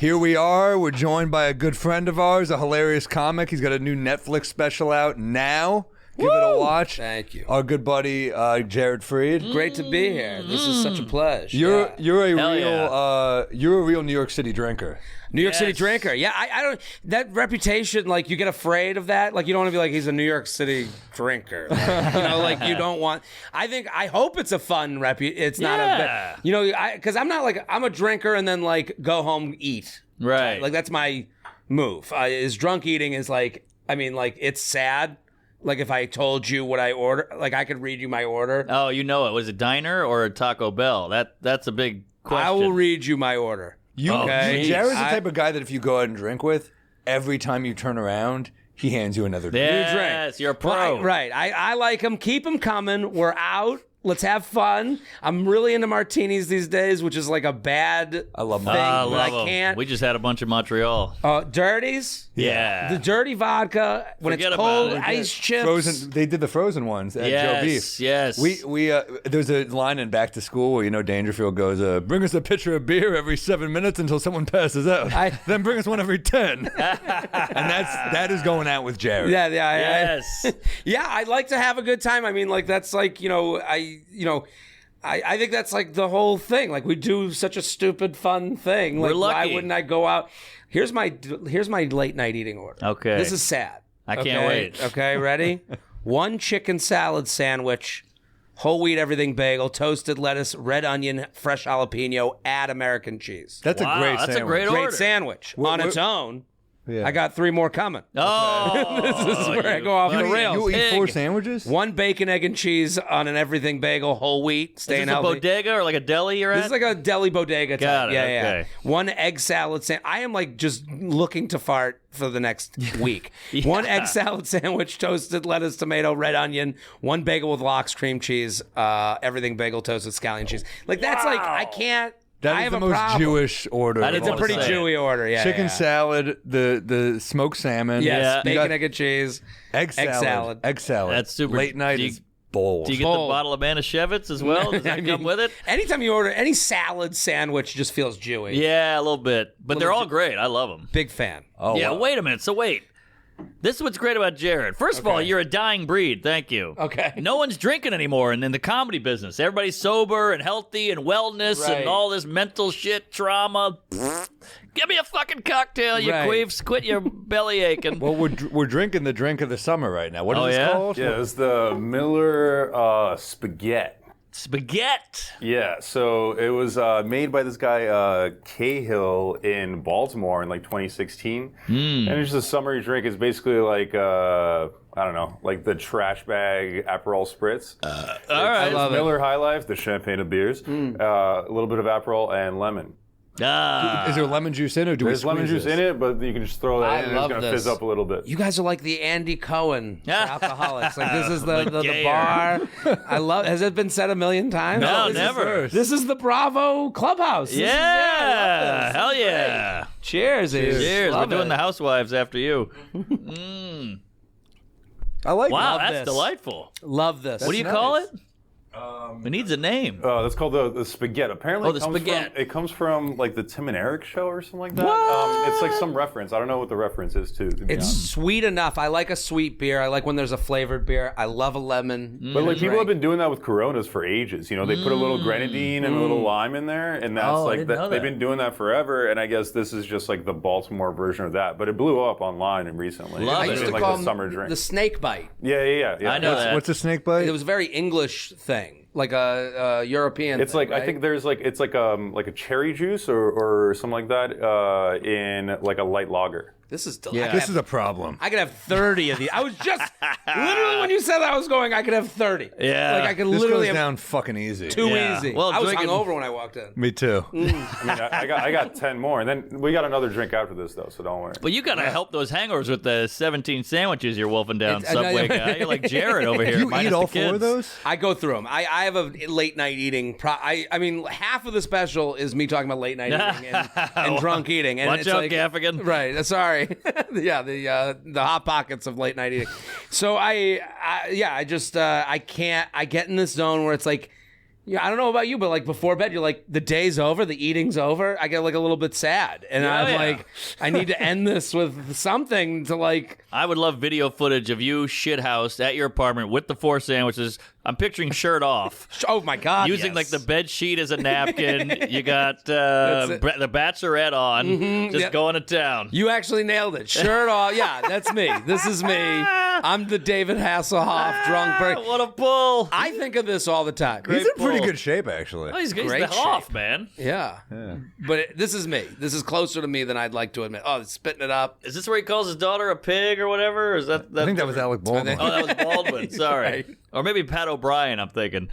Here we are. We're joined by a good friend of ours, a hilarious comic. He's got a new Netflix special out now. Give it a watch. Thank you. Our good buddy, Jared Freid. Great to be here. This is such a pleasure. You're a real New York City drinker. New York City drinker. Yeah, I don't. That reputation, like, you get afraid of that. Like, you don't want to be like, he's a New York City drinker. Like, you don't want. I hope it's a fun It's not because I'm not like, I'm a drinker and then like go home eat. Right. Like, that's my move. Is drunk eating is like, it's sad. Like, if I told you what I order, like, I could read you my order. Oh, you know it. Was it diner or a Taco Bell? That's a big question. I will read you my order. Jared's the type of guy that if you go out and drink with, every time you turn around, he hands you another drink. Yes, you're a pro. Right. I like him. Keep him coming. We're out. Let's have fun. I'm really into martinis these days, which is like a bad I love thing. them. I love I them. can't. We just had a bunch of Montreal. Dirties? Yeah. The dirty vodka, when Forget it's about cold, it. ice chips. Frozen. They did the frozen ones at Joe Beef. Yes. We there's a line in Back to School where Dangerfield goes, "Bring us a pitcher of beer every 7 minutes until someone passes out. Then bring us one every 10." And that is going out with Jared. Yeah. Yes. Yeah, I like to have a good time. I mean, like, that's like, I think that's like the whole thing. Like, we do such a stupid, fun thing. Like, We're lucky. why wouldn't I go out? Here's my late night eating order. Okay. This is sad. I can't wait. Okay, ready? 1 chicken salad sandwich, whole wheat everything bagel, toasted lettuce, red onion, fresh jalapeno, add American cheese. That's a great That's sandwich. a great Great order. sandwich on its own. Yeah. I got 3 more coming. Oh. This is where I go off the rails. You eat 4 Pig. sandwiches? 1 bacon, egg, and cheese on an everything bagel, whole wheat, Is staying this a healthy. bodega or like a deli you're at? This is like a deli bodega type. Got it, Yeah. okay. 1 egg salad sandwich. I am like just looking to fart for the next week. 1 egg salad sandwich, toasted lettuce, tomato, red onion, 1 bagel with lox, cream cheese, everything bagel, toasted scallion cheese. Like, that's like, I can't. That I is have the a most problem. Jewish order. I didn't It's a want pretty to say Jewy order. Yeah. Chicken yeah. salad, the smoked salmon. Yes, Yeah. You bacon, got egg, and cheese. egg salad. Egg salad. That's super. Late night Do you- is bold. Do you get Bold. the bottle of Manischewitz as well? Does that I come mean, with it? Anytime you order any salad sandwich, just feels Jewy. Yeah, a little bit. But they're all great. I love them. Big fan. Oh, Yeah, wow. wait a minute. So wait. This is what's great about Jared. First of all, you're a dying breed. Thank you. Okay. No one's drinking anymore in the comedy business. Everybody's sober and healthy and wellness Right. and all this mental shit, trauma. Pfft. Give me a fucking cocktail, you Right. queefs. Quit your belly aching. Well, we're drinking the drink of the summer right now. What is Oh, this yeah? called? Yeah, it's the Miller Spaghett. Spaghetti. Yeah, so it was made by this guy Cahill in Baltimore in like 2016, and it's just a summery drink. It's basically like I don't know, like the trash bag Aperol spritz. All right. It's Miller High Life, the champagne of beers, a little bit of Aperol and lemon. Is there lemon juice in it, or do There's we lemon juice in it, but you can just throw that I in and love it's going to this. fizz up a little bit. You guys are like the Andy Cohen for alcoholics. Like, this is the gayer. bar. I love. Has it been said a million times? No, this is never. first. This is the Bravo Clubhouse. This is- I Yeah. love this. Hell yeah. Cheers. Cheers. We're Love doing it. the housewives after you. I like Wow, it. that's this. delightful. Love this. What do you nice. call it? It needs a name. That's called the Spaghett. Apparently, Oh, the Spaghett. It comes from like the Tim and Eric show or something like that. What? It's like some reference. I don't know what the reference is to be It's honest. sweet enough. I like a sweet beer. I like when there's a flavored beer. I love a lemon. But like people have been doing that with Coronas for ages. You know, they put a little grenadine and a little lime in there, and that's Oh, I like didn't know they've that. been doing that forever. And I guess this is just like the Baltimore version of that. But it blew up online and recently. Love I it. used It's to like call the them summer drink. the snake bite. Yeah. I know that. What's a snake bite? It was a very English thing, like a European. It's thing, like right? I think there's like it's like a cherry juice or something like that in like a light lager. This is delicious. This is a problem. I could have 30 of these. I was just literally when you said that I was going, I could have 30. Yeah. like I could This literally goes have down fucking easy. too Yeah. easy. Well, I was drinking- hungover when I walked in. Me too. I mean, I got 10 more, and then we got another drink after this though, so don't worry. Well, you got to help those hangovers with the 17 sandwiches you're wolfing down, It's- Subway guy. You're like Jared over here. You minus eat all the 4 of kids. those? I go through them. I have a late night eating. I mean, half of the special is me talking about late night eating and drunk eating. And Watch it's out, like, Gaffigan. Right. Sorry. Yeah. The hot pockets of late night eating. So I get in this zone where it's like, Yeah, I don't know about you, but like before bed, you're like, the day's over, the eating's over. I get like a little bit sad. And I'm like, I need to end this with something to like. I would love video footage of you shithoused at your apartment with the 4 sandwiches. I'm picturing shirt off. Oh my God. Using like the bed sheet as a napkin. You got the bachelorette on, just going to town. You actually nailed it. Shirt off. Yeah, that's me. This is me. I'm the David Hasselhoff drunk person. What a pull. I think of this all the time. He's in pretty good shape, actually. Oh, he's Great the off, shape. man. Yeah. But this is me. This is closer to me than I'd like to admit. Oh, spitting it up. Is this where he calls his daughter a pig or whatever? Or is that I think that was Alec Baldwin. Oh, that was Baldwin. Sorry. Right. Or maybe Pat O'Brien, I'm thinking.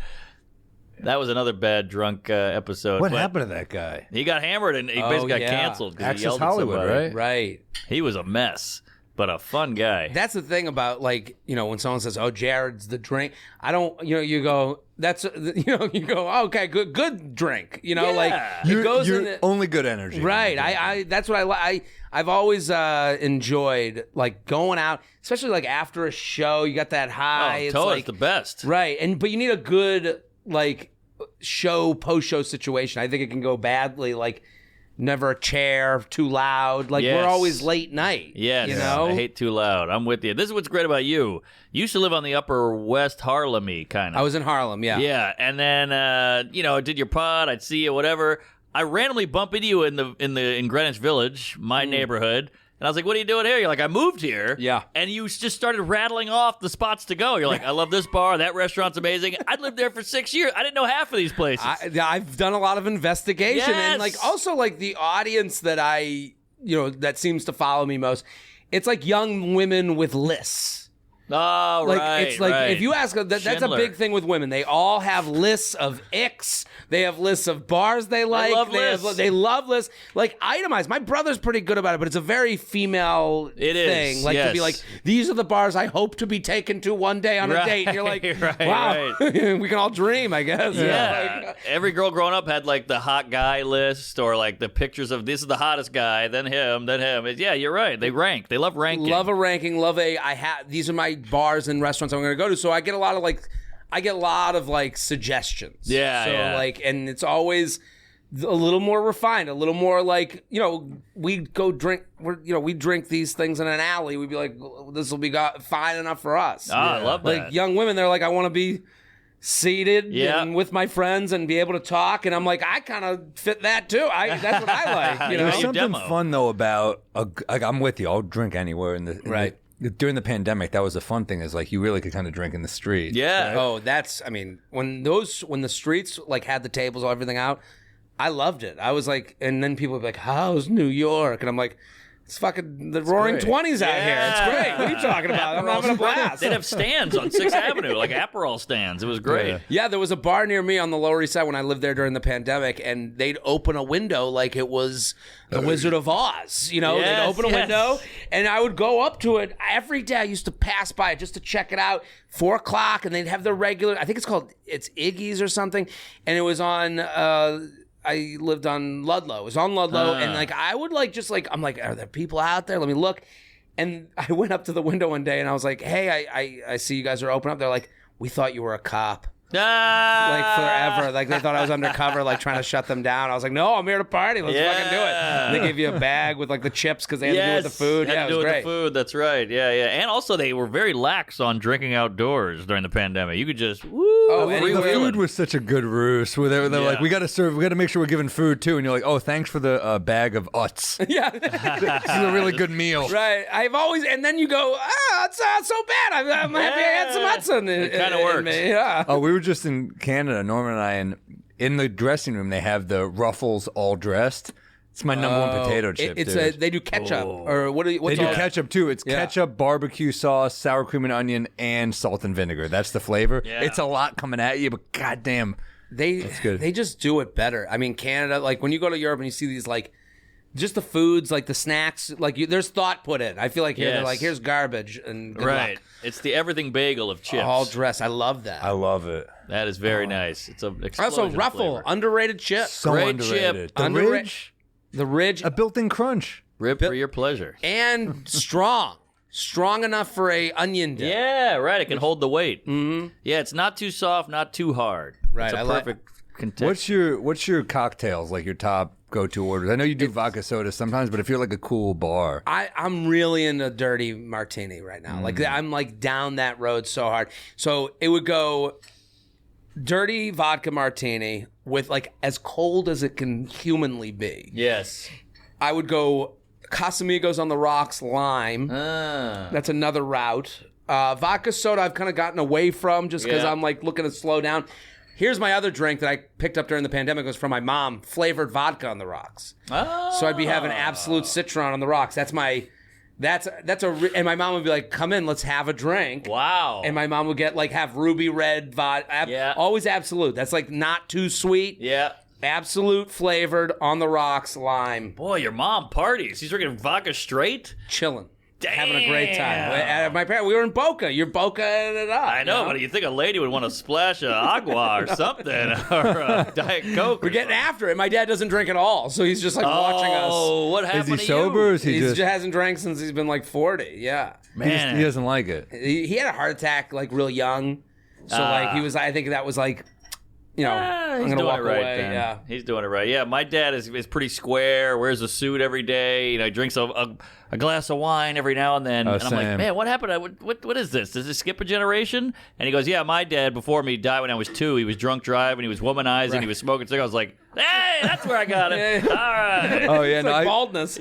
That was another bad drunk episode. What happened to that guy? He got hammered and he basically got canceled. 'Cause he Access yelled at Hollywood, somebody. right? Right. He was a mess, but a fun guy. That's the thing about, like, you know, when someone says, "Oh, Jared's the drink," I don't, you know, you go, that's, you know, you go, oh, okay, good drink, you know, like it goes in the, only good energy, right? I that's what I like. I've always enjoyed like going out, especially like after a show. You got that high. Oh, it's totally, like it's the best. right? But you need a good like post-show situation. I think it can go badly, like. Never a chair, too loud. Like, Yes. we're always late night. Yes, You know? I hate too loud. I'm with you. This is what's great about you. You used to live on the Upper West Harlem-y kind of. I was in Harlem, yeah. Yeah, and then you know, did your pod, I'd see you, whatever. I randomly bump into you in Greenwich Village, my neighborhood. And I was like, what are you doing here? You're like, I moved here. Yeah. And you just started rattling off the spots to go. You're like, I love this bar. That restaurant's amazing. I'd lived there for 6 years. I didn't know half of these places. I've done a lot of investigation. Yes. And, like, also, like, the audience that that seems to follow me most, it's like young women with lists. Oh, Like, right. it's like, right. if you ask, that's a Schindler. big thing with women. They all have lists of icks. They have lists of bars they like. love lists. They love lists. Like, itemized. My brother's pretty good about it, but it's a very female It is, thing. Like, to be yes. like, these are the bars I hope to be taken to one day on a Right, date. And you're like, right, wow, we can all dream, I guess. Yeah. Like, Every girl growing up had like the hot guy list or like the pictures of this is the hottest guy, then him, then him. Yeah, you're right. They rank. They love ranking. love a ranking. These are my bars and restaurants I'm going to go to. So I get a lot of like suggestions. Yeah, So yeah. like, and it's always a little more refined, a little more like, you know, we'd go drink. We drink these things in an alley. We'd be like, this will be fine enough for us. I love that. Like young women, they're like, I want to be seated Yeah. and with my friends and be able to talk. And I'm like, I kind of fit that too. That's what I like. You know. Your There's something demo. fun though about like I'm with you. I'll drink anywhere Right. During the pandemic, that was the fun thing. Is like you really could kind of drink in the street. Yeah. Oh, I mean, when the streets like had the tables, everything out, I loved it. I was like, and then people would be like, how's New York? And I'm like, it's fucking the Roaring great. 20s out here. It's great. What are you talking about? I'm having a blast. They'd have stands on 6th Avenue, like Aperol stands. It was great. Yeah. Yeah, there was a bar near me on the Lower East Side when I lived there during the pandemic, and they'd open a window like it was the Wizard of Oz. You know, Yes, they'd open a yes. window, and I would go up to it every day. I used to pass by it just to check it out. 4 o'clock, and they'd have their regular. I think it's Iggy's or something, and it was on. I lived on Ludlow. It was on Ludlow, and like I would like just like I'm like, are there people out there? Let me look. And I went up to the window one day, and I was like, hey, I see you guys are open up. They're like, we thought you were a cop. Like forever. Like they thought I was undercover, like trying to shut them down. I was like, no, I'm here to party. Let's fucking do it. And they gave you a bag with like the chips because they had to do with the food. Had Yeah, to it do was with great. the food. That's right. Yeah, yeah. And also, they were very lax on drinking outdoors during the pandemic. You could just Oh, The anywhere. food was such a good ruse. Where they're Yeah. like, we got to make sure we're giving food too. And you're like, oh, thanks for the bag of Utz. Yeah. This is a really good meal. Right. I've always, and then you go, it's not so bad. I'm happy I had some nuts in it. It kinda works. Yeah. Oh, we were just in Canada, Norman and I, and in the dressing room they have the Ruffles all dressed. It's my number one potato chip. dude. They do ketchup or what? They do ketchup too. It's Yeah. ketchup, barbecue sauce, sour cream and onion, and salt and vinegar. That's the flavor. Yeah. It's a lot coming at you, but goddamn, good. They just do it better. I mean, Canada, like when you go to Europe and you see these like just the foods, like the snacks, like there's thought put in. I feel like here they're Yes. like, here's garbage and good right. luck. It's the everything bagel of chips. All dressed. I love that. I love it. That is very nice. It's a Also, Ruffle, flavor. underrated chip. So Great underrated. chip. The Underra- Ridge, The Ridge a built-in crunch. Rib for your pleasure. and strong enough for a onion dip. Yeah, right. It can hold the weight. Mm-hmm. Yeah, it's not too soft, not too hard. Right. It's a perfect context. What's your cocktails, like your top go-to orders? I know you do vodka soda sometimes, but if you're like a cool bar. I'm really into dirty martini right now. Like I'm like down that road so hard. So it would go dirty vodka martini with like as cold as it can humanly be. Yes. I would go Casamigos on the rocks lime. That's another route. Vodka soda I've kind of gotten away from just because I'm like looking to slow down. Here's my other drink that I picked up during the pandemic. It was from my mom, flavored vodka on the rocks. Oh. So I'd be having Absolute Citron on the rocks. And my mom would be like, come in, let's have a drink. Wow. And my mom would have ruby red vodka. Always Absolute. That's like not too sweet. Yeah. Absolute flavored on the rocks lime. Boy, your mom parties. She's drinking vodka straight? Chilling. Damn. Having a great time. My parents, we were in Boca. You're Boca-ing it up. I know, but you think a lady would want to splash a agua or something, or a Diet Coke? We're getting after it. My dad doesn't drink at all, so he's just like watching us. Oh, what happened to you? Is he sober? Or is He just hasn't drank since he's been like 40. Yeah, Man. He doesn't like it. he had a heart attack like real young, so like he was. I think that was like, I'm He's gonna doing walk it right, away. Ben. Yeah, He's doing it right. Yeah, my dad is pretty square, wears a suit every day, drinks a glass of wine every now and then. And I'm like, same. man, what happened? What is this? Does this skip a generation? And he goes, yeah, my dad, before me, died when I was 2. He was drunk driving, he was womanizing, he was smoking cigarettes. I was like, hey, that's where I got it. All right. Oh yeah, it's like baldness.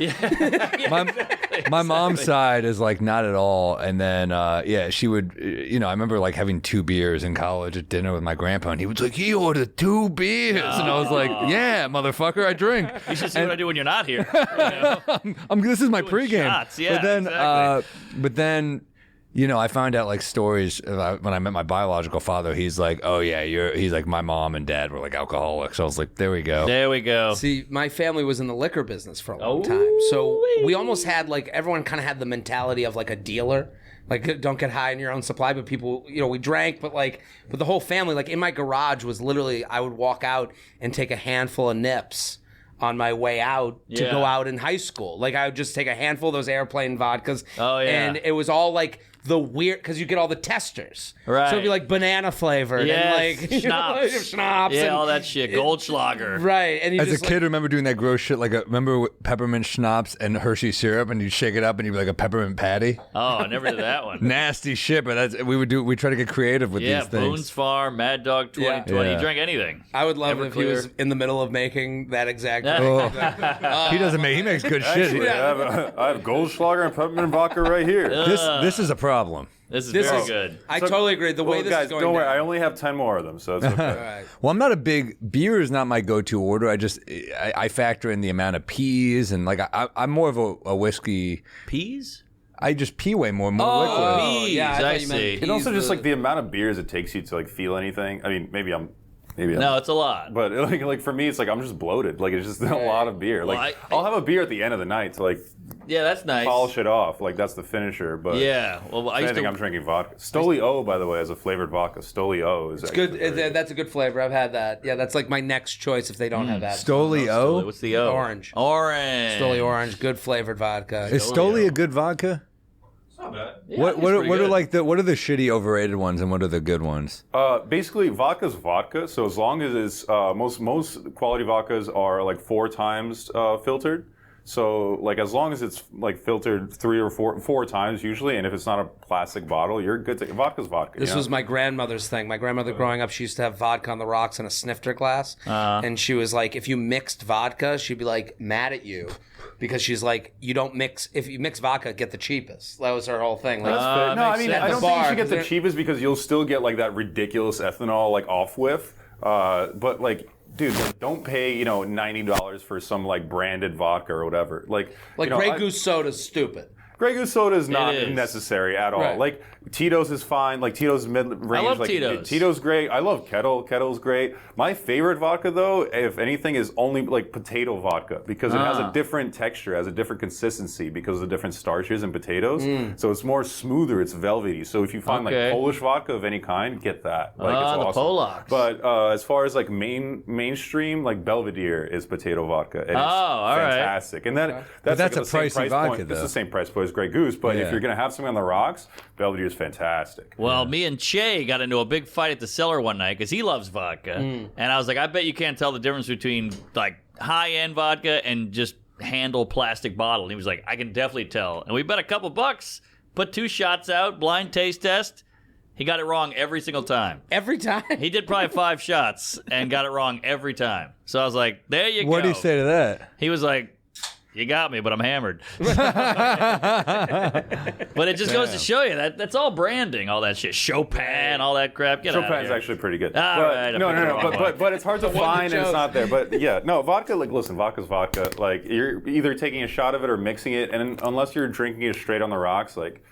My mom's side is like not at all, and then she would, I remember like having 2 beers in college at dinner with my grandpa, and he was like, he ordered 2 beers, and I was like, yeah, motherfucker, I drink. You should see what I do when you're not here. This is my pregame. Shots. Yeah, but then, I found out like stories about when I met my biological father. He's like, oh yeah, he's like, my mom and dad were like alcoholics. So I was like, there we go. There we go. See, my family was in the liquor business for a long time, so we almost had like everyone kind of had the mentality of like a dealer. Like, don't get high in your own supply, but people, we drank, but the whole family, like in my garage was literally, I would walk out and take a handful of nips on my way out to go out in high school. Like, I would just take a handful of those airplane vodkas. Oh, yeah. And it was all like the weird, because you get all the testers. Right. So it'd be like banana flavored and like schnapps. Schnapps. Yeah, and, all that shit. Goldschlager. Right. And you As a just kid, remember doing that gross shit, remember peppermint schnapps and Hershey syrup, and you'd shake it up and you'd be like a peppermint patty? Oh, I never did that one. Nasty shit, but we try to get creative with these things. Boone's Farm, Mad Dog 2020. Yeah. You drank anything. I would love it if he Everclear. was in the middle of making that exact He makes good shit. Actually, I have Goldschlager and peppermint vodka right here. This is a problem. This is very good. I totally agree. The way Well, this guys, is going don't worry. down. I only have 10 more of them, so it's okay. Well, I'm not a big beer is not my go-to order. I factor in the amount of peas and I'm more of a whiskey. Peas? I just pee way more liquid. Peas. yeah, I I thought you meant see. peas. And also just like the amount of beers it takes you to like feel anything. I mean, maybe I'm No, it's a lot. but like for me, it's like I'm just bloated. Like it's just a lot of beer. Like Well, I'll have a beer at the end of the night to like Yeah, that's nice. polish it off. Like that's the finisher. But Yeah. Well, I I used think to. I'm drinking vodka. Stoli O, by the way, is a flavored vodka. Stoli O is Good. actually very That's a good flavor. I've had that. Yeah, that's like my next choice if they don't have that. Stoli O? What's the O? Orange. Orange. Stoli Orange, good flavored vodka. Is Stoli a good vodka? not bad. Yeah, What it's are pretty good. what are the shitty overrated ones and what are the good ones? Basically, vodka's vodka. So as long as it's most quality vodkas are like 4 times filtered. So like as long as it's like filtered 3 or 4 times usually, and if it's not a plastic bottle, you're good to vodka's vodka. This was my grandmother's thing. My grandmother growing up, she used to have vodka on the rocks in a snifter glass. And she was like, if you mixed vodka, she'd be like mad at you. Because she's like, you don't mix, if you mix vodka, get the cheapest. That was her whole thing. Like, No, I mean, sense. I don't think you should get the Bar, cheapest because you'll still get like that ridiculous ethanol like off whiff. But like, dude, like, don't pay $90 for some like branded vodka or whatever. Like Grey Goose soda's stupid. Grey Goose soda is not is. necessary at all. Right. Like Tito's is fine. Like Tito's mid-range. I love like, Tito's. Tito's great. I love Kettle. Kettle's great. My favorite vodka though, if anything, is only like potato vodka because it has a different texture, has a different consistency because of the different starches in potatoes. So it's more smoother. It's velvety. So if you find Okay. like Polish vodka of any kind, get that. Like it's the awesome. Polacks. But as far as like mainstream, like Belvedere is potato vodka. And it's all right. fantastic. And that's that's like a the same pricey price vodka, point. It's though. the same price point always Grey Goose. But if you're going to have something on the rocks, Belvedere is fantastic. Well, me and Che got into a big fight at the cellar one night because he loves vodka. And I was like, I bet you can't tell the difference between like high-end vodka and just handle plastic bottle. And he was like, I can definitely tell. And we bet a couple bucks, put 2 shots out, blind taste test. He got it wrong every single time. Every time? He did probably 5 shots and got it wrong every time. So I was like, there you go. What did he say to that? He was like, you got me, but I'm hammered. But it just goes to show you that's all branding, all that shit. Chopin, all that crap. Get out of Chopin's here. actually pretty good. Right, No. But it's hard to find and it's not there. But yeah, no, vodka, like, listen, vodka's vodka. Like, you're either taking a shot of it or mixing it. And unless you're drinking it straight on the rocks, like,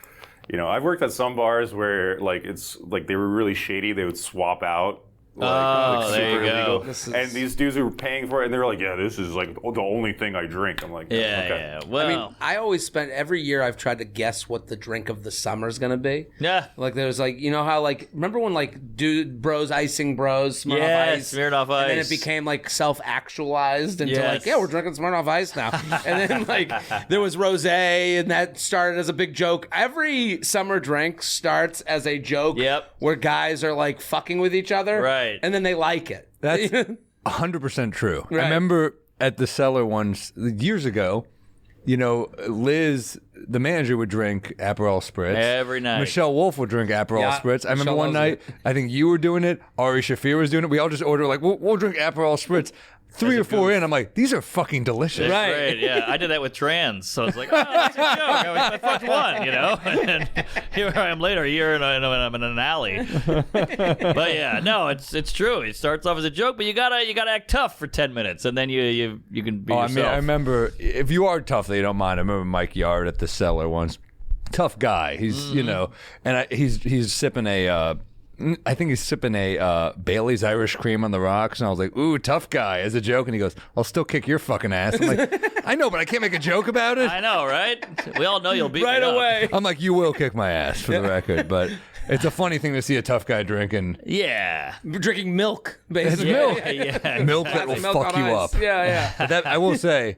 you know, I've worked at some bars where, like, it's like they were really shady. They would swap out. Like there you go. illegal. And these dudes were paying for it, and they were like, "Yeah, this is like the only thing I drink." I'm like, Yeah. Well, I mean, I always spend every year I've tried to guess what the drink of the summer is going to be. yeah. Like there's like, you know how like, remember when like icing bros, Smirnoff Ice? Smirnoff Ice. And then it became like self-actualized into Yes. like, yeah, we're drinking Smirnoff Ice now. And then like there was rosé and that started as a big joke. Every summer drink starts as a joke where guys are like fucking with each other. Right. And then they like it. That's 100% true. Right. I remember at the cellar once years ago, you know, Liz, the manager, would drink Aperol Spritz. Every night. Michelle Wolf would drink Aperol Yeah, Spritz. I remember Michelle one loves night, I think you were doing it, Ari Shafir was doing it. We all just ordered, like, we'll drink Aperol Spritz. 3 or 4 in, I'm like, these are fucking delicious. It's great, yeah. I did that with trans, so it's like, oh, that's a joke. I fucked one, you know? And here I am later, a year, and I'm in an alley. But yeah, no, it's true. It starts off as a joke, but you gotta act tough for 10 minutes, and then you can be yourself. I mean, I remember, if you are tough that you don't mind, I remember Mike Yard at the cellar once. Tough guy. He's, you know, and he's sipping I think he's sipping a Bailey's Irish Cream on the rocks, and I was like, "Ooh, tough guy," as a joke, and he goes, "I'll still kick your fucking ass." I'm like, "I know, but I can't make a joke about it." I know, right? We all know you'll beat Right me up. away. I'm like, "You will kick my ass," for the record, but it's a funny thing to see a tough guy drinking Yeah. Drinking milk, basically. milk. Yeah. milk that will Milk fuck on you ice. up. Yeah. But that, I will say,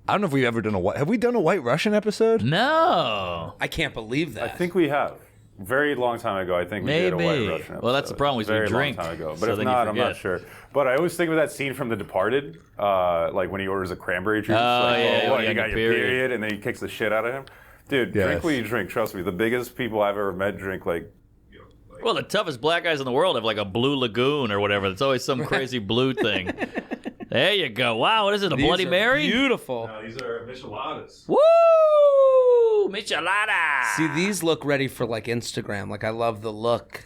I don't know if we've ever done have we done a White Russian episode? No. I can't believe that. I think we have. Very long time ago, I think we did a White Maybe. Russian episode. Well, that's the problem, is we Very drink, long time ago. so But if then you not, I'm not forget. sure. But I always think of that scene from The Departed, like when he orders a cranberry juice. Oh, yeah, what, yeah, you got your your period. period, and then he kicks the shit out of him. Dude, Yes. drink what you drink. Trust me, the biggest people I've ever met drink like. Well, the toughest black guys in the world have like a blue lagoon or whatever. It's always some crazy blue thing. There you go. Wow, what is it, a These Bloody are Mary? Beautiful. These are Micheladas. Woo! Michelada! See, these look ready for like Instagram. Like I love the look.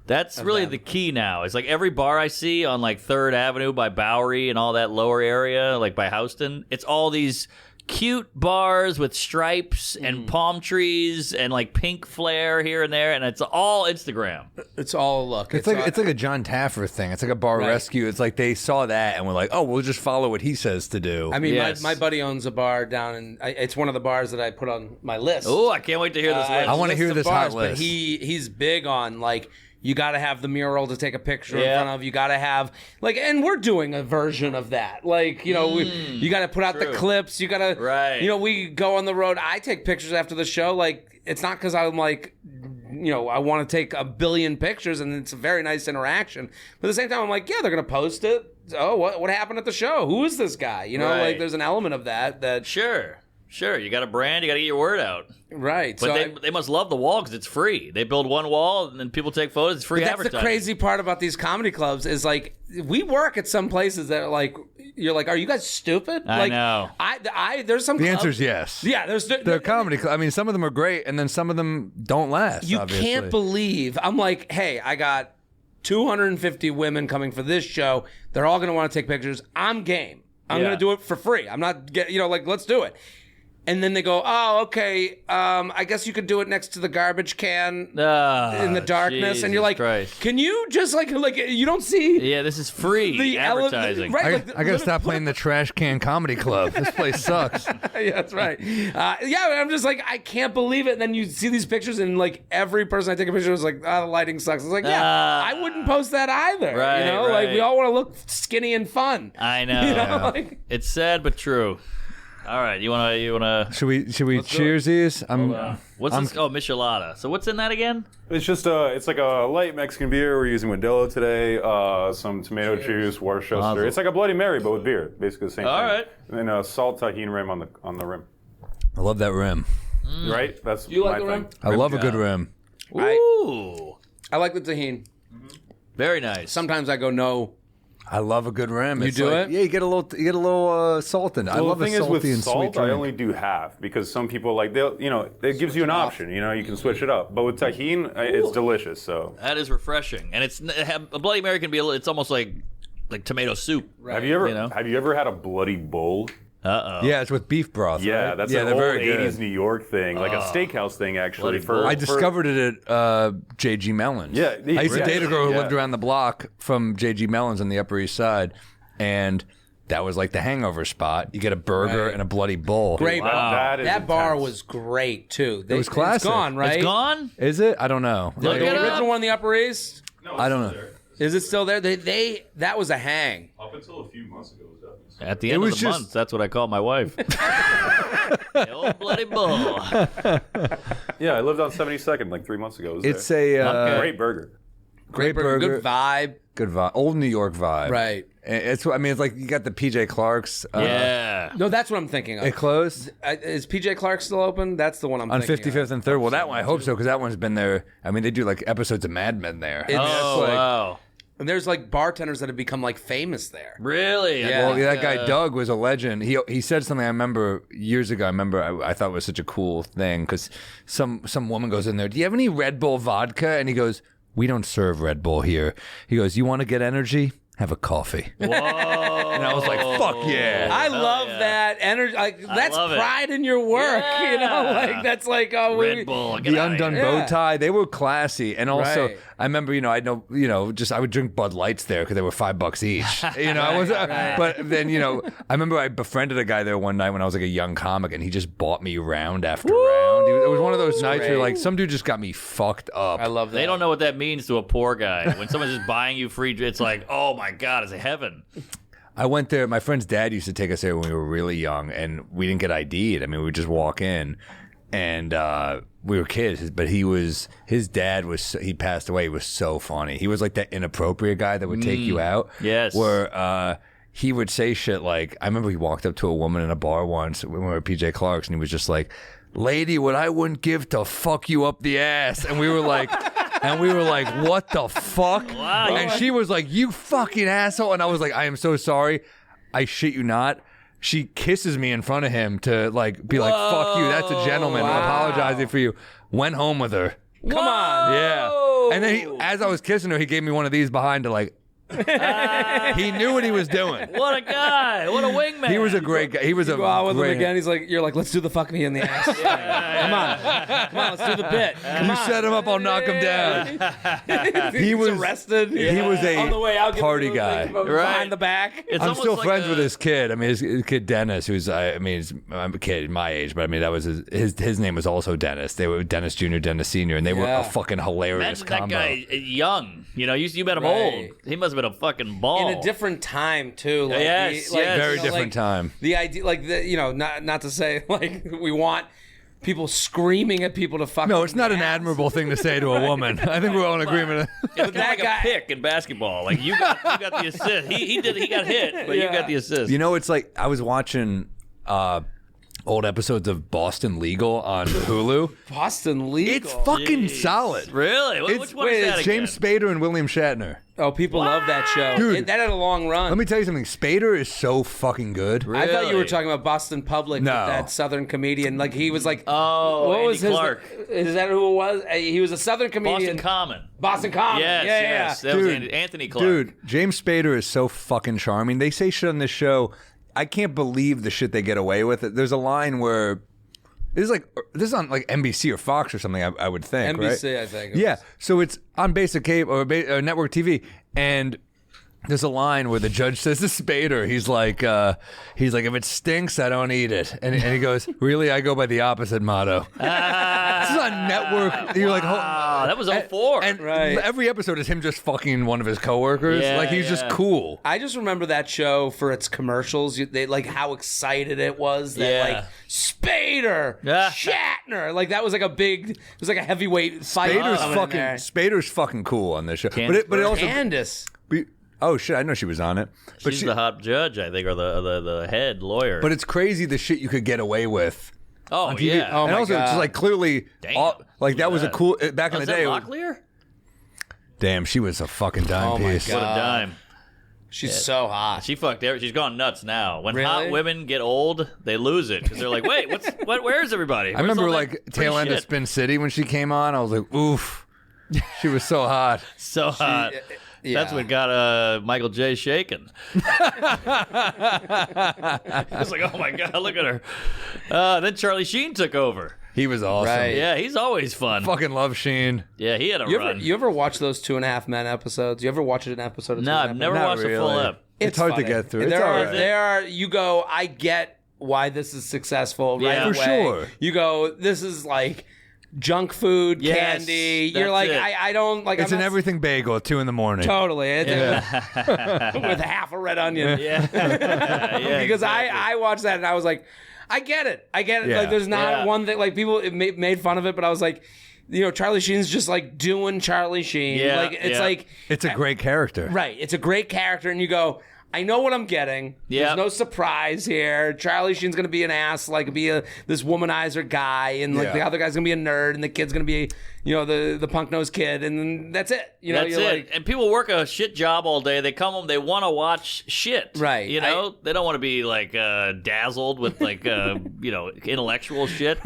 That's really them. the key now. It's like every bar I see on like 3rd Avenue by Bowery and all that lower area, like by Houston, it's all these cute bars with stripes and palm trees and like pink flare here and there, and it's all Instagram. It's all a look. It's like a John Taffer thing. It's like a bar Right. rescue. It's like they saw that and were like, "Oh, we'll just follow what he says to do." I mean, Yes. my buddy owns a bar down in. It's one of the bars that I put on my list. Oh, I can't wait to hear this list. I wanna hear of this bars, hot but list. he's big on like. You got to have the mural to take a picture in Yeah. front of. You got to have like, and we're doing a version of that. Like, you know, you got to put out the true. clips. You got to, Right. You know, we go on the road. I take pictures after the show. Like, it's not because I'm like, you know, I want to take a billion pictures, and it's a very nice interaction. But at the same time, I'm like, yeah, they're gonna post it. Oh, what happened at the show? Who is this guy? You know, Right. like there's an element of that. Sure. You got a brand, you got to get your word out. Right. But so they must love the wall because it's free. They build one wall and then people take photos. It's free that's advertising. the crazy part about these comedy clubs is like we work at some places that are like you're like, are you guys stupid? I like, know. I there's some. the clubs- answer is yes. Yeah. There's They're comedy. I mean, some of them are great, and then some of them don't last. You obviously. can't believe. I'm like, hey, I got 250 women coming for this show. They're all going to want to take pictures. I'm game. I'm Yeah. going to do it for free. I'm not like, let's do it. And then they go, oh, okay. I guess you could do it next to the garbage can in the darkness. And you're like, Christ. can you just like you don't see Yeah, this is free the advertising. right? I, like, I gotta stop playing the Trash Can Comedy Club. This place sucks. Yeah, that's right. Yeah, I'm just like, I can't believe it. And then you see these pictures, and like every person I take a picture is like, the lighting sucks. It's like, yeah, I wouldn't post that either. Right, you know, like we right. all want to look skinny and fun. I know. You know, like, It's sad but true. All right, you wanna? Should we cheers these? What's this? Oh, Michelada. So what's in that again? It's just it's like a light Mexican beer. We're using Modelo today. Some tomato juice, Worcester. It's like a Bloody Mary, but with beer. Basically the same thing. All right. And then salt tahini rim on the rim. I love that rim. Right? That's You like my the thing. rim? I love a good rim. Ooh, I like the tahini. very nice. Sometimes I go no. I love a good rim. You It's do like, it? Yeah, you get a little salt in it. I Well, love the thing a is salty with and sweet salt, I drink. only do half because some people like it gives you an option. You know, you can switch it up. But with tahini, it's delicious. So That is refreshing, and a Bloody Mary can be. It's almost like tomato soup. have you ever You know? had a bloody bull? Yeah, it's with beef broth. Yeah, right? that's yeah, an they're old very good. 80s New York thing, like a steakhouse thing actually. Bloody bull. I discovered it at JG Mellon's. Yeah, I used to date a girl who yeah. lived around the block from JG Mellon's on the Upper East Side, and that was like the hangover spot. You get a burger Right. and a bloody bull. Great. That is That bar intense. was great too. was classic. It's gone, right? It's gone. Is it? I don't know. Look The it up. original one on the Upper East. I don't know. Is it still there? That was a hang. Up until a few months ago, it was definitely. At the end of was the just- month, that's what I call my wife. The old bloody bull. Yeah, I lived on 72nd like 3 months ago. It was It's there. a Great burger. great Burger, burger. good vibe. Good vibe. Old New York vibe. Right. And it's. I mean, it's like you got the PJ Clark's. Yeah. No, that's what I'm thinking of. It closed Is PJ Clark still open? That's the one I'm on thinking 55th of. and 3rd. Well, that one I hope so because that one's been there. I mean, they do like episodes of Mad Men there. It's- Oh, like- wow. And there's like bartenders that have become like famous there. Really? Yeah. Well, that guy Doug was a legend. He said something I remember years ago. I thought was such a cool thing because some woman goes in there. Do you have any Red Bull vodka? And he goes, "We don't serve Red Bull here." He goes, "You want to get energy? Have a coffee." Whoa. And I was like, "Fuck yeah!" I love that energy. Like, that's love it. pride in your work. You know, Yeah. like that's like Red Bull. Get The outta undone here. bow tie, they were classy, and also Right. I remember, I would drink Bud Lights there because they were $5 each. I was, but then I remember I befriended a guy there one night when I was like a young comic, and he just bought me round after round. It was one of those nights where like some dude just got me fucked up. I love that. They don't know what that means to a poor guy. When someone's just buying you free, it's like, oh my God, it's heaven. I went there. My friend's dad used to take us there when we were really young, and we didn't get ID'd. I mean, we would just walk in, and we were kids. But his dad he passed away. He was so funny. He was like that inappropriate guy that would take you out. Yes. Where he would say shit like, I remember he walked up to a woman in a bar once when we were at PJ Clark's, and he was just like, "Lady, what I wouldn't give to fuck you up the ass." And we were like, what the fuck? Wow. And she was like, "You fucking asshole." And I was like, "I am so sorry. I shit you not." She kisses me in front of him to like be like, "Fuck you. That's a gentleman. I'm apologizing for you." Went home with her. Come on. Yeah. And then as I was kissing her, he gave me one of these behind to like, he knew what he was doing. What a guy. What a wingman. He was a great guy. He was a Go out with him great. again. You're like, let's do the fuck me in the ass. Come on, let's do the bit. You set him up, I'll knock him down. He was arrested. He was a on the way out. party guy. Behind the back. It's I'm almost still like friends a- with his kid. I mean, his kid Dennis, who's I'm a kid my age, but I mean that was his name was also Dennis. They were Dennis Jr., Dennis Sr., and they were Yeah. a fucking hilarious Imagine that combo. guy young. You met him Right. old. He must have been a fucking ball. In a different time too. Like, Yes, yes. Very you know, different like, time. The idea, like not to say like we want people screaming at people to fuck. No, them it's in not the an ass. admirable thing to say to a woman. I think we're all in agreement. It's kind of that like guy- a pick in basketball. Like you got the assist. He got hit, but you Yeah. got the assist. It's like I was watching old episodes of Boston Legal on Hulu. Boston Legal. It's fucking solid. Really? Which one is that it's James again? Spader and William Shatner. Oh, people love that show. Dude. That had a long run. Let me tell you something. Spader is so fucking good. I thought you were Really? talking about Boston Public, No. with that Southern comedian. Like he was like, Oh, what Andy was his? Clark. Is that who it was? He was a Southern comedian. Boston Common. Boston Common. Yes, yeah, yes. yeah. That Dude, was Anthony Clark. Dude, James Spader is so fucking charming. They say shit on this show. I can't believe the shit they get away with. There's a line where this is on like NBC or Fox or something. I would think. NBC, right? I think. Yeah. So it's on basic cable or network TV, and there's a line where the judge says to Spader, he's like, if it stinks, I don't eat it, and he goes, really, I go by the opposite motto. This is on network. You're like, Oh, that was 04. And Right. every episode is him just fucking one of his coworkers. Yeah, like he's just yeah. cool. I just remember that show for its commercials. They like how excited it was that Yeah. like Spader, Yeah. Shatner, like that was like a big. It was like a heavyweight fight. Spader's fucking cool on this show. Candace But it also. Candace. Oh shit! I know she was on it. But She's the hot judge, I think, or the head lawyer. But it's crazy the shit you could get away with. oh, on TV. yeah. Oh, and my also, God. it's like clearly, Damn. like that was a cool back in Was the that day. Locklear? Damn, she was a fucking dime Oh, my piece. God. What a dime. She's so hot. She fucked every. She's gone nuts now. When Really? hot women get old, they lose it because they're like, "Wait, where's everybody?" I remember like tail end of Spin City when she came on. I was like, oof, she was so hot. So hot. That's what got Michael J. shaken. He was like, "Oh my god, look at her." Then Charlie Sheen took over. He was awesome. Right. Yeah, he's always fun. Fucking love Sheen. Yeah, he had a You run. ever watch those 2.5 Men episodes? You ever watch an episode of No, 2.5 I've Men? never Not watched a full really. ep. It's hard to funny. get through. It's There all are, right. there are. You go. I get why this is successful right Yeah. away. For sure. You go. This is like junk food, Yes, candy. You're that's like, it. I don't like. It's I'm an not- everything bagel at 2 a.m. Totally. With half a red onion. Yeah, yeah, Because exactly. I watched that and I was like, I get it. Yeah. Like, there's not Yeah. one thing. Like, people made fun of it, but I was like, you know, Charlie Sheen's just like doing Charlie Sheen. Yeah, Like, it's yeah. like, It's a great character. right. It's a great character, and you go, I know what I'm getting. Yeah. There's no surprise here. Charlie Sheen's gonna be an ass, like this womanizer guy, and like Yeah. the other guy's gonna be a nerd, and the kid's gonna be, you know, the punk nosed kid, and then that's it. You know, That's you're it. like, And people work a shit job all day. They come home, they want to watch shit. Right. You know, they don't want to be like dazzled with like, you know, intellectual shit.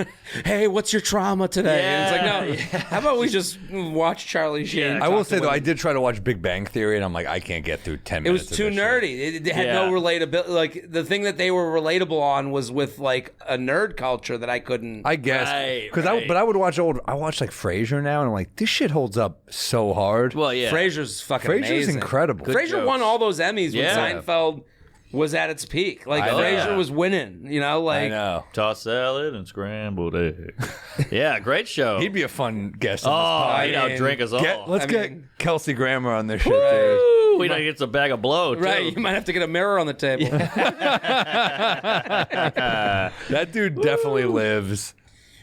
hey, what's your trauma today? And it's like, no, Yeah. how about we just watch Charlie Sheen? Yeah. I will talk to say though, I women? did try to watch Big Bang Theory, and I'm like, I can't get through 10 It minutes. was too of this shit. nerdy. It had no Yeah. relatability. Like the thing that they were relatable on was with like a nerd culture that I couldn't. I guess Right, because right. I would watch I watch like Frasier now, and I'm like, this shit holds up so hard. Well, yeah. Frasier's fucking Frasier's amazing. incredible. Good Frasier jokes. won all those Emmys Yeah. when Seinfeld was at its peak. Like I know. Frasier was winning. You know, like I know. Tossed salad and scrambled eggs. Yeah, great show. He'd be a fun guest. oh, On he'd I mean, outdrink us all. let's I get mean- Kelsey Grammer on this shit, dude. Woo! We know he gets a bag of blow, too. right. You might have to get a mirror on the table. That dude definitely lives.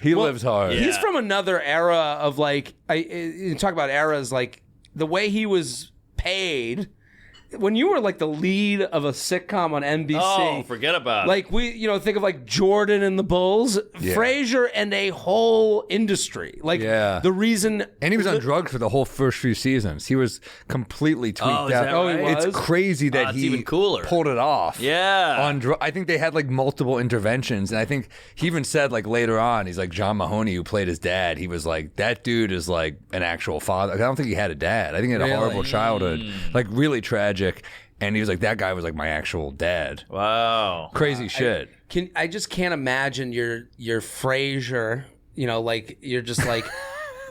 He lives hard. Yeah. He's from another era of like you talk about eras, like the way he was paid when you were like the lead of a sitcom on NBC. Oh, forget about it. Like think of like Jordan and the Bulls, Yeah. Frasier, and a whole industry. Like Yeah. the reason, And he was on drugs for the whole first few seasons. He was completely tweaked Oh, is out. that Oh, he right? was? It's crazy that it's he even cooler. pulled it off. Yeah. On I think they had like multiple interventions, and I think he even said like later on, he's like John Mahoney, who played his dad. He was like, that dude is like an actual father. I don't think he had a dad. I think he had a Really? horrible childhood, like really tragic. And he was like, that guy was like my actual dad. Wow. Crazy shit. I just can't imagine your Frasier. You know, like you're just like.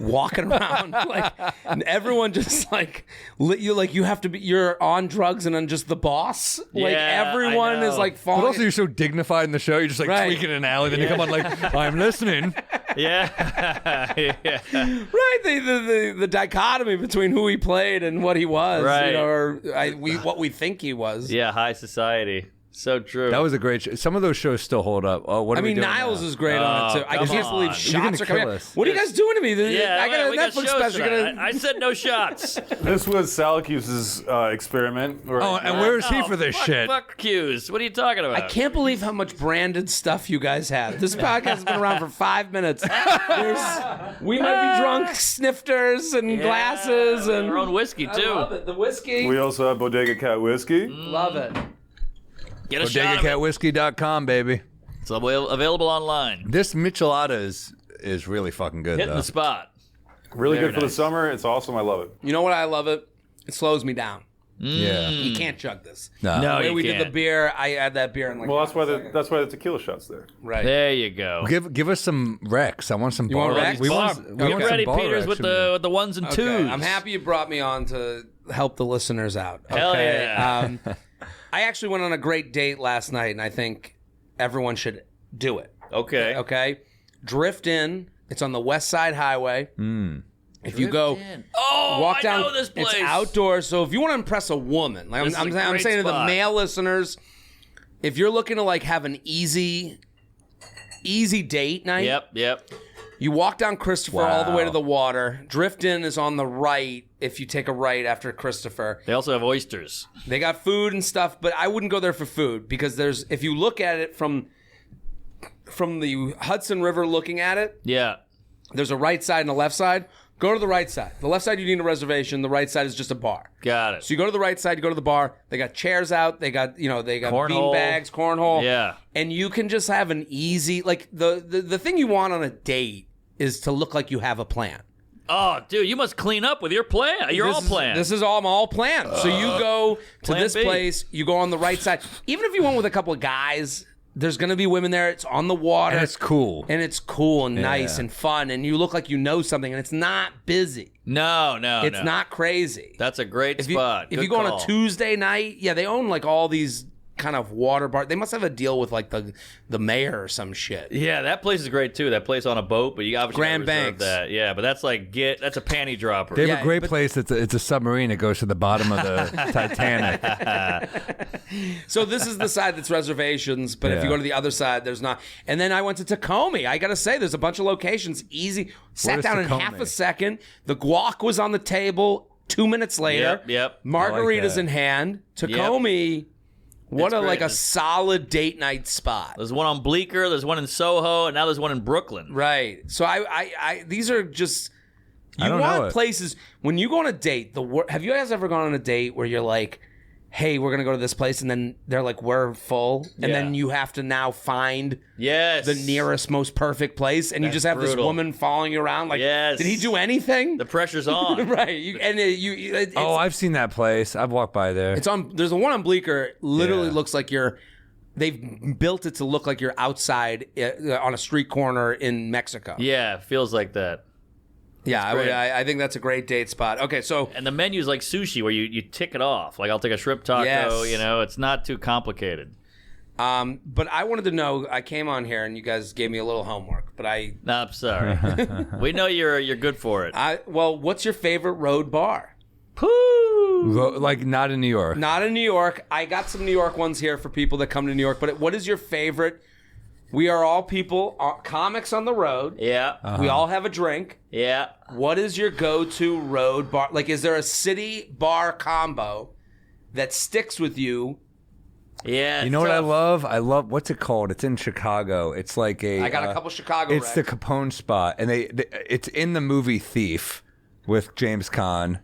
Walking around like, and everyone just like you have to be. You're on drugs and then just the boss. Like Yeah, everyone I is know. like But falling. also, you're so dignified in the show. You're just like Right. tweaking in an alley. Then you come on like, I'm listening. Yeah. Yeah. right, the dichotomy between who he played and what he was, Right. you know, or what we think he was. Yeah, high society. So true. That was a great show. Some of those shows still hold up. Oh, what I are we mean, doing Niles now? is great on it too. I come can't believe on. shots You're are gonna coming kill out. us. What are you guys doing to me? yeah, I got a we got Netflix shows special. tonight. I said no shots. This was Salacuse's experiment. Oh, and where is he for this fuck, shit? Fuck cues. What are you talking about? I can't believe how much branded stuff you guys have. This podcast has been around for 5 minutes. We might be drunk snifters and glasses and our own whiskey I too. love it. The whiskey. We also have Bodega Cat Whiskey. love it. Get a shot of it. BodegaCatWhiskey.com, baby. It's available online. This Michelada is really fucking good, Hitting though. the spot. Really Very good for the nice. summer. It's awesome. I love it. You know what? I love it. It slows me down. Yeah. You can't chug this. No. No, The way you we did the can't. beer, I had that beer in like. Well, that's why the that's why the tequila shots there. right. There you go. Give us some Rex. I want some want bar. Rex? We want, Get we want some ready, bar Peters, Rex with from you. the ones and twos. Okay, I'm happy you brought me on to help the listeners out. Hell okay? yeah. I actually went on a great date last night, and I think everyone should do it. Okay. Okay, drift in. It's on the West Side Highway. If you go walk down, I know this place. It's outdoors. So if you want to impress a woman, like I'm saying to the male listeners, if you're looking to like have an easy date night. Yep. You walk down Christopher all the way to the water. Drift Inn is on the right if you take a right after Christopher. They also have oysters. They got food and stuff, but I wouldn't go there for food because if you look at it from the Hudson River looking at it, there's a right side and a left side. Go to the right side. The left side you need a reservation. The right side is just a bar. Got it. So you go to the right side, you go to the bar. They got chairs out. They got cornhole. bean bags, cornhole. Yeah. And you can just have an easy the thing you want on a date is to look like you have a plan. Oh, dude, you must clean up with your plan. You're all planned. This is all all planned. So you go to Plan this B. place. You go on the right side. Even if you went with a couple of guys, there's going to be women there. It's on the water. And it's cool. And it's cool and nice and fun. And you look like you know something. And it's not busy. No. It's not crazy. That's a great If spot. you Good go call. on a Tuesday night, they own like all these kind of water bars. They must have a deal with like the mayor or some shit. Yeah, that place is great too. That place on a boat, but you obviously Grand gotta reserve Banks. that. Yeah, but that's like that's a panty dropper. They have Yeah, a great but- place. It's a submarine that goes to the bottom of the Titanic. So this is the side that's reservations, but if you Yeah. go to the other side, there's not. And then I went to Tacoma. I got to say, there's a bunch of locations. Easy. Sat is down in Tacoma? half a second. The guac was on the table 2 minutes later. Yep. Margaritas that. in hand. Tacoma. What It's a great. a solid date night spot. There's one on Bleecker, there's one in Soho, and now there's one in Brooklyn. Right. So I these are just you don't know want it. places when you go on a date. Have you guys ever gone on a date where you're like, hey, we're gonna go to this place, and then they're like, we're full, and then you have to now find Yes. the nearest, most perfect place, and you just have this brutal. woman following you around. Like, Yes. did he do anything? The pressure's on. Right. It's, Oh, I've seen that place. I've walked by there. it's on. There's a one on Bleecker. Literally Yeah. looks like they've built it to look like you're outside on a street corner in Mexico. Yeah, it feels like that. Yeah, great. I think that's a great date spot. Okay, so And the menu's like sushi where you tick it off. Like I'll take a shrimp taco, Yes. it's not too complicated. but I wanted to know. I came on here and you guys gave me a little homework, but No, I'm sorry. We know you're good for it. what's your favorite road bar? Like not in New York. Not in New York. I got some New York ones here for people that come to New York. But what is your favorite? We are all people, comics on the road. Yeah. We all have a drink. Yeah. What is your go-to road bar? Like, is there a city bar combo that sticks with you? Yeah. You know what I love? I love what's it called? It's in Chicago. It's like a. I got a couple Chicago. It's the Capone spot, and it's in the movie Thief with James Caan,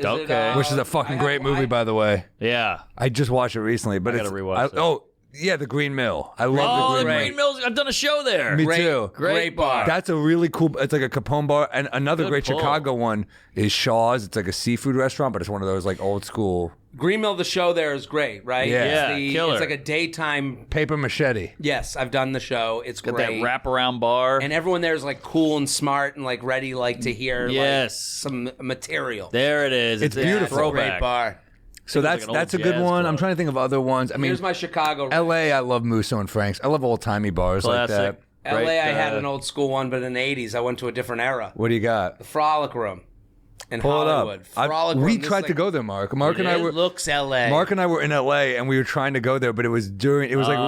Okay. which is a fucking great movie, by the way. Yeah. I just watched it recently, but gotta rewatch that. Oh yeah, the Green Mill. I love Oh, the the Green Mill. Green Mills. I've done a show there. Me Great, too. great bar. That's a really cool. It's like a Capone bar, and another Good great pull. Chicago one is Shaw's. It's like a seafood restaurant, but it's one of those like old school Green Mill, the show there is great, right? Yeah. It's Killer. It's like a daytime. paper machete. Yes, I've done the show. It's Got great. that wraparound bar. And everyone there is like cool and smart and like ready like to hear Yes. like, some material. There it is. It's a beautiful. Throwback. Great bar. So It's like an old that's a good jazz one. club. I'm trying to think of other ones. I mean, Here's my Chicago. L.A. I love Musso and Frank's. I love old timey bars like Classic. that. LA, Great, I had an old school one, but in the 80s, I went to a different era. What do you got? The Frolic Room in Pull Hollywood. it up. Frolic We Room. This tried is to go there, Mark. Mark and I It were. looks LA. Mark and I were in L.A. and we were trying to go there, but it was during. It was like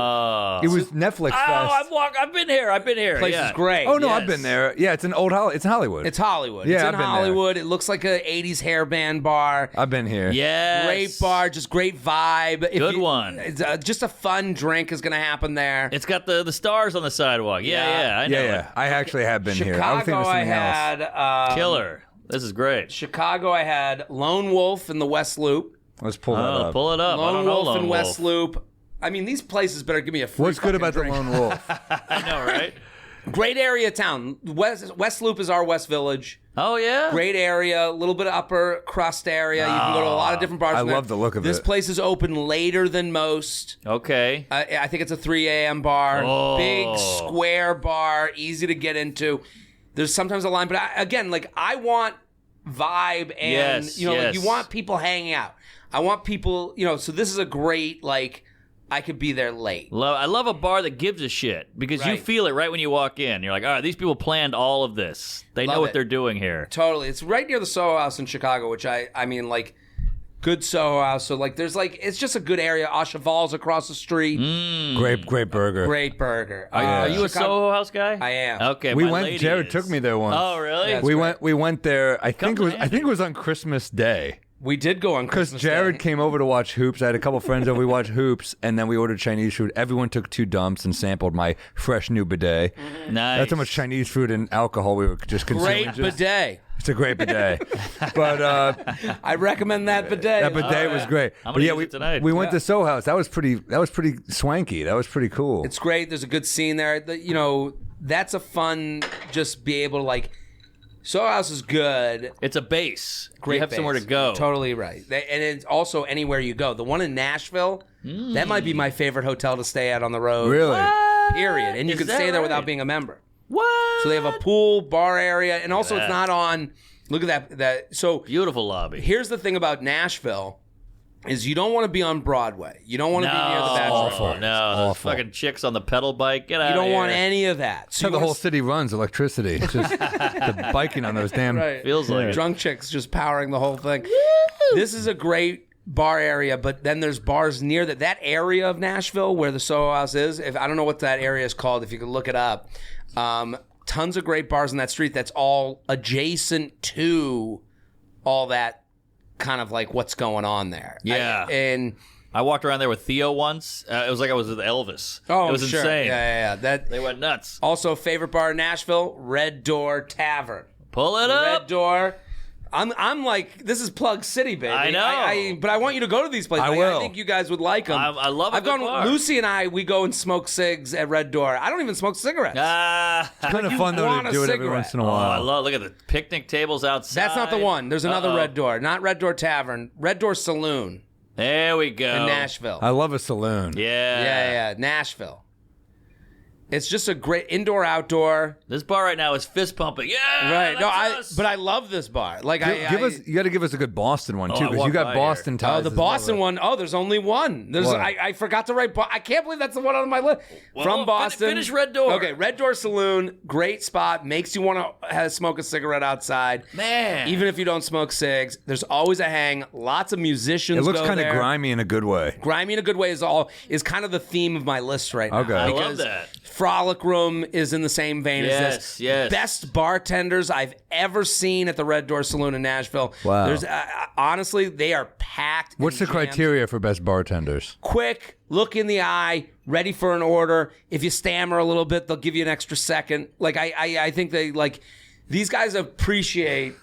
it was Netflix Fest. I've been here. I've been here. place yeah. is great. Oh no, Yes. I've been there. Yeah, it's an old Hollywood. It's in Hollywood. It's Hollywood. Yeah, it's I've in been there. Hollywood. It looks like a 80s hairband bar. I've been here. Yes. Great bar, just great vibe. Good one. It's, just a fun drink is going to happen there. It's got the stars on the sidewalk. Yeah. I know Yeah. it. I actually have been here. I was thinking Chicago, of I something else. had Killer. This is great. Chicago, I had Lone Wolf in the West Loop. Let's pull that up. Pull it up. I Lone don't know Wolf Lone in Wolf. West Loop. I mean, these places better give me a free What's good fucking about drink. the Lone Wolf? I know, right? Great area of town. West Loop is our West Village. Oh, yeah? Great area, a little bit of upper crust area. You can go to a lot of different bars. I from there. love the look of this it. place is open later than most. Okay. I think it's a 3 a.m. bar. Oh. Big square bar, easy to get into. There's sometimes a line, but I want vibe and Yes, like yes. you want people hanging out. I want people, so this is a great I could be there late. I love a bar that gives a shit because you Right. feel it right when you walk in. You're like, all right, these people planned all of this. They know Love what it. they're doing here. Totally. It's right near the Soho House in Chicago, which I mean, like, good Soho House. So, like, there's, like, it's just a good area. Cheval's across the street. Great burger. Great burger. Are you a Chicago- Soho House guy? I am. Okay, We my went. lady Jared is. took me there once. Oh, really? Yeah, We went there. I think Comes it was on Christmas Day. We did go on Because Christmas Jared Day. came over to watch hoops. I had a couple friends over. We watched hoops, and then we ordered Chinese food. Everyone took 2 dumps and sampled my fresh new bidet. Nice. That's how much Chinese food and alcohol we were just consuming. Great bidet. It's a great bidet. But I recommend that bidet. that bidet was great. I'm But gonna yeah, use it tonight. we went to Soho House. That was pretty swanky. That was pretty cool. It's great. There's a good scene there. You know, that's a fun, just be able to, like, Soho House is good. It's a base. Great You have somewhere to base. go. Totally right. And it's also anywhere you go. The one in Nashville, that might be my favorite hotel to stay at on the road. Really? Period. And you Is can that stay there without right? being a member. What? So they have a pool, bar area, and also it's that. not on. Look at that. So Beautiful lobby. here's the thing about Nashville is you don't want to be on Broadway. You don't want to be near the Bachelor Awful. Party. No, those Awful. fucking chicks on the pedal bike. Get out You of don't want here. any of that. So That's how you the wanna whole city runs, electricity. It's just the biking on those damn. Right. Feels like it. drunk chicks just powering the whole thing. This is a great bar area, but then there's bars near that area of Nashville where the Soho House is. If I don't know what that area is called, if you could look it up. Tons of great bars in that street that's all adjacent to all that kind of like what's going on there. Yeah. And I walked around there with Theo once. It was like I was with Elvis. oh, it was sure. insane. Yeah. That They went nuts. also favorite bar in Nashville, Red Door Tavern. Pull it up. Red Door. I'm like, this is Plug City, baby. I know. But I want you to go to these places. I Like, will. I think you guys would like them. I love a I've good gone. bar. Lucy and we go and smoke cigs at Red Door. I don't even smoke cigarettes. Kind of fun though want to a do it every cigarette. once in a Oh, I while. love. Look at the picnic tables outside. That's not the one. There's another Uh-oh. Red Door. Not Red Door Tavern. Red Door Saloon There we go. in Nashville. I love a saloon. Yeah. Yeah, Nashville. It's just a great indoor outdoor. This bar right now is fist pumping. Yeah. Right. No, that's us. but I love this bar. Like Give us. You got to give us a good Boston one too, I because you walked got by Boston here. ties. Oh, the as Boston well. one. Oh, there's only one. There's What? I forgot to write. I can't believe that's the one on my list. Well, From Boston. finish Red Door. Okay, Red Door Saloon. Great spot. Makes you want to smoke a cigarette outside. Man. Even if you don't smoke cigs, there's always a hang. Lots of musicians. It looks kind of grimy in a good way. Grimy in a good way is kind of the theme of my list right now. Okay. I love Because that. Frolic Room is in the same vein as this. Yes. Best bartenders I've ever seen at the Red Door Saloon in Nashville. Wow. There's honestly, they are packed. What's the and jammed. criteria for best bartenders? Quick, look in the eye, ready for an order. If you stammer a little bit, they'll give you an extra second. Like I think they like these guys appreciate,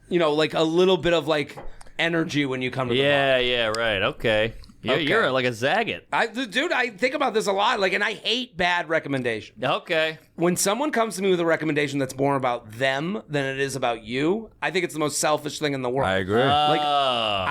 like a little bit of like energy when you come to the bar. Yeah. Right. Okay. Okay. You're like a Zagat. Dude, I think about this a lot. Like, and I hate bad recommendations. Okay. When someone comes to me with a recommendation that's more about them than it is about you, I think it's the most selfish thing in the world. I agree. Like, Oh.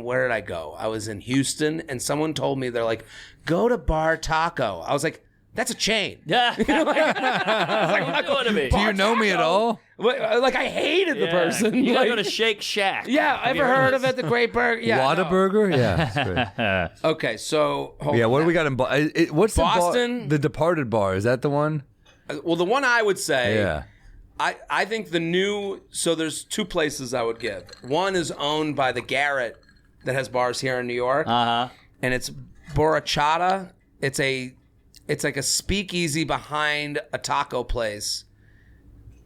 where did I go? I was in Houston, and someone told me, they're like, go to Bar Taco. I was like, that's a chain. Yeah. What doing to me? Do you know me at all? Like, I hated the person. You gotta Like, go to Shake Shack. yeah, Have you ever heard of it? The Great Burger? Yeah. no. Whataburger? Yeah. That's great. Okay, so hold Yeah, on. what do we got in what's Boston? The Departed bar, is that the one? Well, the one I would say. Yeah. I think so there's 2 places I would give. One is owned by the Garrett that has bars here in New York. Uh-huh. And it's Borrachada. It's like a speakeasy behind a taco place.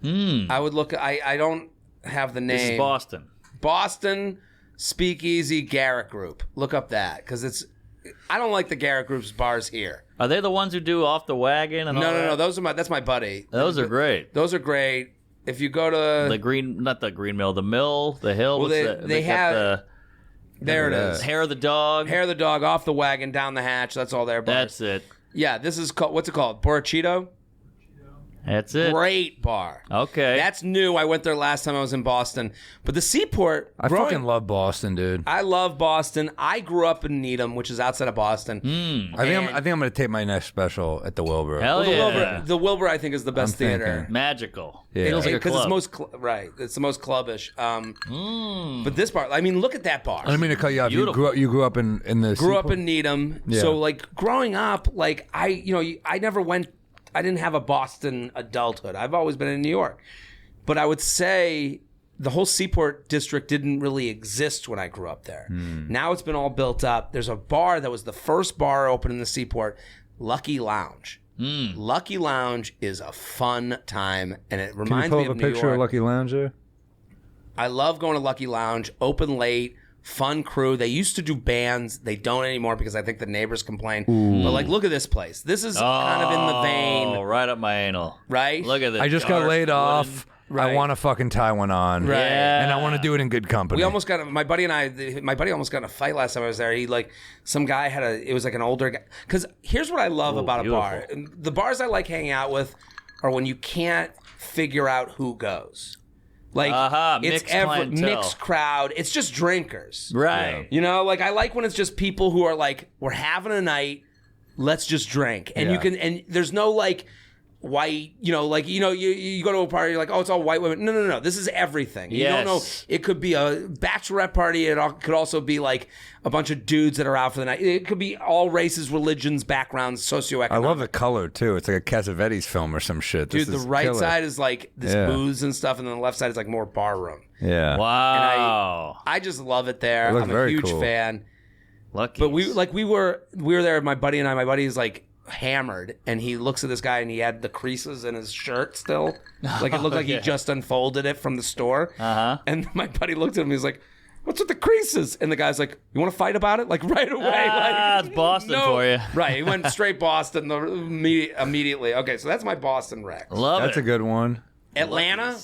I would look I don't have the name. This is Boston. Boston Speakeasy Garrett Group. Look up that cuz I don't like the Garrett Group's bars here. Are they the ones who do Off the Wagon and all No, that? that's my buddy. Those are great. Those are great. If you go to Not the Green Mill, the Mill, the Hill. Well, what's they got have- the there it Look at is. that. Hair of the Dog. Hair of the Dog, Off the Wagon, Down the Hatch. That's all their bars. That's it. Yeah, this is called, what's it called? Borrachito? That's it. Great bar. Okay. That's new. I went there last time I was in Boston. But the Seaport. I fucking love Boston, dude. I love Boston. I grew up in Needham, which is outside of Boston. I think I'm going to take my next special at the Wilbur. Hell yeah. The Wilbur, I think, is the best theater. Magical. Yeah. Feels like a club. It's most right. It's the most clubbish. But this bar, I mean, look at that bar. I don't mean to cut you off. You grew up in the Grew up in Needham. Yeah. So like growing up, like I never went. I didn't have a Boston adulthood. I've always been in New York. But I would say the whole Seaport district didn't really exist when I grew up there. Now it's been all built up. There's a bar that was the first bar open in the Seaport, Lucky Lounge. Lucky Lounge is a fun time, and it Can you reminds pull me up of a New picture York. of Lucky Lounge there? I love going to Lucky Lounge, open late, fun crew. They used to do bands. They don't anymore because I think the neighbors complain. But like, look at this place. This is kind of in the Oh, vein, right up my anal. right? Look at this. I just got dark laid wooden- off. Right. I want to fucking tie one on. Right. And I want to do it in good company. We almost got my buddy almost got in a fight last time I was there. He some guy it was like an older guy. Because here's what I love about a bar. The bars I like hanging out with are when you can't figure out who goes. Like it's mixed clientele. mixed crowd. It's just drinkers. Right. You know, like I like when it's just people who are like, we're having a night, let's just drink. And and there's no like white, you go to a party, you're like, oh, it's all white women. No. This is everything. You don't know. It could be a bachelorette party. It could also be like a bunch of dudes that are out for the night. It could be all races, religions, backgrounds, socioeconomic. I love the color, too. It's like a Cassavetes film or some shit. Dude, This the is right killer. side is like this Yeah. booze and stuff, and then the left side is like more bar room. Yeah. Wow. I just love it there. It looks I'm a very huge cool. fan. Lucky. But we were there, my buddy and I. My buddy is like hammered, and he looks at this guy, and he had the creases in his shirt still, like it looked like he just unfolded it from the store. And my buddy looked at him, he's like, what's with the creases? And the guy's like, you want to fight about it? Like right away. It's Boston for you. Right, he went straight Boston immediately. Okay, so that's my Boston Rex. Love That's it. a good one. Atlanta,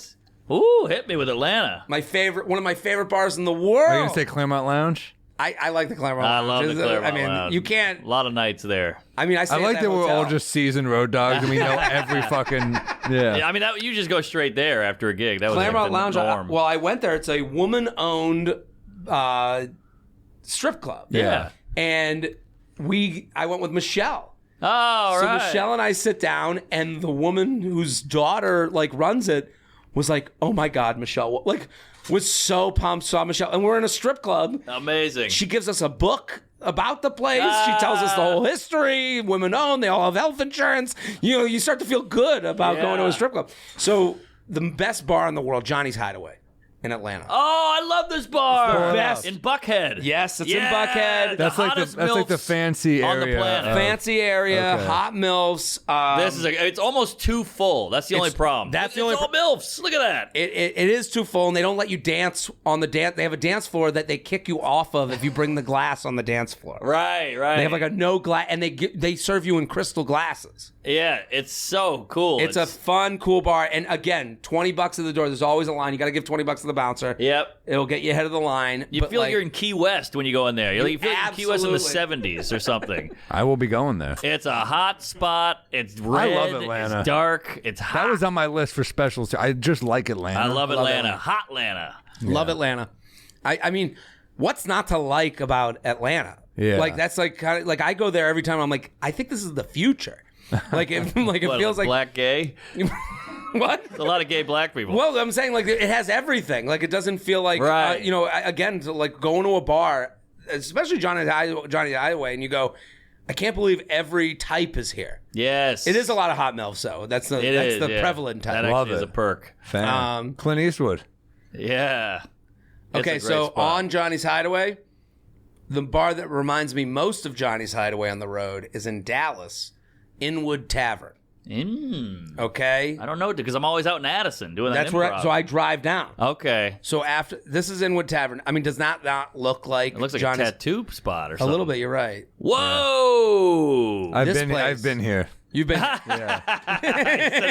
Ooh, hit me with Atlanta. one of my favorite bars in the world. Are you going to say Claremont Lounge? I like the Claremont I Lounge. love the Claremont I mean, Lounge. you can't. A lot of nights there. I mean, I I like that we're all hotel. just seasoned road dogs and we know every fucking... Yeah. Yeah, I mean, you just go straight there after a gig. That was Claremont like Lounge. the norm. I went there. It's a woman-owned strip club. Yeah. And I went with Michelle. Oh, So right. Michelle and I sit down, and the woman whose daughter like runs it was like, "Oh my God, Michelle!" Like, was so pumped. Saw Michelle, and we're in a strip club. Amazing. She gives us a book about the place. She tells us the whole history. Women owned. They all have health insurance. You start to feel good about going to a strip club. So the best bar in the world, Johnny's Hideaway in Atlanta. Oh, I love this bar. It's the best. In Buckhead. Yes, it's in Buckhead. That's like the fancy on the area. planet. Fancy area, Okay. hot milfs. It's almost too full. That's the only problem. that's the It's only all MILFs. Look at that. It is too full, and they don't let you dance on the dance. They have a dance floor that they kick you off of if you bring the glass on the dance floor. Right. They have like a no glass, and they serve you in crystal glasses. Yeah, it's so cool. It's a fun, cool bar, and again, $20 at the door. There's always a line. You got to give $20 to the bouncer. Yep. It'll get you ahead of the line. You feel like you're in Key West when you go in there. You feel like you're in Key West in the Absolutely. 70s or something. I will be going there. It's a hot spot. It's red. love Atlanta. It's dark. It's hot. That was on my list for specials, too. I just like Atlanta. I love Atlanta. Atlanta. Hot Atlanta. Love Atlanta. I mean, what's not to like about Atlanta? Yeah. Like that's like kind of like I go there every time. I'm like, I think this is the future. Like it feels like black gay. what? A lot of gay black people. Well, I'm saying like it has everything. Like it doesn't feel like Right. again, to like going to a bar, especially Johnny Hideaway, and you go, I can't believe every type is here. Yes. It is a lot of hot milfs, though. That's the yeah. prevalent type. That actually Love is it. a perk. Fan. Clint Eastwood. Yeah. It's Okay, a great so spot. on Johnny's Hideaway, the bar that reminds me most of Johnny's Hideaway on the road is in Dallas, Inwood Tavern. Okay, I don't know, because I'm always out in Addison doing that. that's where. improv. So I drive down. Okay. So after this is Inwood Tavern. I mean, does not look like It looks like Johnny's? a tattoo spot or A something. little bit. You're right. Whoa! I've This been place. I've been here. You've been. Said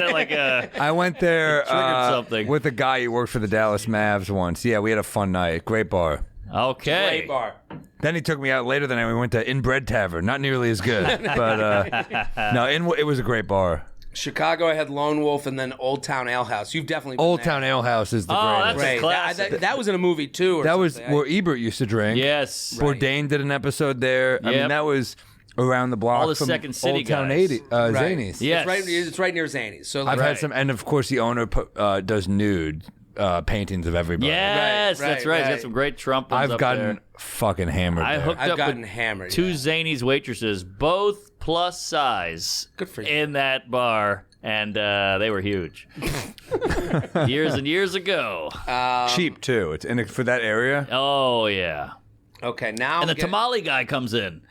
it like a I went there triggered something. with a guy who worked for the Dallas Mavs once. Yeah, we had a fun night. Great bar. okay. Great bar. Then he took me out later than we went to Inbred Tavern. Not nearly as good, but no, it was a great bar. Chicago, I had Lone Wolf, and then Old Town Ale House. You've definitely been Old there. Town Ale House is the that's greatest. a classic. That was in a movie too. Or That was something. where Ebert used to drink. Yes. Bourdain did an episode there. I Yep. mean, that was around the block All the from Second City Old Town guys. Zanies. Yes. It's right near Zanies. So I've like, had some, and of course the owner does nude paintings of everybody. Yes, Right, that's right. He's right. got some great trumpets I've up gotten there. fucking hammered. I there. hooked I've up gotten with hammered. two yeah. Zanies waitresses, both plus size. Good for you. In that bar, and they were huge. Years and years ago. cheap too. It's in for that area. Oh yeah. Okay, now And the I'm getting- tamale guy comes in.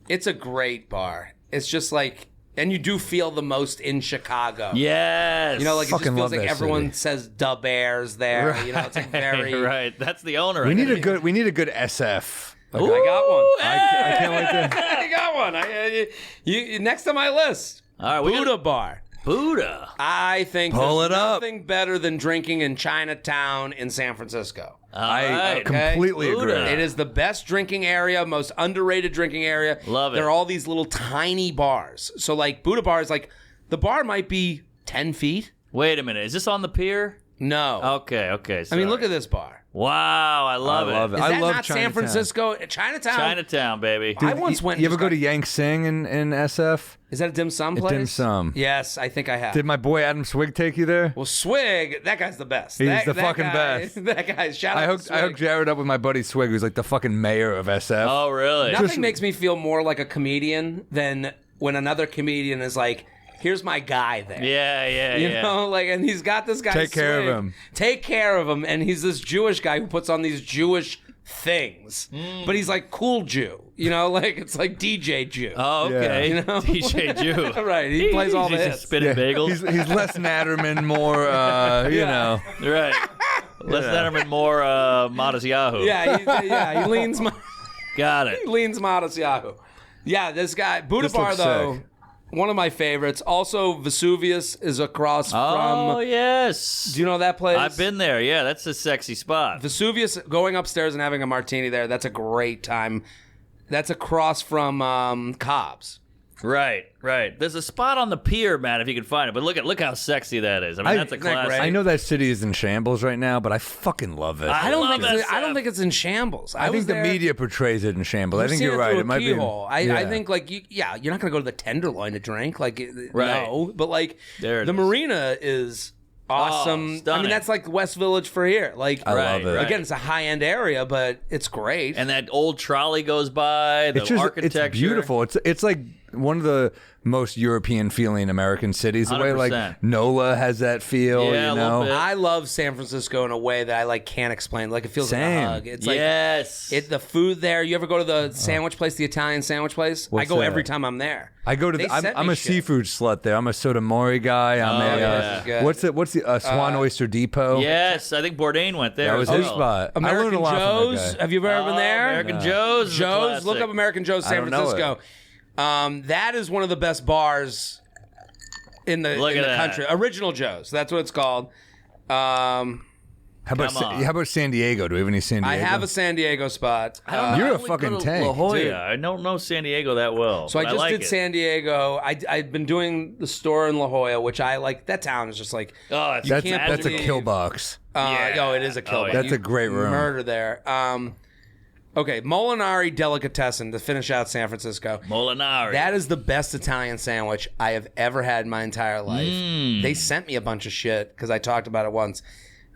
It's a great bar. It's just like, and you do feel the most in Chicago. Yes. You know, like it just Fucking feels love like that everyone city. says "da Bears" there. You know, it's like very. right. That's the owner. We need a good SF. Like, I got one. I can't wait to. I got one. You next on my list. All right, we Buddha got Bar. Buddha. I think Pull there's it up. nothing better than drinking in Chinatown in San Francisco. I right. completely Buddha. agree. It is the best drinking area, most underrated drinking area. Love it. There are all these little tiny bars. So like Buddha Bar is like, the bar might be 10 feet. Wait a minute. Is this on the pier? No. Okay. I mean, sorry. look at this bar. Wow, I love it. Is I that love not San Chinatown. Francisco? Chinatown? Chinatown, baby. I once went. You and ever just go to got- Yang Sing in SF? Is that a dim sum place? Dim Sum. Yes, I think I have. Did my boy Adam Swig take you there? Well, Swig, that guy's the best. He's That the fucking guy- best. That guy, shout out I to hooked Swig. Jared up with my buddy Swig, who's like the fucking mayor of SF. Oh, really? Nothing makes me feel more like a comedian than when another comedian is like, here's my guy there. Yeah. You know, like, and he's got this guy. Take care of Swig. him. Take care of him. And he's this Jewish guy who puts on these Jewish things, but he's like cool Jew. You know, like it's like DJ Jew. Oh, okay. Yeah. You know? DJ Jew. Right, he plays all the He's hits. spinning bagels. He's less Natterman, more, you know. Right. Less Letterman, more modest Yahoo. He leans. Got He it. leans modest Yahoo. Yeah, this guy Buddha This Bar looks though. sick. One of my favorites. Also, Vesuvius is across Oh, from. yes. Do you know that place? I've been there. Yeah, that's a sexy spot. Vesuvius. Going upstairs and having a martini there. That's a great time. That's across from Cobb's. Right. There's a spot on the pier, Matt, if you can find it. But look how sexy that is. I mean, that's a Isn't that classic. great? I know that city is in shambles right now, but I fucking love it. I love SF. I don't think it's in shambles. I think the media portrays it in shambles. I think you're right. It might be. I think like you're not gonna go to the Tenderloin to drink. Like Right. no, but like There it the is. marina is awesome. I mean, stunning. that's like West Village for here. Like I love it. Again, it's a high end area, but it's great. And that old trolley goes by. The It's just architecture. it's beautiful. It's like one of the most European feeling American cities. The way like 100%. NOLA has that feel. Yeah, a you little know. bit. I love San Francisco in a way that I like can't explain. Like it feels Same. like a hug. It's like Yes. the food there. You ever go to the sandwich place, the Italian sandwich place? What's I go that? every time I'm there. I go to. They I'm sent I'm me a shit. seafood slut there. I'm a Sotomori guy. I'm Oh, a. yeah. Good. What's the Swan Oyster Depot? Yes, I think Bourdain went there. That was as his well. spot. I learned American a lot Joe's. from that guy. Have you ever been there? American Joe's. is a Joe's. Look classic. up American Joe's, San don't know Francisco. That is one of the best bars in the Look in at the that. country. Original Joe's. That's what it's called. How about Come on. how about San Diego? Do we have any San Diego? I have a San Diego spot. I don't know. You're I a would fucking go to tank, La Jolla. dude. I don't know San Diego that well. So I but just like did it. San Diego. I've been doing the store in La Jolla, which I like. That town is just like. Oh, it's That's can't that's a believe- kill box. Oh, it is a kill. Oh, yeah. That's a great room. Murder there. Okay, Molinari Delicatessen to finish out San Francisco. Molinari. That is the best Italian sandwich I have ever had in my entire life. They sent me a bunch of shit because I talked about it once.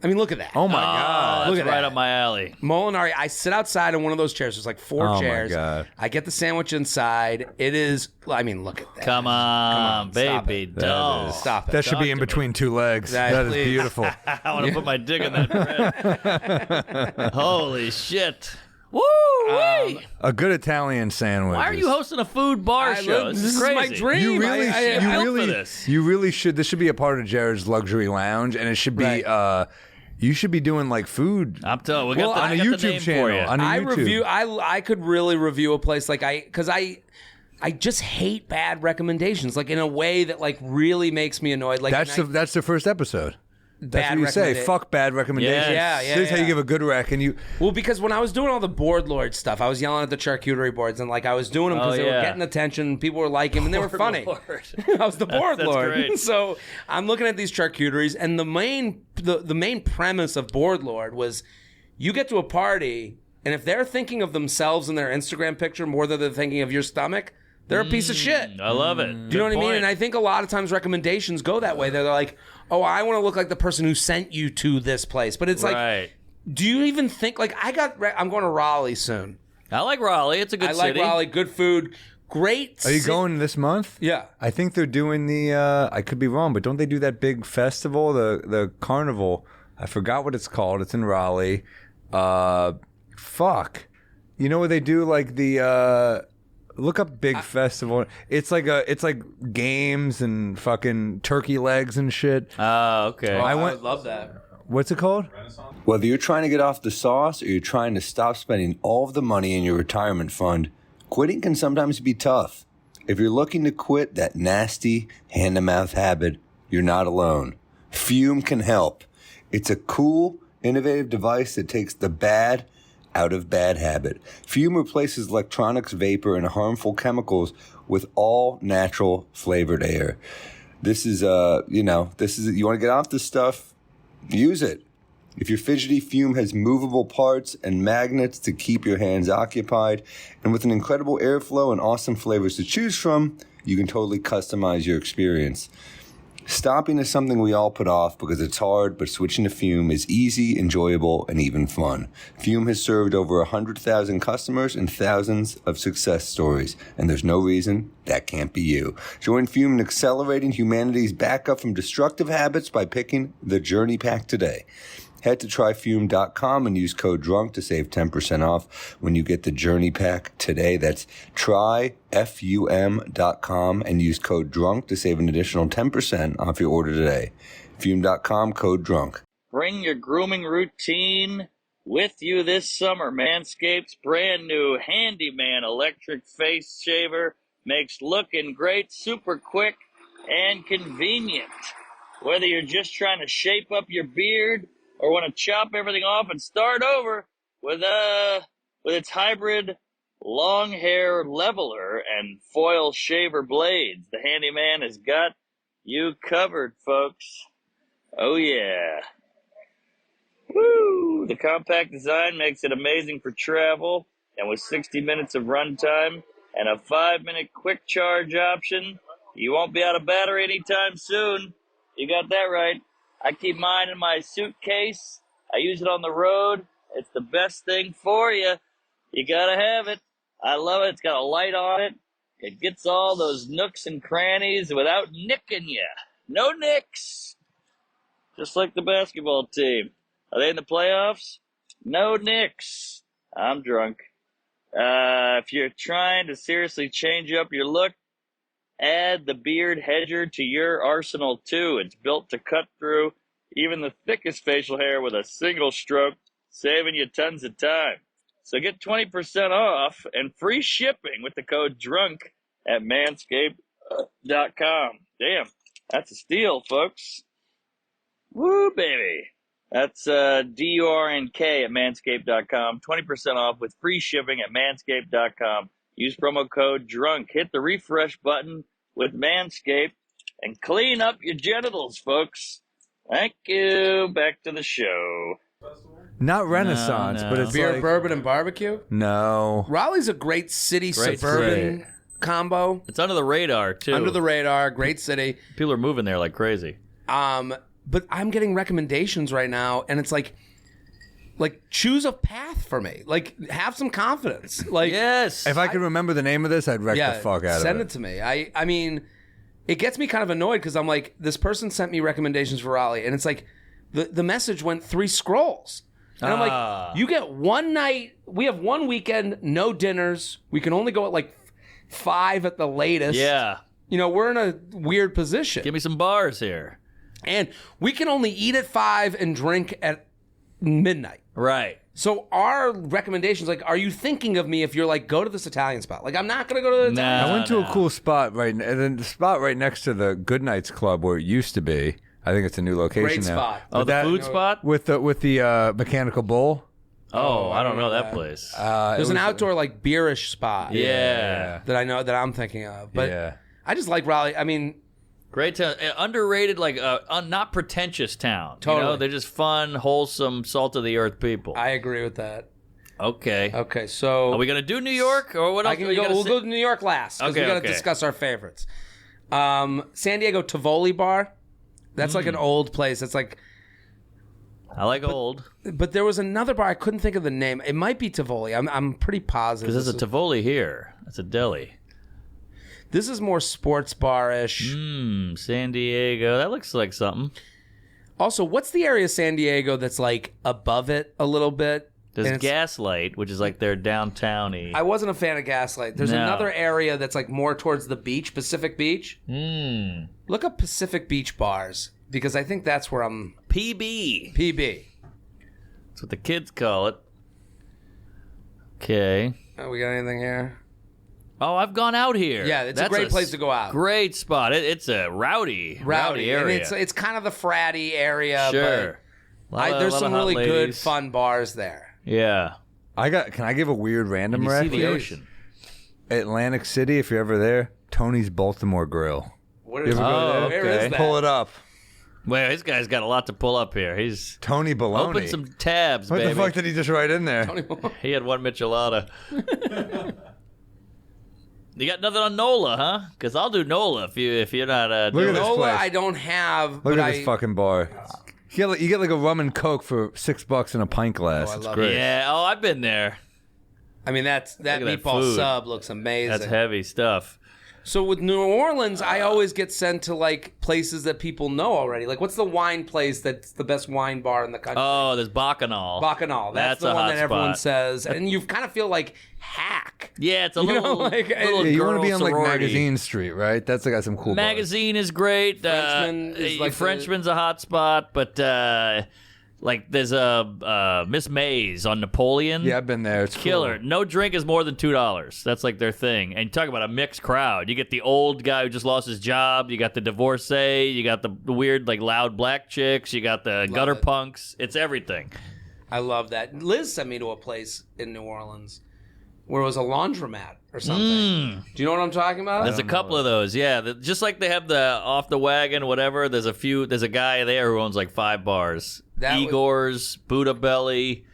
I mean, look at that. Oh my Oh, god. that's Look at right that. up my alley. Molinari, I sit outside in one of those chairs. There's like four Oh my chairs. God. I get the sandwich inside. It is, I mean, look at that. Come on, stop baby. it. Don't. Stop it. That should be in to me. between two legs. That- That is please. beautiful. I want to put my dick in that bread. Holy shit. Woo! A good Italian sandwich. Why are you hosting a food bar show? This This is crazy. my dream. You really, I you built for really, this. you really should. This should be a part of Jared's luxury lounge, and it should be. Right. You should be doing like food I'm telling you, we got, Well, the, on I a got the YouTube name channel. for you. On a I YouTube. review. I could really review a place like because I just hate bad recommendations. Like in a way that like really makes me annoyed. Like That's the first episode. That's what you say. Fuck bad recommendations. Yes. Yeah. This is how you give a good rec. And Well, because when I was doing all the board lord stuff, I was yelling at the charcuterie boards, and like I was doing them because they were getting attention. People were liking them, and they were funny. I was the board lord. Great. So I'm looking at these charcuteries, and the main premise of board lord was, you get to a party, and if they're thinking of themselves in their Instagram picture more than they're thinking of your stomach, they're a piece of shit. I love it. Do you know what I mean? And I think a lot of times recommendations go that way. They're like, oh, I want to look like the person who sent you to this place. But it's like, do you even think, like, I'm going to Raleigh soon. I like Raleigh. It's a good city. I like Raleigh. Good food. Great. Are you going this month? Yeah. I think they're doing the, I could be wrong, but don't they do that big festival, the carnival? I forgot what it's called. It's in Raleigh. Fuck. You know where they do like the, look up big festival. It's like games and fucking turkey legs and shit. Oh, okay. I would love that. What's it called? Whether you're trying to get off the sauce or you're trying to stop spending all of the money in your retirement fund, quitting can sometimes be tough. If you're looking to quit that nasty hand-to-mouth habit, you're not alone. Fume can help. It's a cool, innovative device that takes the bad out of bad habit. Fume replaces electronics, vapor, and harmful chemicals with all natural flavored air. This is, you want to get off this stuff, use it. If your fidgety, Fume has movable parts and magnets to keep your hands occupied, and with an incredible airflow and awesome flavors to choose from, you can totally customize your experience. Stopping is something we all put off because it's hard, but switching to Fume is easy, enjoyable, and even fun. Fume has served over 100,000 customers and thousands of success stories, and there's no reason that can't be you. Join Fume in accelerating humanity's backup from destructive habits by picking the Journey Pack today. Head to tryfume.com and use code DRUNK to save 10% off when you get the Journey Pack today. That's tryfum.com and use code DRUNK to save an additional 10% off your order today. Fume.com, code DRUNK. Bring your grooming routine with you this summer. Manscaped's brand new Handyman electric face shaver makes looking great super quick and convenient. Whether you're just trying to shape up your beard or want to chop everything off and start over with its hybrid long hair leveler and foil shaver blades, the Handyman has got you covered, folks. Oh yeah. Woo! The compact design makes it amazing for travel, and with 60 minutes of runtime and a 5-minute quick charge option, you won't be out of battery anytime soon. You got that right. I keep mine in my suitcase. I use it on the road. It's the best thing for you. You gotta have it. I love it. It's got a light on it. It gets all those nooks and crannies without nicking you. No nicks. Just like the basketball team. Are they in the playoffs? No nicks. I'm drunk. If you're trying to seriously change up your look, add the Beard Hedger to your arsenal, too. It's built to cut through even the thickest facial hair with a single stroke, saving you tons of time. So get 20% off and free shipping with the code DRUNK at manscaped.com. Damn, that's a steal, folks. Woo, baby. That's DURNK at manscaped.com. 20% off with free shipping at manscaped.com. Use promo code DRUNK. Hit the refresh button with Manscaped and clean up your genitals, folks. Thank you. Back to the show. Not Renaissance, but it's Beer, like... bourbon, and barbecue? No. Raleigh's a great city suburban combo. It's under the radar, too. Under the radar, great city. People are moving there like crazy. But I'm getting recommendations right now, and it's like choose a path for me. Like, have some confidence. Like, yes. If I could remember the name of this, I'd wreck the fuck out of it. Send it to me. I mean, it gets me kind of annoyed because I'm like, this person sent me recommendations for Raleigh, and it's like the message went 3 scrolls. And I'm like, you get one night, we have one weekend, no dinners. We can only go at like 5 at the latest. Yeah. You know, we're in a weird position. Give me some bars here. And we can only eat at 5 and drink at midnight. Right. So our recommendations, like, are you thinking of me if you're like, go to this Italian spot? Like, I'm not going to go to the Italian I went to a cool spot and then the spot right next to the Good Nights Club where it used to be. I think it's a new location Great now. spot. Oh, the food spot? with the mechanical bull. Oh, I don't know that place. There's an outdoor like beerish spot. Yeah. That I know that I'm thinking of. But Yeah. I just like Raleigh. I mean, Great town. Underrated, like not pretentious town. Totally. You know, they're just fun, wholesome, salt of the earth people. I agree with that. Okay. Okay, so Are we going to do New York or what else? we'll go to New York last because Okay, we got to okay. discuss our favorites. San Diego Tivoli Bar. That's like an old place. It's like, I like old. but there was another bar I couldn't think of the name. It might be Tivoli. I'm pretty positive. Because there's a Tivoli here. That's a deli. This is more sports bar-ish. San Diego. That looks like something. Also, what's the area of San Diego that's like above it a little bit? There's And it's- Gaslight, which is like their downtown-y. I wasn't a fan of Gaslight. There's No. another area that's like more towards the beach, Pacific Beach. Look up Pacific Beach bars because I think that's where I'm. PB. PB. That's what the kids call it. Okay. Oh, we got anything here? Oh, I've gone out here. Yeah, it's a great place to go out. Great spot. It's a rowdy area. And it's kind of the fratty area. Sure. But there's some really good, fun bars there. Yeah. Can I give a weird random You rec? see the ocean. Atlantic City, if you're ever there, Tony's Baltimore Grill. What is Oh, Where okay. is that? Pull it up. Well, this guy's got a lot to pull up here. He's Tony Baloney. open some tabs, What baby. the fuck did he just write in there? He had one Michelada. You got nothing on Nola, huh? Because I'll do Nola if you're not. Look doing at this it. Nola, place. I don't have. Look but at this fucking bar. You get like a rum and coke for $6 in a pint glass. Oh, I It's love great. Yeah. Oh, I've been there. I mean, that Look at that meatball food. sub looks amazing. That's heavy stuff. So with New Orleans, I always get sent to like places that people know already. Like, what's the wine place that's the best wine bar in the country? Oh, there's Bacchanal. Bacchanal. That's the a one hot that everyone spot. says, and you kind of feel like hack. Yeah, it's a You know, little, like, little Yeah, you girl want to be on like sorority. Magazine Street, right? That's got some cool bars. Magazine is great. Frenchman is like Frenchman's a hot spot, but like there's a Miss Mays on Napoleon. Yeah, I've been there. It's Killer. Cool. No drink is more than $2. That's like their thing. And you talk about a mixed crowd. You get the old guy who just lost his job. You got the divorcee. You got the weird, like, loud black chicks. You got the gutter it. punks. It's everything. I love that. Liz sent me to a place in New Orleans where it was a laundromat or something. Do you know what I'm talking about? There's a couple of those. Yeah. Just like they have the off the wagon, whatever. There's a guy there who owns like 5 bars. That was- Igor's, Buddha Belly,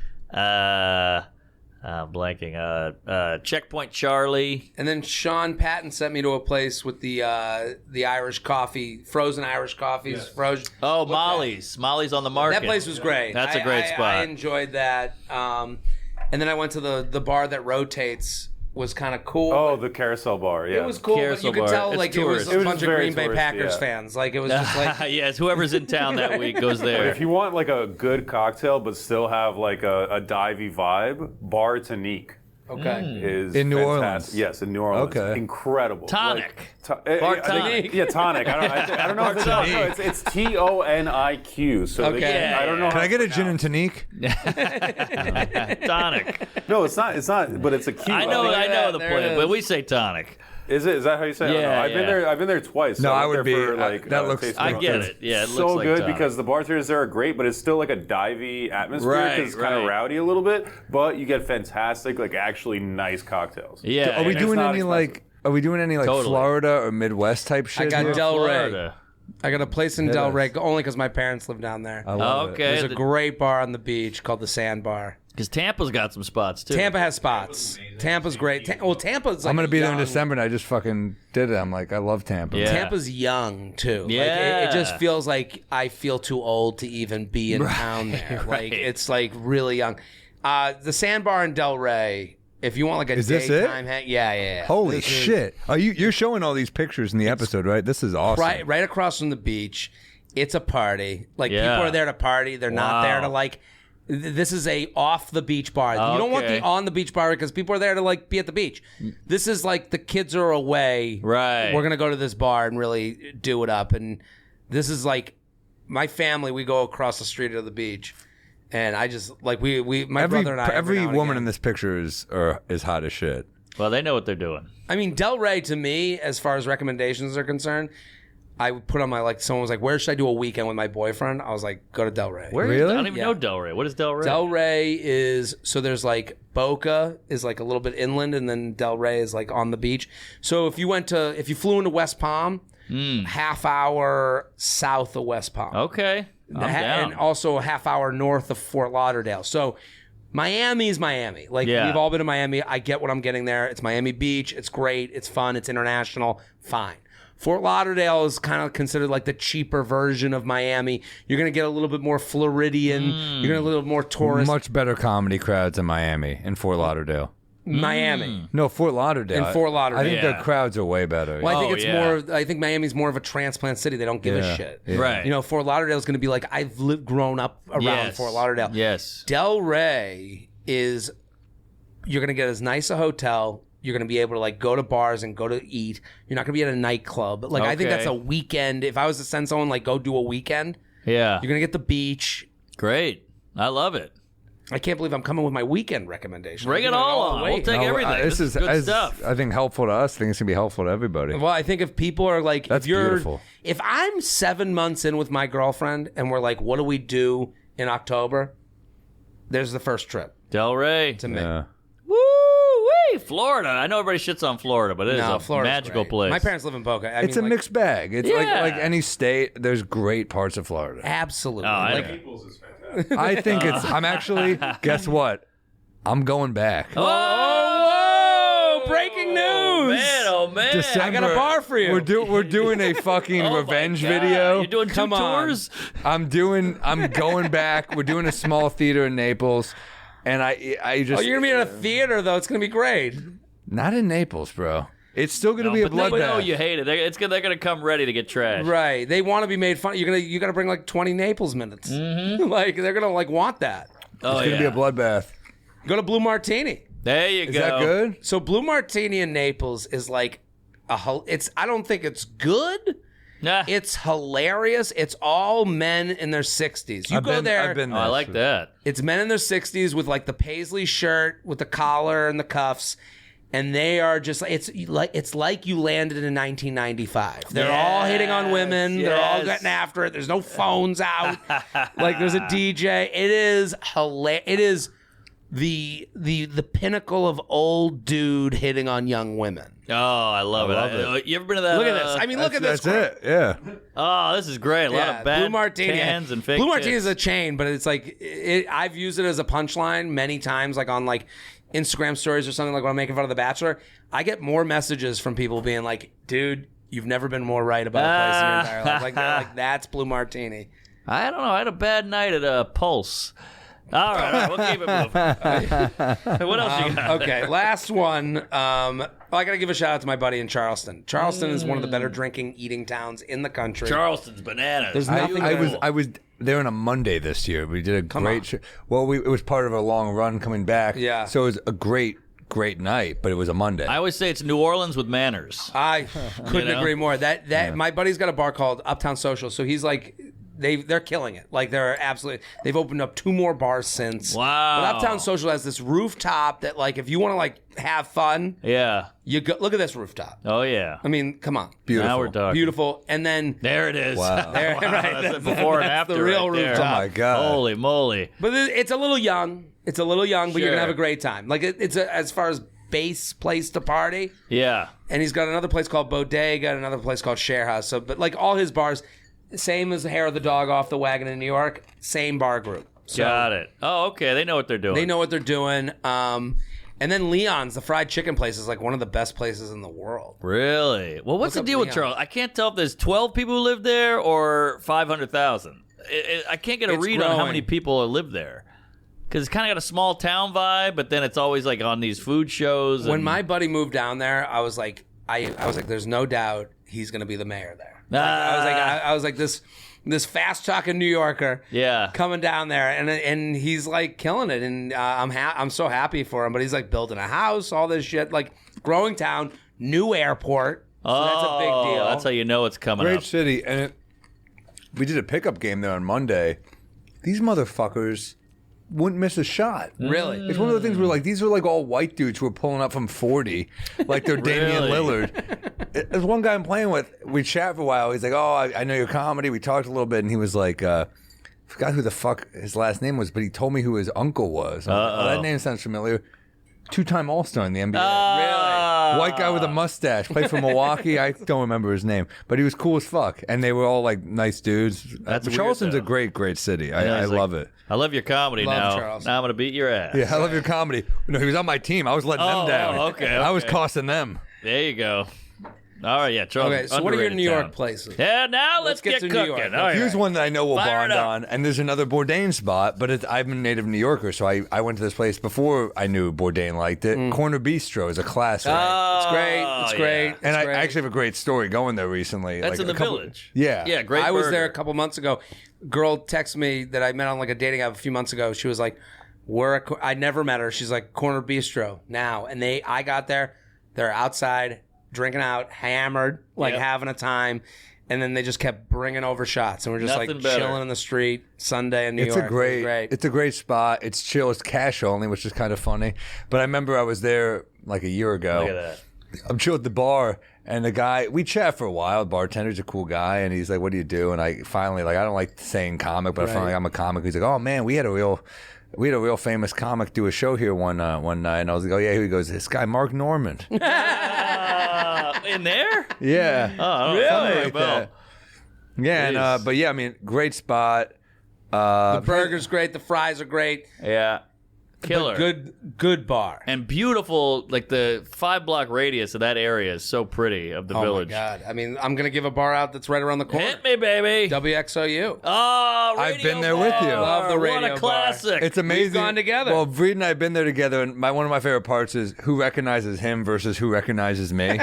Checkpoint Charlie. And then Sean Patton sent me to a place with the Irish coffee, frozen Irish coffees. Frozen. Oh, Molly's. Molly's on the market. That place was great. That's a great spot. I enjoyed that. And then I went to the bar that rotates. Was kind of cool. Oh, the Carousel Bar. Yeah. It was cool, but Carousel you could bar. tell It's like tourist. it was It a was bunch of very Green Bay touristy, Packers yeah. fans. Like it was just like Yes, whoever's in town that week goes But there. if you want like a good cocktail but still have like a divey vibe, Bar Tonique okay. is In New fantastic. Orleans? Yes, in New Orleans. Okay. Incredible. Tonic. Bar Tonic. Yeah, tonic. I don't know if it's Tonic. no, it's TONIQ. So Okay. they, I don't know. Can how I get a to gin and pronounce. tonique? Tonic. No, it's not. But it's a Q. I know the There it plan, is. but we say tonic. Is it? Is that how you say it? I don't Yeah, know. yeah. I've been there twice. No, so I went would there be- For, like, that looks- tasting I room. get It's it. Yeah, it so looks like good tonic. because the bartenders there are great, but it's still like a divey atmosphere Right, because it's kind of right. rowdy a little bit. But you get fantastic, like actually nice cocktails. Yeah. Are we and doing not any expensive. Are we doing any like Totally. Florida or Midwest type shit? I got here? Del Rey. Florida. I got a place in Del Rey only because my parents live down there. I love Oh, it. okay. There's a great bar on the beach called the Sandbar. Because Tampa's got some spots too. Tampa has spots. Tampa's great. Tampa's like I'm gonna be there in young. December, and I just fucking did it. I'm like, I love Tampa. Yeah. Tampa's young too. Like, Yeah. it just feels like I feel too old to even be in town there. Like it's like really young. The Sandbar in Del Rey. If you want like a Is this daytime hang, yeah. Holy This is shit! Are you're showing all these pictures in the episode, right? This is awesome. right across from the beach. It's a party. Like Yeah. people are there to party. They're not there to Wow. like. This is a off the beach bar. You don't want Okay. the on the beach bar because people are there to like be at the beach. This is like the kids are away. Right. We're gonna go to this bar and really do it up. And this is like my family. We go across the street to the beach, and I just like my brother and I. Every woman in this picture is hot as shit. Well, they know what they're doing. I mean, Del Rey to me, as far as recommendations are concerned, I put on my someone was like, where should I do a weekend with my boyfriend? I was like, go to Delray. Where Really? I don't even know Delray. What is Delray? Delray is so there's Boca is a little bit inland, and then Delray is on the beach. So if you flew into West Palm, half hour south of West Palm. Okay. I'm down. And also a half hour north of Fort Lauderdale. So Miami is Miami. We've all been to Miami. I get what I'm getting there. It's Miami Beach. It's great. It's fun. It's international. Fine. Fort Lauderdale is kind of considered the cheaper version of Miami. You're going to get a little bit more Floridian. You're going to get a little more tourist. Much better comedy crowds in Miami and Fort Lauderdale. Miami. No, Fort Lauderdale. In Fort Lauderdale. I think the crowds are way better. Well, I think more. I think Miami's more of a transplant city. They don't give a shit. Yeah. Right. Fort Lauderdale is going to be I've grown up around Fort Lauderdale. Yes. Delray is you're going to get as nice a hotel. You're going to be able to go to bars and go to eat. You're not going to be at a nightclub. I think that's a weekend. If I was to send someone go do a weekend, Yeah. you're going to get the beach. Great. I love it. I can't believe I'm coming with my weekend recommendation. Bring it all on. We'll take everything. This is good stuff. I think helpful to us. I think it's gonna be helpful to everybody. Well, I think if people are That's beautiful. If I'm 7 months in with my girlfriend and we're what do we do in October? There's the first trip Delray. to me. Yeah. Woo-wee. Florida. I know everybody shits on Florida, but it is a Florida's magical great. place. My parents live in Boca. It's a mixed bag. It's Yeah. like any state. There's great parts of Florida. Absolutely. Oh, I know. Naples is fantastic. I think I'm actually. Guess what? I'm going back. Oh, breaking news! Oh man. I got a bar for you. We're doing a fucking Oh, my revenge God. video. You're doing Come two on. tours? I'm going back. We're doing a small theater in Naples, and I just. Oh, you're gonna be in a theater though. It's gonna be great. Not in Naples, bro. It's still gonna be a But they know bloodbath. you hate it. They're gonna come ready to get trashed. Right. They want to be made fun. You gotta bring 20 Naples minutes. Mm-hmm. They're gonna want that. Oh, It's gonna be a bloodbath. Go to Blue Martini. There you go. Is that good? So Blue Martini in Naples is it's. I don't think it's good. Nah. It's hilarious. It's all men in their 60s. You go there. I've been Oh, there. I like that. It's men in their 60s with the paisley shirt with the collar and the cuffs. And they are just it's like you landed in 1995. They're all hitting on women. They're all yes. getting after it. There's no phones out. There's a DJ. It is hilarious. It is the pinnacle of old dude hitting on young women. Oh, I love it. You ever been to that? Look at this. I mean, look at this. That's it. Yeah. Oh, this is great. A lot of bad Blue Martini. cans and fake Blue Martini tits. is a chain, but it's I've used it as a punchline many times, on Instagram stories or something, when I'm making fun of The Bachelor. I get more messages from people being dude, you've never been more right about a place in your entire life. They're like, that's Blue Martini. I don't know. I had a bad night at Pulse. All right, we'll keep it moving. What else you got? Okay, last one. I got to give a shout out to my buddy in Charleston. Charleston is one of the better drinking, eating towns in the country. Charleston's bananas. There's nothing I was there on a Monday this year. We did a great show. Well, it was part of a long run coming back. Yeah. So it was a great night, but it was a Monday. I always say it's New Orleans with manners. I couldn't You know? agree more. My buddy's got a bar called Uptown Social, so he's they're killing it. They've opened up 2 more bars since. Wow. But Uptown Social has this rooftop that if you want to have fun, Yeah. you go look at this rooftop. Oh, yeah. I mean, come on. Beautiful. Now we're talking. Beautiful. And then There it is. Wow. There, right. That's the before and That's after the real right there. rooftop. Oh my God. Holy moly. but it's a little young. It's a little young, but you're Sure. going to have a great time. It's as far as base place to party. Yeah. And he's got another place called Bodega and another place called Share House. So, but all his bars, same as the Hair of the Dog Off the Wagon in New York, same bar group. So Got it. Oh, okay. They know what they're doing. they know what they're doing. And then Leon's, the fried chicken place, is one of the best places in the world. Really? Well, what's Look the deal up with Leon. Charles? I can't tell if there's 12 people who live there or 500,000. I can't get a It's read on how growing. many people live there. Because it's kind of got a small town vibe, but then it's always on these food shows. When and- my buddy moved down there, I was like, there's no doubt he's going to be the mayor there. I was like this fast talking New Yorker, Yeah. coming down there, and he's killing it, and I'm so happy for him. But he's building a house, all this shit, growing town, new airport. So that's a big deal. That's how you know it's coming Great up. city, and we did a pickup game there on Monday. These motherfuckers wouldn't miss a shot. Really? It's one of the things where these are all white dudes who are pulling up from 40, like they're Damian Really? Lillard, There's one guy I'm playing with. We chat for a while. He's like, "Oh, I know your comedy." We talked a little bit, and he was like, I forgot who the fuck his last name was, but he told me who his uncle was. I'm like, oh, that name sounds familiar. 2-time All-Star in the NBA. Really? White guy with a mustache. Played for Milwaukee. I don't remember his name, but he was cool as fuck, and they were all like nice dudes. That's weird, Charleston's though. a great city. Yeah, I he's like, love it. I love your comedy Love now. Charleston. Now I'm gonna beat your ass. Yeah, I love your comedy. No, he was on my team. I was letting them down. Okay. I was costing them. There you go. All right, yeah. Charles, Okay, so what are your underrated New York town. places? Yeah, now let's get to cooking. New York. All right. Here's one that I know we'll Fire it bond up. on, and there's another Bourdain spot, but I'm a native New Yorker, so I went to this place before I knew Bourdain liked it. Corner Bistro is a classic. It's great. It's Oh, great. yeah. and I great. actually have a great story going there recently. That's like in the a couple- village. Yeah. Yeah, great I was burger. there a couple months ago. Girl texted me that I met on like a dating app a few months ago. She was like, I never met her. She's like, Corner Bistro now. And I got there. They're outside drinking out, hammered, like Yep. having a time. And then they just kept bringing over shots. And we're just Nothing like better. chilling in the street Sunday in New It's York. a great, It was great. it's a great spot. It's chill. It's cash only, which is kind of funny. But I remember I was there like a year ago. Look at that. I'm chill at the bar, and the guy, we chat for a while. The bartender's a cool guy, and he's like, "What do you do?" And I finally, like, I don't like saying comic, but I finally, I'm a comic. He's like, "Oh man, we had a real famous comic do a show here one night." And I was like, "Oh yeah." He goes, "This guy, Mark Norman." In there? Yeah. Oh, Something really? like that. Yeah, and, Jeez. but yeah, I mean, great spot. The burger's great. The fries are great. Yeah. Killer. But good bar. And beautiful, like the 5-block radius of that area is so pretty of the Oh village. my God. I mean, I'm going to give a bar out that's right around the corner. Hit me, baby. WXOU. Oh, I've Radio been there with you. Bar. Love the What Radio a Bar. classic. It's amazing. We've gone together. Well, Freid and I have been there together, and one of my favorite parts is who recognizes him versus who recognizes me.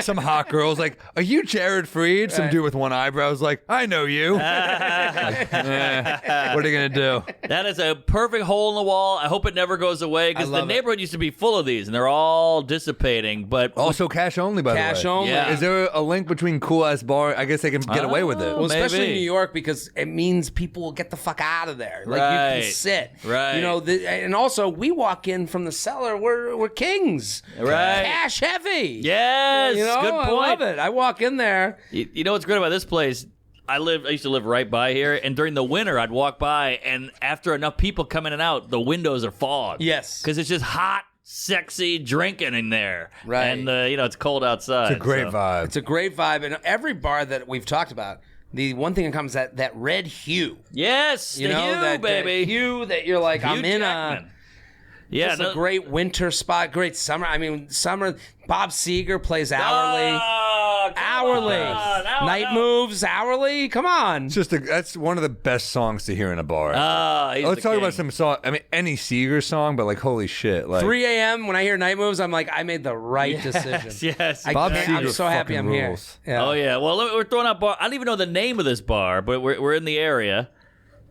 Some hot girl's like, "Are you Jared Freid?" Some dude with one eyebrow's like, "I know you." Like, what are you gonna do? That is a perfect hole in the wall. I hope it never goes away because the love it. neighborhood used to be full of these, and they're all dissipating. But Also, cash only, by Cash the way. only. Yeah. Is there a link between cool ass bar? I guess they can get away with it. Well, especially Maybe. in New York, because it means people will get the fuck out of there. Like you Right. can sit, Right. You know, and also we walk in from the cellar. We're kings, Right. Cash heavy. yes, you know, good point. I love it. I walk in there. You know what's great about this place? I used to live right by here, and during the winter, I'd walk by, and after enough people come in and out, the windows are fogged. Yes. because it's just hot, sexy drinking in there. Right. And it's cold outside. It's a great vibe. It's a great vibe, and every bar that we've talked about, the one thing that comes that red hue. Yes, You the know, hue, that baby. hue that you're like, Hugh I'm in Jackman. Yeah, It's a great winter spot, great summer. I mean, summer. Bob Seger plays hourly. Hourly. Night moves hourly. Come on. It's just that's one of the best songs to hear in a bar. Let's talk about some song. I mean, any Seeger song, but like, holy shit! Like 3 a.m. when I hear night moves, I'm like, I made the right decision. Yes. I Bob can't- Seger I'm so happy fucking I'm here. rules. Yeah. Oh yeah. Well, we're throwing out bar. I don't even know the name of this bar, but we're in the area.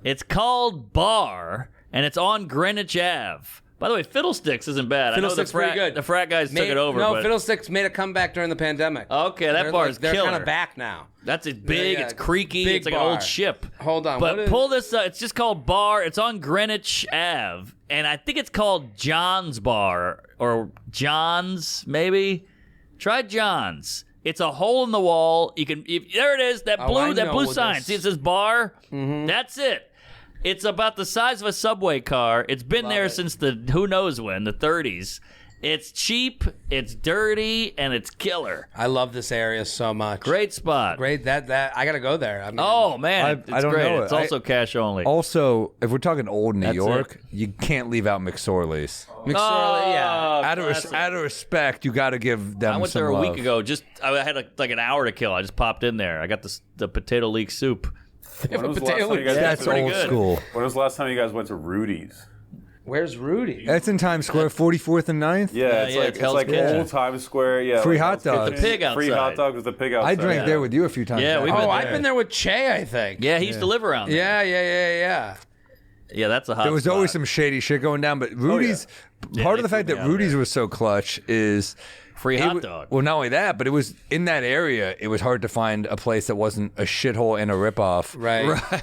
It's called Bar, and it's on Greenwich Ave. By the way, Fiddlesticks isn't bad. Fiddlesticks I know pretty good. The frat guys took it over. No, but Fiddlesticks made a comeback during the pandemic. Okay, that They're bar like- is They're killer. kind of back now. That's it. Big. Yeah, It's creaky. big It's like bar. an old ship. Hold on, But what is- pull this. It's just called Bar. It's on Greenwich Ave, and I think it's called John's Bar or John's maybe. Try John's. It's a hole in the wall. You can. There it is. That I blue. That know blue what sign. this- See, it says Bar. That's it. It's about the size of a subway car. It's been there since the who knows when, the 30s. It's cheap, it's dirty, and it's killer. I love this area so much. Great spot. Great. That I gotta go there. I mean, Oh man, I it's don't great. know it. It's also cash only. Also, if we're talking old New That's York, you can't leave out McSorley's. McSorley, yeah. Out classic. of respect, you got to give them I went some there a love. week ago. I had like an hour to kill. I just popped in there. I got the potato leek soup. When was the last time you guys That's pretty old good. school. When was the last time you guys went to Rudy's? Where's Rudy? That's in Times Square, 44th and 9th. Yeah, it's yeah, like it's Hell's like Kitchen. old Times Square. Yeah, Free like hot Hell's dogs. Kitchen. The pig Free outside. hot dogs with the pig outside. I drank Yeah. there with you a few times. Yeah, back. we've been Oh, there. I've been there with Che, I think. Yeah, he used to live around there. Yeah. Yeah, that's a hot There was spot. always some shady shit going down, but Rudy's part of the they fact threw that me out Rudy's there. was so clutch is Free it hot wa- dog. Well, not only that, but it was in that area. It was hard to find a place that wasn't a shithole and a ripoff. Right.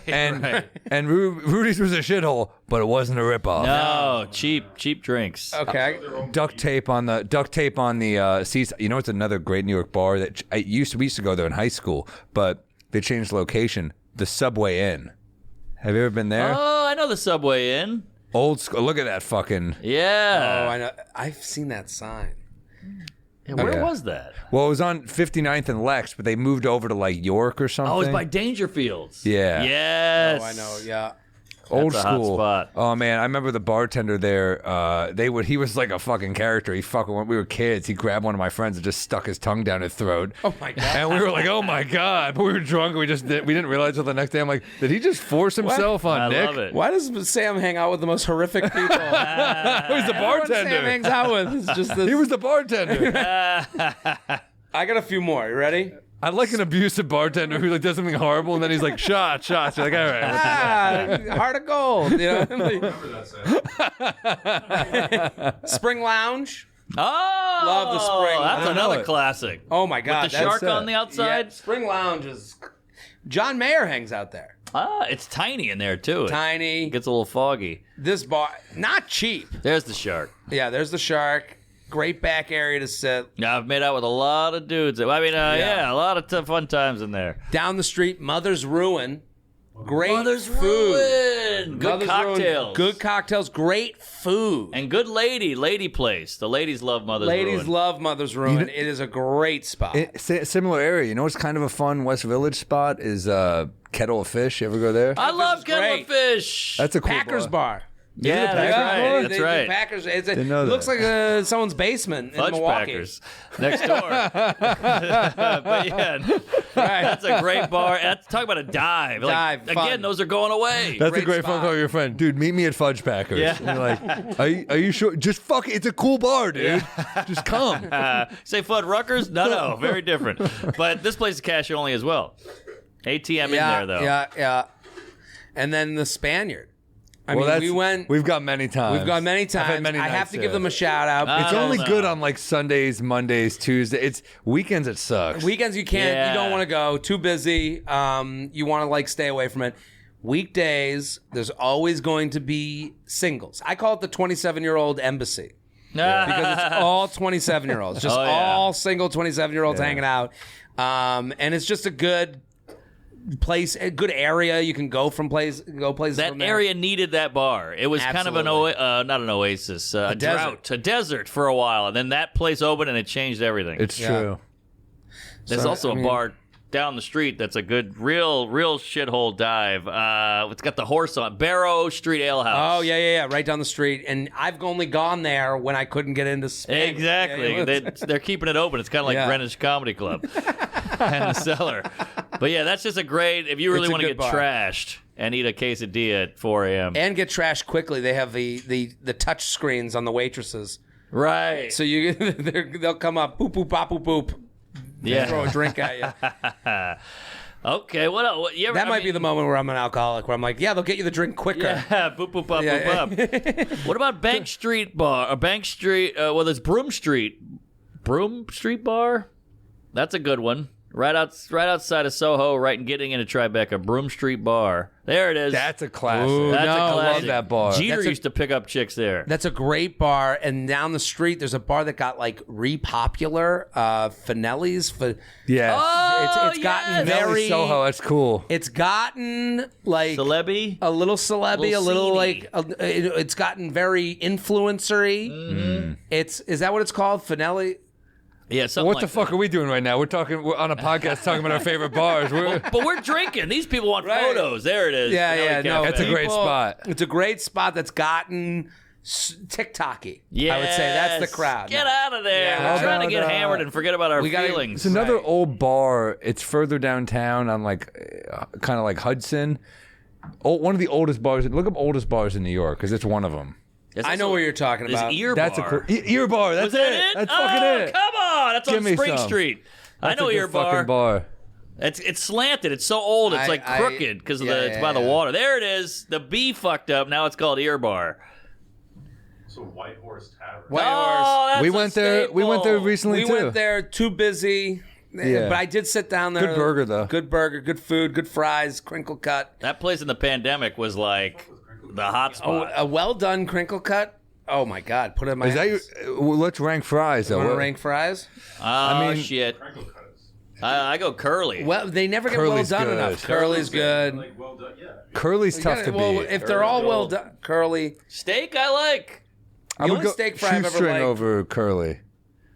And Rudy's was a shithole, but it wasn't a ripoff. No, cheap drinks. Okay. Duct tape on the seats. You know, it's another great New York bar that we used to go there in high school, but they changed location. The Subway Inn. Have you ever been there? Oh, I know the Subway Inn. Old school. Look at that fucking. Yeah. Oh, I know. I've seen that sign. Yeah, where Yeah. was that? Well, it was on 59th and Lex, but they moved over to like York or something. Oh, it's by Dangerfields. Yeah. Yes. Oh, I know. Yeah. Old That's a hot school. spot. Oh man, I remember the bartender there. He was like a fucking character. When we were kids, he grabbed one of my friends and just stuck his tongue down his throat. Oh my god. And we were like, "Oh my god!" But we were drunk. And we didn't realize until the next day. I'm like, "Did he just force himself on I Nick?" love it. Why does Sam hang out with the most horrific people? He was the Everyone Sam bartender. hangs out with is just this. He was the bartender. I got a few more. You ready? I like an abusive bartender who like does something horrible and then he's like, shots. You're like, all right. Heart of gold. You know. Remember that, Sam. Spring Lounge. Oh, Love the spring. That's I know another it. classic. Oh my god. With the shark that's on the Yeah, outside. Spring Lounge is. John Mayer hangs out there. Ah, it's tiny in there too. Tiny. It gets a little foggy. This bar, not cheap. There's the shark. Yeah, there's the shark. Great back area to sit. Now, I've made out with a lot of dudes. I mean, yeah, a lot of fun times in there. Down the street, Mother's Ruin. Great Mother's food. Ruin. Good Mother's cocktails. Ruin. Good cocktails. Great food. And good lady place. The ladies love Mother's Ladies Ruin. love Mother's Ruin. It is a great spot. Similar area. You know what's kind of a fun West Village spot is Kettle of Fish. You ever go there? I love This is great. Kettle of Fish. That's a cool Packers bar. yeah, that's Yeah, right. they That's do right. Packers. It know looks that. like someone's basement in Fudge Milwaukee. Packers next door. But yeah, that's a great bar. Talk about a dive. Dive, Like, fun. again, those are going away. That's Great a great phone spot. call to your friend. Dude, meet me at Fudge Packers. Yeah. And you're like, are you sure? Just fuck it. It's a cool bar, dude. Just come. Say Fudd Ruckers? No, very different. But this place is cash only as well. ATM in there though. Yeah. And then the Spaniard. I mean, we went. We've got many times. We've gone many I've had times. many I have nights to there. give them a shout out. It's I only don't good know. on like Sundays, Mondays, Tuesdays. It's weekends. It sucks. Weekends you can't. Yeah. You don't want to go. Too busy. You want to like stay away from it. Weekdays, there's always going to be singles. I call it the 27-year-old embassy because it's all 27-year-olds, just Oh, yeah. all single 27-year-olds hanging out, and it's just a good place, a good area. You can go places. That from there. area needed that bar. It was kind of Absolutely. not an oasis, a desert. drought, a desert for a while, and then that place opened and it changed everything. It's true. There's So, also I a mean- bar down the street that's a good, real shithole dive. It's got the horse on Barrow Street Ale House. Oh yeah, right down the street. And I've only gone there when I couldn't get into Spain. Exactly. Yeah, They're keeping it open. It's kind of like Yeah. Greenwich Comedy Club and the Cellar. But yeah, that's just a great, if you really It's a want to good get bar. trashed and eat a quesadilla at 4 a.m. and get trashed quickly. They have the touch screens on the waitresses, Right. so they'll come up, boop boop bop boop boop, Yeah. throw a drink at you. Okay, what else? That might be the moment where I'm an alcoholic, where I'm like, yeah, they'll get you the drink quicker. Yeah, boop, boop, bop, Yeah. boop, bop. What about Bank Street Bar? Bank Street, there's Broom Street. Broom Street Bar? That's a good one. Right outside of Soho, right in getting into Tribeca. Broom Street Bar. There it is. That's a classic. That's no, a I classic. love that bar. Jeter That's a- used to pick up chicks there. That's a great bar. And down the street, there's a bar that got like repopular. Finelli's. Yeah. Oh, it's gotten yes. very. Soho. That's cool. It's gotten like Celebi? a little celebby, a little Little like it's gotten very influencery. Mm-hmm. Is that what it's called? Finelli. Yeah, something What like the fuck are we doing right now? We're on a podcast talking about our favorite bars. that. But we're drinking. These people want photos. There it is. Yeah, Finelli yeah, no, Cafe. That's a great spot. It's a great spot that's gotten TikTok-y. Yes. I would say that's the crowd. Get out of there. Yeah. We're trying to How get about, hammered and forget about our we gotta- feelings. It's another Right. old bar. It's further downtown on like kind of like Hudson. One of the oldest bars. Look up oldest bars in New York because it's one of them. It's I know also- what you're talking This about. ear That's bar. a cool ear bar. That's Was that it? That's oh, fucking it. Come on. That's Give on me Spring some. Street. That's I know a good ear fucking bar. It's slanted. It's so old. It's like crooked because it's by the water. There it is. The B fucked up. Now it's called Ear Bar. So White Horse Tavern. White Horse. That's We a went there. We went there staple. recently We too. went there, too busy. Yeah. But I did sit down there. Good burger, though. Good burger, good food, good fries, crinkle cut. That place in the pandemic was like the hot Oh, spot. a well done crinkle cut. Oh my God! Put it in my. Is that hands. well, let's rank fries though. Want to What- rank fries? Oh, mean- shit. I go curly. Well, they never get Curly's well done good. enough. Curly's good. Like, well done, yeah. Curly's tough to well, beat. if they're all well done, Curly. Steak I like. I The would only go steak fry I've ever shoestring liked. over Curly.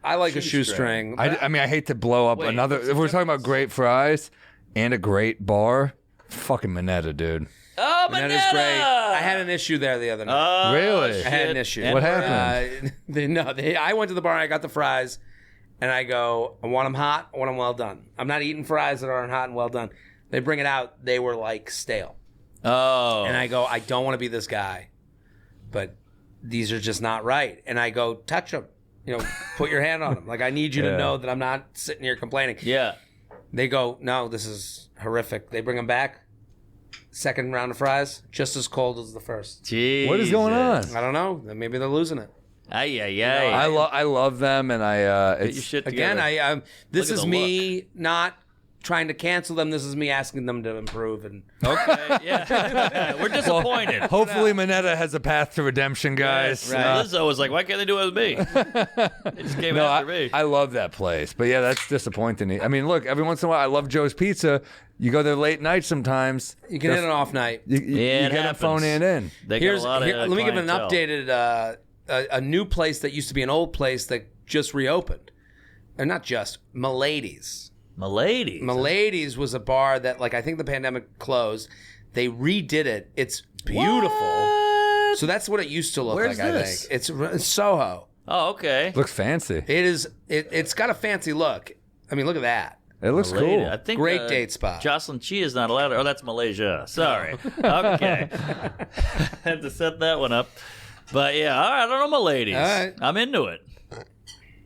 I like a shoestring. I mean, I hate to blow up Wait, another. what's If we're talking about great fries and a great bar, fucking Minetta, dude. Oh, That banana. is great. I had an issue there the other night. Oh, Really? I had an shit. issue. And What happened? I went to the bar and I got the fries, and I go, I want them hot, I want them well done. I'm not eating fries that aren't hot and well done. They bring it out, they were like stale. Oh. And I go, I don't want to be this guy, but these are just not right. And I go, touch them. You know, put your hand on them. Like, I need you to Yeah. know that I'm not sitting here complaining. Yeah. They go, no, this is horrific. They bring them back. Second round of fries, just as cold as the first. Jesus. What is going on? I don't know. Maybe they're losing it. Ay, ay, ay. I love them, and I Get your it's shit Again, together. this Look at is the me not trying to cancel them. This is me asking them to improve. And Okay, yeah. We're disappointed. hopefully Minetta has a path to redemption, guys. Right. Lizzo was like, why can't they do it with me? They just came No, after me. I love that place, but yeah, that's disappointing. I mean, look, every once in a while, I love Joe's Pizza. You go there late night sometimes. you can hit an off night. You Yeah, it get a happens. phone in. They got a lot of Let me give an clientele. updated, a new place that used to be an old place that just reopened. Or not just, Micheladas. Milady. Micheladas was a bar that, like, I think the pandemic closed. They redid it. It's beautiful. What? So that's what it used to look Where's like, this? I think. It's Soho. Oh, okay. Looks fancy. It is. It's got a fancy look. I mean, look at that. It looks Milady. cool. I think Great date spot. Jocelyn Chi is not allowed. Oh, that's Malaysia. Sorry. Okay. Had to set that one up. But yeah, all right. I don't know, my ladies. All right. I'm into it.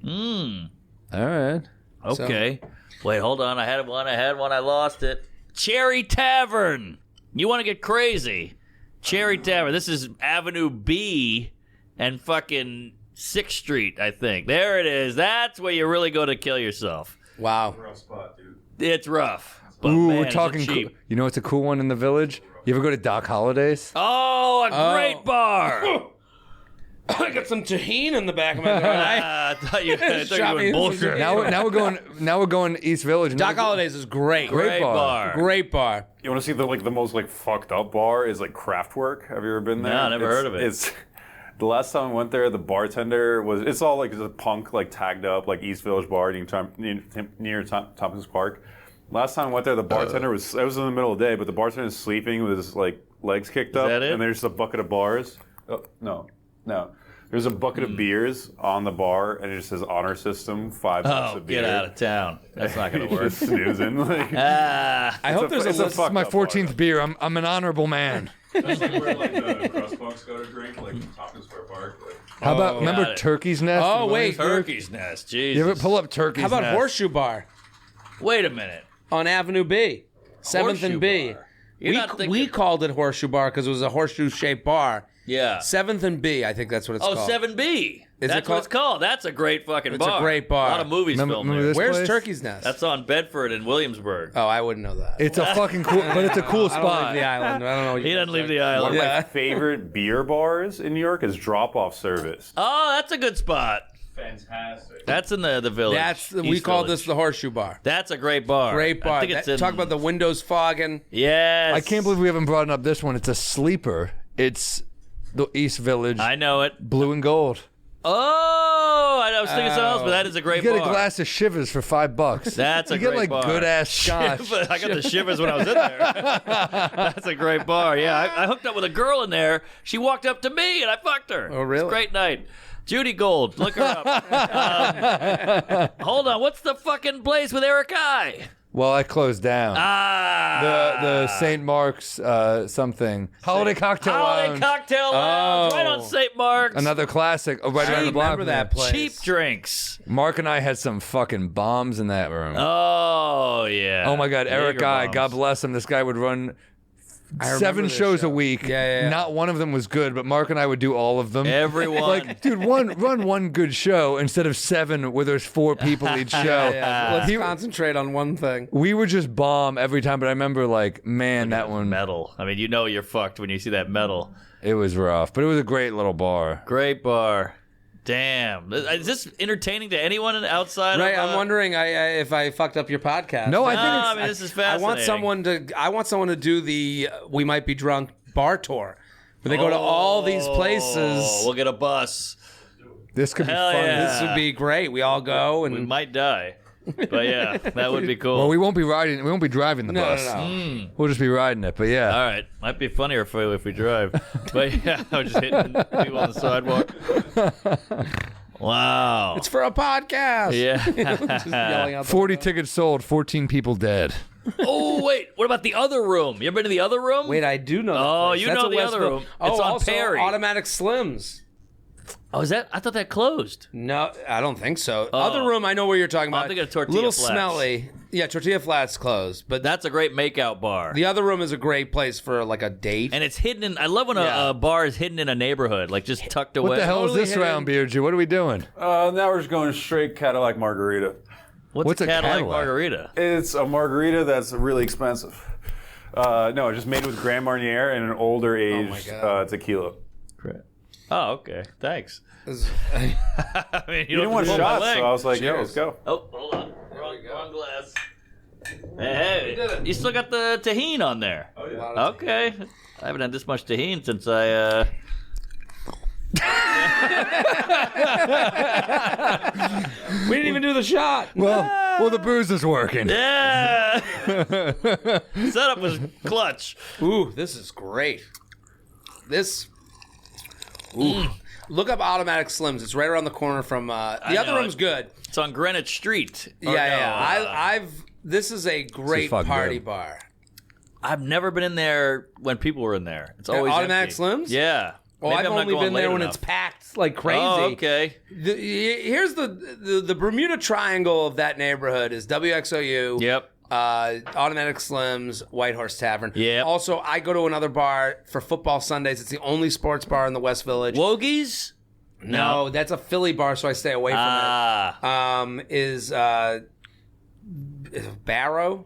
All right. Okay. Wait, hold on. I had one. I lost it. Cherry Tavern. You want to get crazy? Cherry Tavern. This is Avenue B and fucking 6th Street, I think. There it is. That's where you really go to kill yourself. Wow. Rough spot, dude. It's rough. But Ooh, man, we're is it talking. cheap. You know what's a cool one in the village? You ever go to Doc Holliday's? Oh, a great bar. I got some tahini in the back of my throat. I thought you were Shot me doing in bullshit. the- Now we're going to East Village. Doc Holliday's is great. Great bar. bar. Great bar. You want to see the most like fucked up bar is like Kraftwerk. Have you ever been there? No, never heard of it. It's the last time I went there, the bartender was. It's all like a punk like tagged up like East Village bar near Tompkins Park. Last time I went there, the bartender was. It was in the middle of the day, but the bartender was sleeping with his like legs kicked up, that it? and there's a bucket of bars. Oh, no. There's a bucket of beers on the bar, and it just says honor system, $5 Oh, a beer. get out of town. That's not going to work. Just snoozing. Like, Ah. I hope there's a it's list. fucked My up bar. 14th beer. I'm an honorable man. That's like where like the crust punks go to drink, like Tompkins Square Park. Like, How about got remember it. Turkey's Nest? Oh, in wait. Williamsburg? Turkey's Nest. You Jesus. ever pull up Turkey's How about Nest? Horseshoe Bar Wait a minute. on Avenue B? 7th Horseshoe and B. Bar. You're not thinking- We called it Horseshoe Bar because it was a horseshoe-shaped bar. Yeah. 7th and B, I think that's what it's Oh, called. 7B. Is That's it what it's called. That's a great fucking It's a bar. great bar. A lot of movies Remember- filmed remember there. this Where's place? Turkey's Nest? That's on Bedford and Williamsburg. Oh, I wouldn't know that. It's a fucking cool, but it's a cool I don't leave spot. the island. I don't know. What He you doesn't leave the One island. of Yeah. my favorite beer bars in New York is Drop Off Service. Oh, that's a good spot. fantastic. That's in the village. we East call Village. this the Horseshoe Bar. That's a great bar. Great bar. I think it's in... Talk about the windows fogging. Yes. I can't believe we haven't brought up this one. It's a sleeper. It's the East Village, I know it. blue and gold. Oh, I was thinking something else, but that is a You great get bar. a glass of Shivers for $5. That's a you get great like bar. good ass scotch. I got the shivers when I was in there. That's a great bar. Yeah, I hooked up with a girl in there. She walked up to me and I fucked her. Oh, really? It was a great night. Judy Gold, look her up. Hold on, what's the fucking place with Eric I? Well, I closed down. The St. Mark's something. Holiday Cocktail Lounge. Cocktail Lounge, right on St. Mark's. Another classic. Right around the block. Remember that place? Cheap drinks. Mark and I had some fucking bombs in that room. Oh, yeah. Oh my God, Eric Jaeger Guy, bombs. God bless him. This guy would run I remember 7 this shows show. a week. Yeah. Not one of them was good, but Mark and I would do all of them. Everyone. Like, dude, run one good show instead of 7 where there's 4 people each show. Let's concentrate on one thing. We would just bomb every time, but I remember, like, man, that one, Metal. I mean, you know you're fucked when you see that metal. it was rough, but it was a great little bar. Great bar. Damn. Is this entertaining to anyone outside Right, of... I'm wondering if I fucked up your podcast. No, I No, think I it's, mean, this is I fascinating. want someone to do the We Might Be Drunk bar tour, where they go to all these places. We'll get a bus. this could be Hell fun. yeah. This would be great. We all go and We might die. But yeah, that would be cool. Well, we won't be driving the no, bus. no. We'll just be riding it, but yeah. All right. Might be funnier if we drive. But yeah, I'm just hitting people on the sidewalk. Wow. It's for a podcast. Yeah. Just yelling out the 40 tickets sold, 14 people dead. Oh, wait. What about the other room? You ever been to the other room? Wait, I do know. that Oh, place. you That's know a the other Westville- room. Oh, It's on also Perry. Automatic Slims. Oh, is that? I thought that closed. No, I don't think so. Other room, I know where you're talking about. I'm thinking of Tortilla Little Flats. smelly. Yeah, Tortilla Flats closed, but That's a great makeout bar. the other room is a great place for like a date. And it's hidden in... I love when Yeah. a bar is hidden in a neighborhood, like just tucked away. What the hell Totally is this hidden. round, Beardju? What are we doing? Now we're just going straight Cadillac Margarita. What's a Cadillac Cadillac? Margarita? It's a margarita that's really expensive. No, just made with Grand Marnier and an older age God. tequila. Oh, okay. Thanks. This- I mean, You didn't want have to pull my shots, leg. so I was like, yeah, Cheers. let's go. Oh, hold on. Wrong glass. Hey, you still got the tahini on there. Oh, yeah. Okay. I haven't had this much tahini since I... we didn't even do the shot. Well, the booze is working. Yeah! Setup was clutch. Ooh, this is great. This. Ooh. Look up Automatic Slims. It's right around the corner from. The other know room's it. good. It's on Greenwich Street. Or Yeah. no, I've. This is a great fucking party good. bar. I've never been in there when people were in there. It's always Automatic empty. Slims? Yeah. Well, Maybe I've I'm not only going been there late when enough. it's packed like crazy. Oh, okay. Here's the Bermuda Triangle of that neighborhood is WXOU. Yep. Automatic Slims, White Horse Tavern. Yep. Also, I go to another bar for football Sundays. It's the only sports bar in the West Village. Wogies? No, that's a Philly bar, so I stay away from Ah. it. Is Barrow?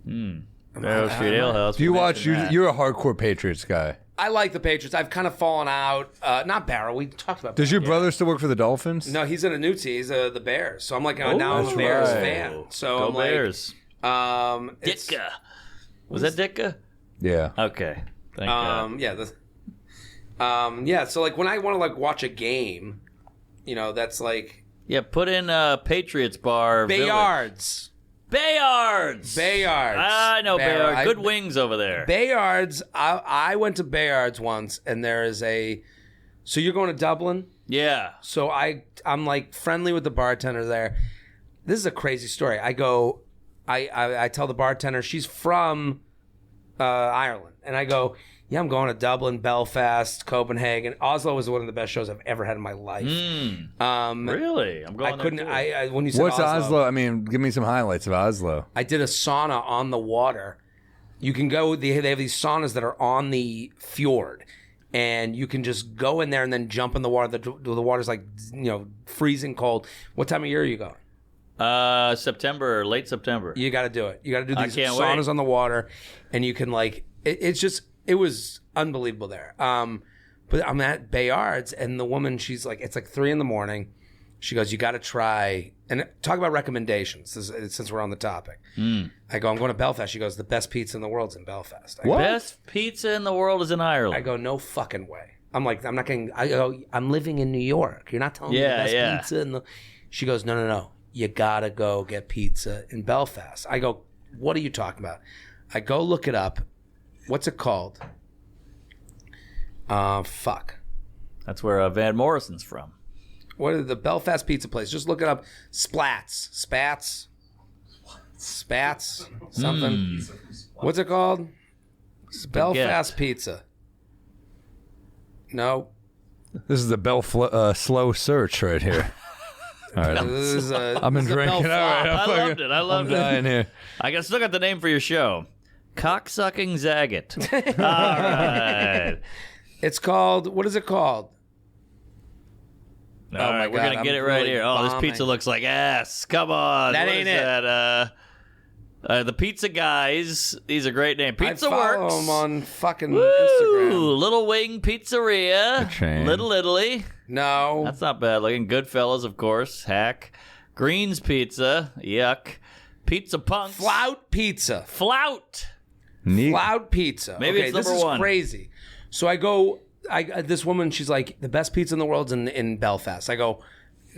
Barrow Street Ale House. Do you we watch? mentioned that. You're a hardcore Patriots guy. I like the Patriots. I've kind of fallen out. Not Barrow. We talked about. Does Barrow. your brother still work for the Dolphins? No, he's in a new team. He's the Bears. So I'm like now I'm that's a Bears right. fan. So Go I'm like, Bears. it's- Ditka. Was that Ditka? Yeah. Okay. Thank God. Yeah. So like when I want to like watch a game, that's like Yeah, put in Patriots Bar. Village. Bayards. Bayards. Bayards. I know Bayards. I- Good wings over there. Bayards. I went to Bayards once, and there is a. So you're going to Dublin? Yeah. So I'm like friendly with the bartender there. This is a crazy story. I go, I tell the bartender she's from Ireland, and I go, yeah, I'm going to Dublin, Belfast, Copenhagen. Oslo was one of the best shows I've ever had in my life. Really? I'm going I couldn't. there too. I when you said What's Oslo? I mean, give me some highlights of Oslo. I did a sauna on the water. You can go. They have these saunas that are on the fjord, and you can just go in there and then jump in the water. The water's like freezing cold. What time of year are you going? September, late September. You got to do it. You got to do I these can't saunas wait. on the water, and you can it was unbelievable there. But I'm at Bayards, and the woman, she's like, it's like 3 a.m. She goes, you got to try, and talk about recommendations since we're on the topic. I go, I'm going to Belfast. She goes, the best pizza in the world's in Belfast. I go, Best pizza in the world is in Ireland. I go, no fucking way. I'm like, I'm not getting. I go, I'm living in New York. You're not telling me the Yeah, best yeah. pizza in the. She goes, no. You gotta go get pizza in Belfast. I go, what are you talking about? I go look it up. What's it called? Fuck. That's where Van Morrison's from. What are the Belfast pizza place? Just look it up. Spats. Spats something. What's it called? Belfast Pizza. No. This is the slow search right here. All right, I've been drinking. All right, I loved it. I'm dying here. I still got the name for your show. Cocksucking Zagat. All right. It's called, what is it called? All right, we're going to get it right here. Oh, this pizza looks like ass. Come on. That what ain't is it. That? The Pizza Guys. These are great names. Pizza I follow Works. them on fucking Woo! Instagram. Little Wing Pizzeria. chain. Little Italy. No. That's not bad looking. Goodfellas, of course. Hack. Green's Pizza. Yuck. Pizza Punks. Flout Pizza. Flout. Neat. Flout Pizza. Maybe okay, it's this number is one. crazy. So I go, this woman, she's like, the best pizza in the world's in Belfast. I go,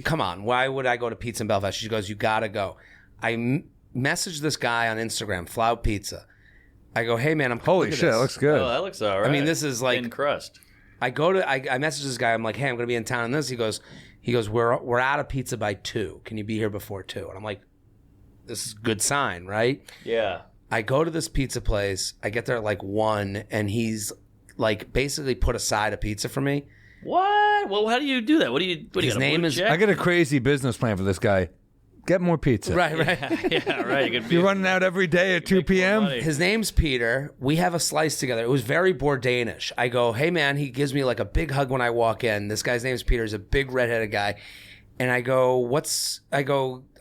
come on, why would I go to pizza in Belfast? She goes, you gotta go. I messaged this guy on Instagram, Flout Pizza. I go, hey man, Holy shit, that looks good. Oh, that looks all right. I mean, this is like thin crust. I message this guy. I'm like, hey, I'm gonna be in town on this. He goes, we're out of pizza by 2. Can you be here before 2? And I'm like, this is a good sign, right? Yeah. I go to this pizza place. I get there at like 1, and he's like basically put aside a pizza for me. What? Well, how do you do that? What do you? What do you His got, a name blue is- check? I got a crazy business plan for this guy. Get more pizza. Right. yeah, right. You could be, You're running out every day at 2 p.m.? money. His name's Peter. We have a slice together. It was very Bourdainish. I go, hey man, he gives me like a big hug when I walk in. This guy's name's Peter. He's a big redheaded guy. And I go,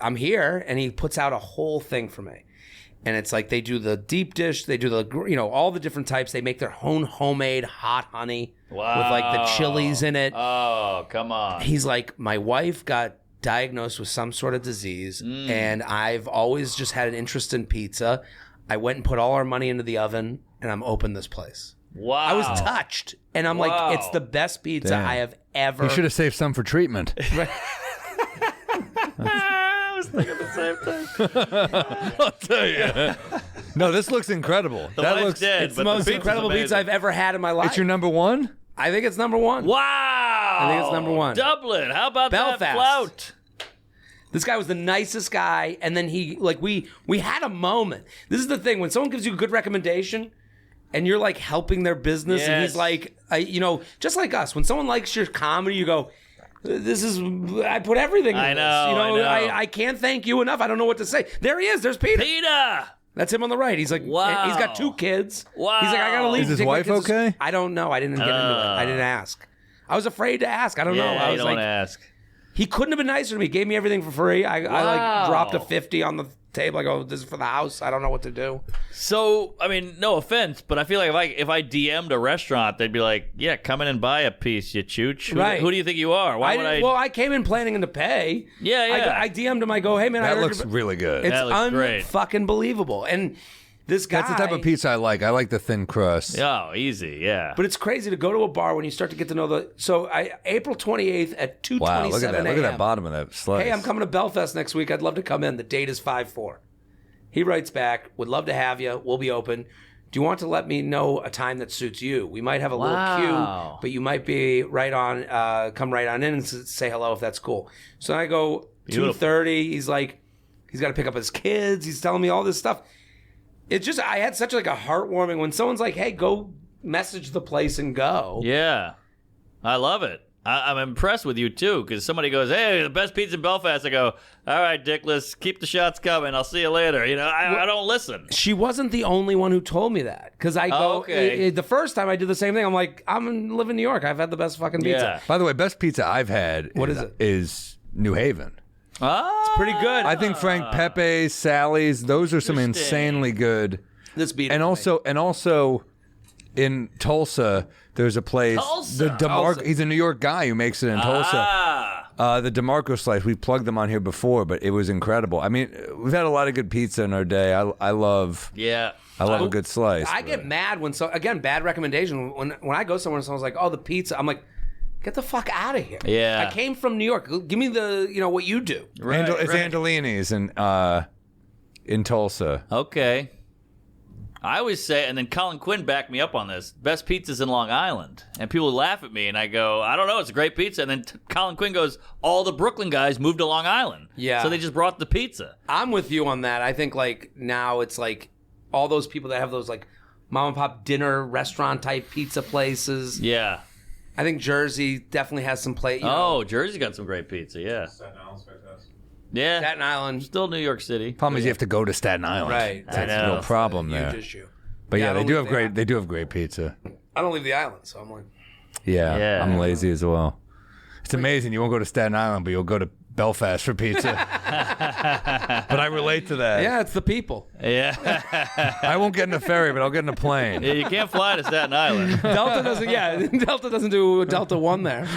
I'm here. And he puts out a whole thing for me. And it's like they do the deep dish. They do the, all the different types. They make their own homemade hot honey with like the chilies in it. Oh, come on. He's like, my wife got diagnosed with some sort of disease, and I've always just had an interest in pizza. I went and put all our money into the oven, and I'm opened this place. Wow. I was touched, and I'm Wow. like, it's the best pizza Damn. I have ever. You should have saved some for treatment. I was thinking the same thing. I'll tell you. No, this looks incredible. The that wife's looks. dead, It's but the most pizza's incredible amazing. pizza I've ever had in my life. It's your number one? I think it's number 1. Wow. I think it's number 1. Dublin. How about Belfast. that flout? This guy was the nicest guy, and then he like we had a moment. This is the thing, when someone gives you a good recommendation and you're like helping their business, and he's Yes. like, just like us, when someone likes your comedy, you go, I put everything in I this. know, I know. I can't thank you enough. I don't know what to say. There he is. There's Peter. Peter. That's him on the right. He's like, Wow. he's got 2 kids. Wow. He's like, I gotta leave. Is to his take my wife kids to okay? I don't know. I didn't get into it. I didn't ask. I was afraid to ask. I don't know. Yeah, I you was don't like, want to ask. he couldn't have been nicer to me. Gave me everything for free. I Wow. like dropped a 50 on the table. I go, this is for the house. I don't know what to do. So, I mean, no offense, but I feel like if I DM'd a restaurant, they'd be like, yeah, come in and buy a piece, you chooch. Right. Who do you think you are? Why would I? Well, I came in planning to pay. Yeah. I DM'd him. I go, hey man, I That heard looks your- really good. It's That looks great. fucking believable. And this guy. That's the type of pizza I like. I like the thin crust. Oh, easy, yeah. But it's crazy to go to a bar when you start to get to know the. So April 28th at 2:27 Wow, look at that. Look at a.m. that bottom of that slice. Hey, I'm coming to Belfast next week. I'd love to come in. The date is 5/4. He writes back, would love to have you. We'll be open. Do you want to let me know a time that suits you? We might have a little Wow. queue, but you might be right on, come right on in and say hello if that's cool. So I go, Beautiful. 2:30. He's like, he's got to pick up his kids. He's telling me all this stuff. It's just, I had such like a heartwarming when someone's like, hey, go message the place and go. Yeah, I love it. I'm impressed with you too, because somebody goes, "Hey, the best pizza in Belfast." I go, "All right, Dickless, keep the shots coming. I'll see you later." I don't listen. She wasn't the only one who told me that. Because I go, Oh, okay. the first time I did the same thing, I'm like, I'm living in New York. I've had the best fucking pizza. Yeah. By the way, best pizza I've had What is it? is New Haven. Ah, Pretty good. I think Frank Pepe's, Sally's, those are some Interesting. insanely good. This beat And also in Tulsa, there's a place. Tulsa. The DeMarco. Tulsa. He's a New York guy who makes it in Tulsa. The DeMarco slice. We plugged them on here before, but it was incredible. I mean, we've had a lot of good pizza in our day. I love yeah. a good slice. I get mad when bad recommendation. When I go somewhere and someone's like, oh, the pizza. I'm like, get the fuck out of here. Yeah. I came from New York. Give me the, what you do. It's Andolini's in Tulsa. Okay. I always say, and then Colin Quinn backed me up on this, best pizza's in Long Island. And people laugh at me, and I go, I don't know, it's a great pizza. And then Colin Quinn goes, all the Brooklyn guys moved to Long Island. Yeah. So they just brought the pizza. I'm with you on that. I think like now it's like all those people that have those like mom and pop dinner restaurant type pizza places. Yeah. I think Jersey definitely has some plate. Oh, Jersey got some great pizza, yeah. Staten Island's fantastic. Yeah. Staten Island. Still New York City. Problem is you have to go to Staten Island. Right. That's I the know. real problem there. Huge issue. But Yeah, I yeah, they don't do leave have the great. island. They do have great pizza. I don't leave the island, so I'm like, Yeah, I'm lazy as well. It's amazing. You won't go to Staten Island, but you'll go to Belfast for pizza. But I relate to that. yeah, it's the people. Yeah. I won't get in a ferry, but I'll get in a plane. Yeah, you can't fly to Staten Island. Delta doesn't. Yeah, Delta doesn't do Delta One there.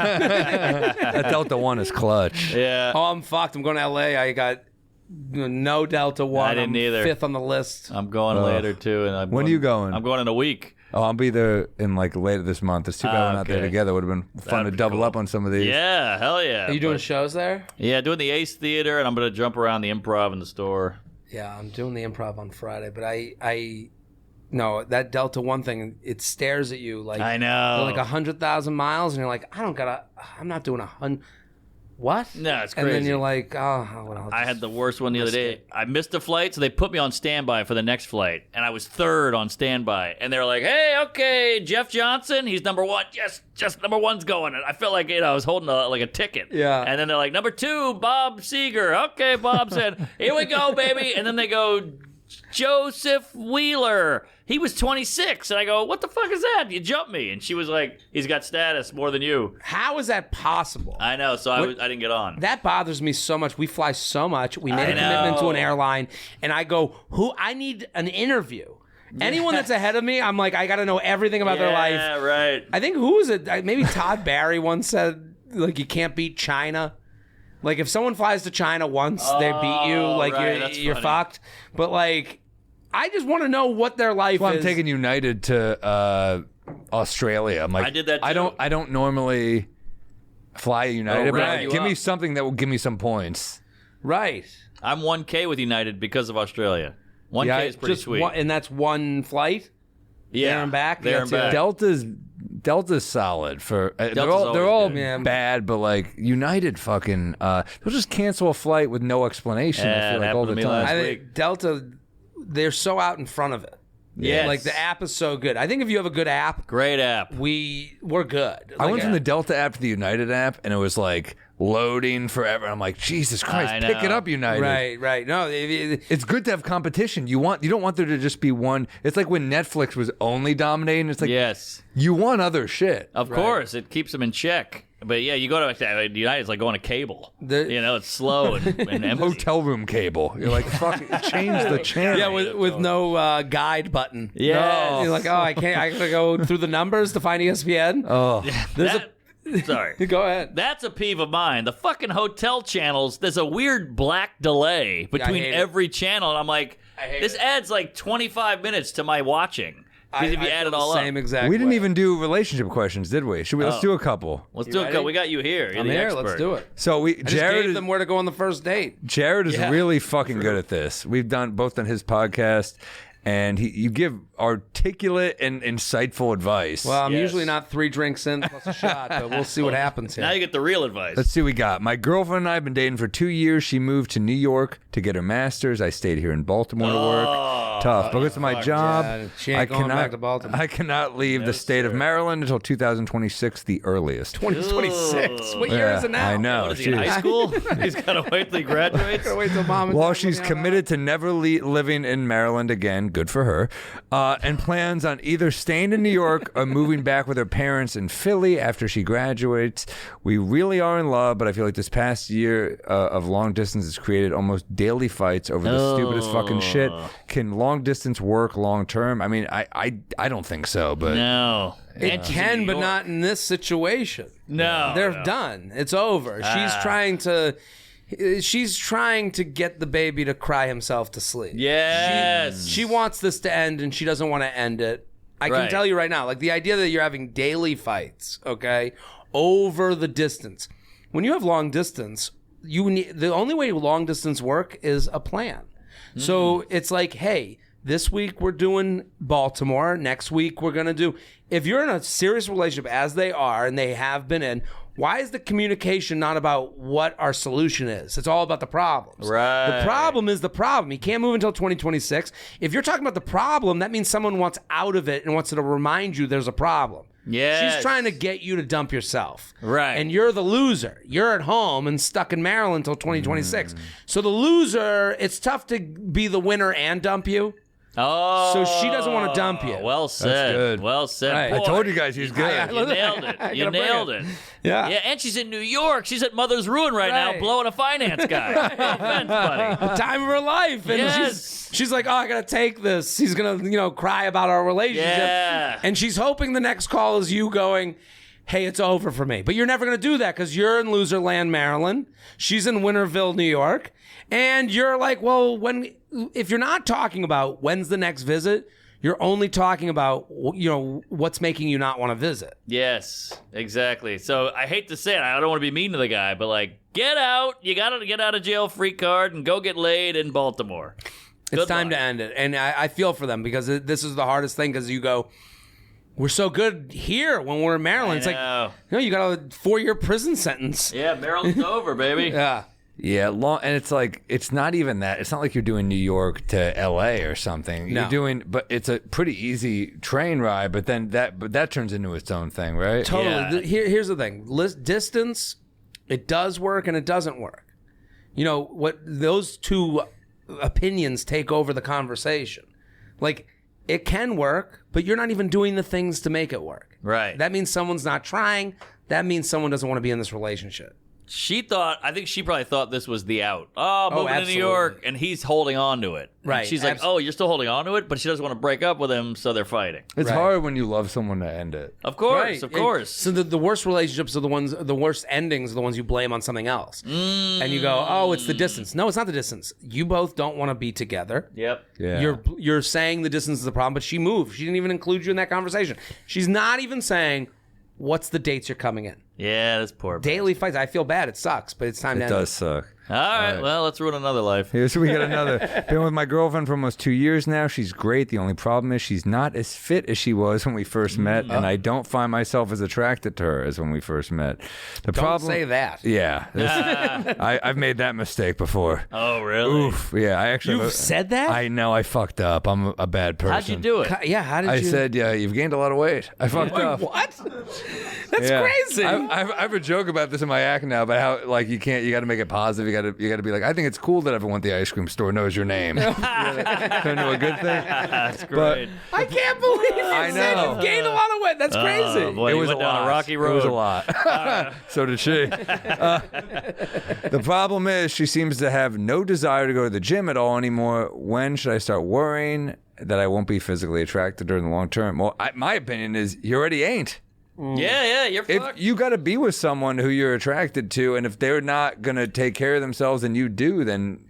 That Delta One is clutch. Yeah. Oh, I'm fucked. I'm going to L.A. I got no Delta One. I didn't I'm either. 5th on the list. I'm going later, too. And When are you going? I'm going in a week. Oh, I'll be there in like later this month. It's too bad we're not there okay. together. Would have been fun That'd to be double cool. up on some of these. Yeah, hell yeah. Are you doing But- shows there? Yeah, doing the Ace Theater, and I'm going to jump around the Improv in the store. Yeah, I'm doing the Improv on Friday, but no, that Delta One thing, it stares at you like I know. you're like 100,000 miles, and you're like, I'm not doing 100. What? No, it's And crazy. then you're like, oh, well, I had the worst one the other risk day. it. I missed a flight, so they put me on standby for the next flight, and I was 3rd on standby. And they were like, "Hey, okay, Jeff Johnson, he's number 1. Yes, just number 1's going." And I felt like I was holding a ticket. Yeah. And then they're like, "Number 2, Bob Seeger." Okay, Bob said, "Here we go, baby." And then they go, "Joseph Wheeler. He was 26." And I go, "What the fuck is that? You jumped me." And she was like, "He's got status more than you." How is that possible? I know, so I didn't get on. That bothers me so much. We fly so much. We made I a commitment to know. an airline, and I go, I need an interview. Anyone that's ahead of me, I'm like, I got to know everything about their life. Yeah, right. I think who was it? Maybe Todd Barry once said, like, you can't beat China. Like, if someone flies to China once, they beat you. Like, right, that's you're funny. fucked. But, like, I just want to know what their life Well, is. I'm taking United to Australia. I'm like, I did that I too. don't normally fly United, but right. like, give me something that will give me some points. Right. I'm 1K with United because of Australia. 1K Yeah, is pretty Just sweet. one, and that's one flight? yeah. there and back? There That's and back. Delta's solid for. They're Delta's all always good. Yeah. bad, but like United, fucking, they'll just cancel a flight with no explanation. Yeah, I feel it like all the happened to me time. last I week. think Delta, they're so out in front of it. Yes. Like, the app is so good. I think if you have a good app, Great app. we're good. I Like, went from the Delta app to the United app, and it was like loading forever. I'm like, Jesus Christ, I pick it know. up, United. Right. No, It's good to have competition. You don't want there to just be one. It's like when Netflix was only dominating. It's like Yes. you want other shit. Of course. It keeps them in check. But yeah, you go to United, it's like going to cable. It's slow and empty. Hotel room cable. You're like, fuck, change the channel. yeah, with no guide button. Yes. You're like, oh, I can't. I gotta go through the numbers to find ESPN. Oh, Sorry. Go ahead. That's a peeve of mine. The fucking hotel channels, there's a weird black delay between hate it. every channel. And I'm like, hate this it. adds like 25 minutes to my watching. Because if you add it all up. same exact. we didn't way. even do relationship questions, did we? Let's do a couple. Let's do ready? it. We got you here. You're I'm the here. expert. Let's do it. So I just gave them where to go on the first date. Jared is Yeah. really fucking good at this. We've both done his podcast, and you give articulate and insightful advice. Well, I'm Yes. usually not 3 drinks in plus a shot, but we'll see what happens here. Now you get the real advice. Let's see what we got. My girlfriend and I have been dating for 2 years. She moved to New York to get her master's. I stayed here in Baltimore to work. Tough. Because of my job, Yeah, she ain't going back to Baltimore. I cannot leave the state of Maryland until 2026, the earliest. 2026. What year is it now? I know. What is he in Jeez. high school? He's got to wait till he graduates. Gotta wait till mom and While dad she's let me out. committed to never living in Maryland again, good for her, and plans on either staying in New York or moving back with her parents in Philly after she graduates. We really are in love, but I feel like this past year of long distance has created almost daily fights over the stupidest fucking shit. Can long distance work long term? I mean, I don't think so, but No. It And she's in can, New but York. not in this situation. No. They're done. It's over. She's trying to get the baby to cry himself to sleep. Yes. She wants this to end, and she doesn't want to end it. I can Right. tell you right now, like the idea that you're having daily fights, okay, over the distance. When you have long distance, the only way long distance work is a plan. So it's like, hey, this week we're doing Baltimore. Next week we're going to do... If you're in a serious relationship, as they are, and they have been in, why is the communication not about what our solution is? It's all about the problems. Right. The problem is the problem. You can't move until 2026. If you're talking about the problem, that means someone wants out of it and wants to remind you there's a problem. Yes. She's trying to get you to dump yourself. Right. And you're the loser. You're at home and stuck in Maryland until 2026. So the loser, it's tough to be the winner and dump you. Oh, So she doesn't want to dump you. Well said. good. Well said. Right. I Boy, told you guys he's good. You nailed it. You gotta bring nailed it. it. Yeah. Yeah, and she's in New York. She's at Mother's Ruin right now, Right. blowing a finance guy. No offense, buddy. The time of her life. And Yes. she's like, oh, I got to take this. He's going to, cry about our relationship. Yeah. And she's hoping the next call is you going, hey, it's over for me. But you're never going to do that because you're in Loserland, Maryland. She's in Winterville, New York. And you're like, well, if you're not talking about when's the next visit, you're only talking about, what's making you not want to visit. Yes, exactly. So I hate to say it, I don't want to be mean to the guy, but like, get out. You got to get out of jail free card and go get laid in Baltimore. It's time to end it. And I feel for them because this is the hardest thing because you go, we're so good here when we're in Maryland. It's know. like, you got a 4-year prison sentence. Yeah, Maryland's over, baby. Yeah. Yeah, and it's like it's not even that. It's not like you're doing New York to L.A. or something. No. You're doing, but it's a pretty easy train ride. But then that turns into its own thing, right? Totally. Yeah. Here's the thing. Distance, it does work and it doesn't work. What those two opinions take over the conversation. Like, it can work, but you're not even doing the things to make it work. Right. That means someone's not trying. That means someone doesn't want to be in this relationship. I think she probably thought this was the out. Oh, moving to New absolutely. York, and he's holding on to it. And Right, she's like, absolutely. oh, you're still holding on to it? But she doesn't want to break up with him, so they're fighting. It's Right. hard when you love someone to end it. Of course, Right. of course. So the worst relationships are the worst endings are the ones you blame on something else. And you go, oh, it's the distance. No, it's not the distance. You both don't want to be together. Yep. Yeah. You're saying the distance is the problem, but she moved. She didn't even include you in that conversation. She's not even saying, what's the dates you're coming in? Yeah, that's poor. Daily fights. I feel bad. It sucks, but it's time to It end does suck. All right, well, let's ruin another life. Here, so we got another. Been with my girlfriend for almost 2 years now. She's great. The only problem is she's not as fit as she was when we first met, and I don't find myself as attracted to her as when we first met. The Don't problem, say that. Yeah, I've made that mistake before. Oh, really? Oof. Yeah, I actually. You've said that? I know I fucked up. I'm a bad person. How'd you do it? Yeah, how did I you? said, yeah, you've gained a lot of weight. I fucked up. What? That's Yeah. crazy. I have a joke about this in my act now, about how like you got to make it positive. You got to be like, I think it's cool that everyone at the ice cream store knows your name. Turn into a good thing. That's great. I can't believe you I said know. you've gained a lot of weight. That's crazy. Oh, boy, It you was went a down lot. a rocky It was a road. lot. So did she. The problem is she seems to have no desire to go to the gym at all anymore. When should I start worrying that I won't be physically attracted to her in the long term? Well, my opinion is you already ain't. Yeah, you're If fucked. you got to be with someone who you're attracted to, and if they're not going to take care of themselves and you do, then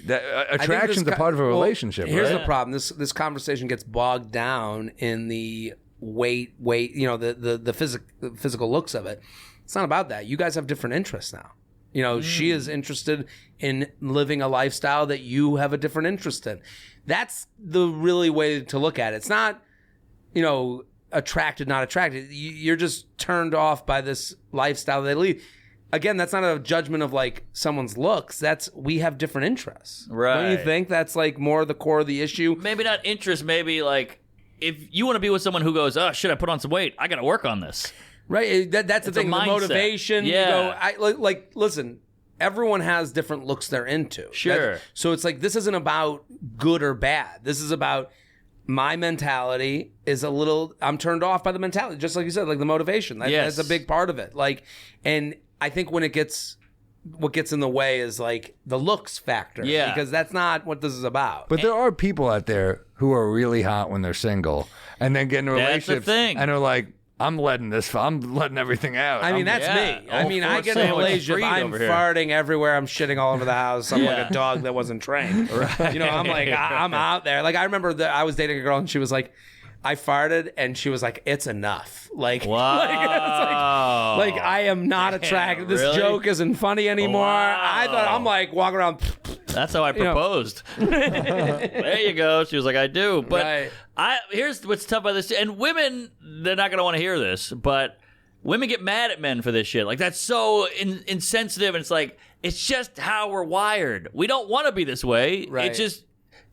that attraction's a part of a relationship. Here's right? the problem. This conversation gets bogged down in the weight, the physical looks of it. It's not about that. You guys have different interests now. She is interested in living a lifestyle that you have a different interest in. That's the really way to look at it. It's not, attracted, not attracted. You're just turned off by this lifestyle they lead. Again, that's not a judgment of like someone's looks. We have different interests. Right. Don't you think that's like more the core of the issue? Maybe not interest, maybe like if you want to be with someone who goes, oh, shit, I put on some weight. I got to work on this. Right. That's the It's a thing. The mindset. motivation. Yeah. You go, listen, everyone has different looks they're into. Sure. So it's like, this isn't about good or bad. This is about my mentality is I'm turned off by the mentality, just like you said, like the motivation. Yes. That's a big part of it. Like, and I think what gets in the way is like the looks factor. Yeah. Because that's not what this is about. But there are people out there who are really hot when they're single, and then get into That's the relationships, thing. and are like, I'm letting everything out. I mean, that's yeah, me. I all mean, four I get in a sandwich relationship. Freid I'm over here. farting everywhere. I'm shitting all over the house. I'm like a dog that wasn't trained. I'm like, I'm out there. Like, I remember that I was dating a girl and she was like, I farted and she was like, it's enough. Like, Wow. like I am not attracted. This really? joke isn't funny anymore. Wow. I thought I'm like walking around. That's how I proposed. There you go. She was like, I do. But here's what's tough about this. And women, they're not going to want to hear this, but women get mad at men for this shit. Like, that's so insensitive. And it's like, it's just how we're wired. We don't want to be this way. Right. It's just,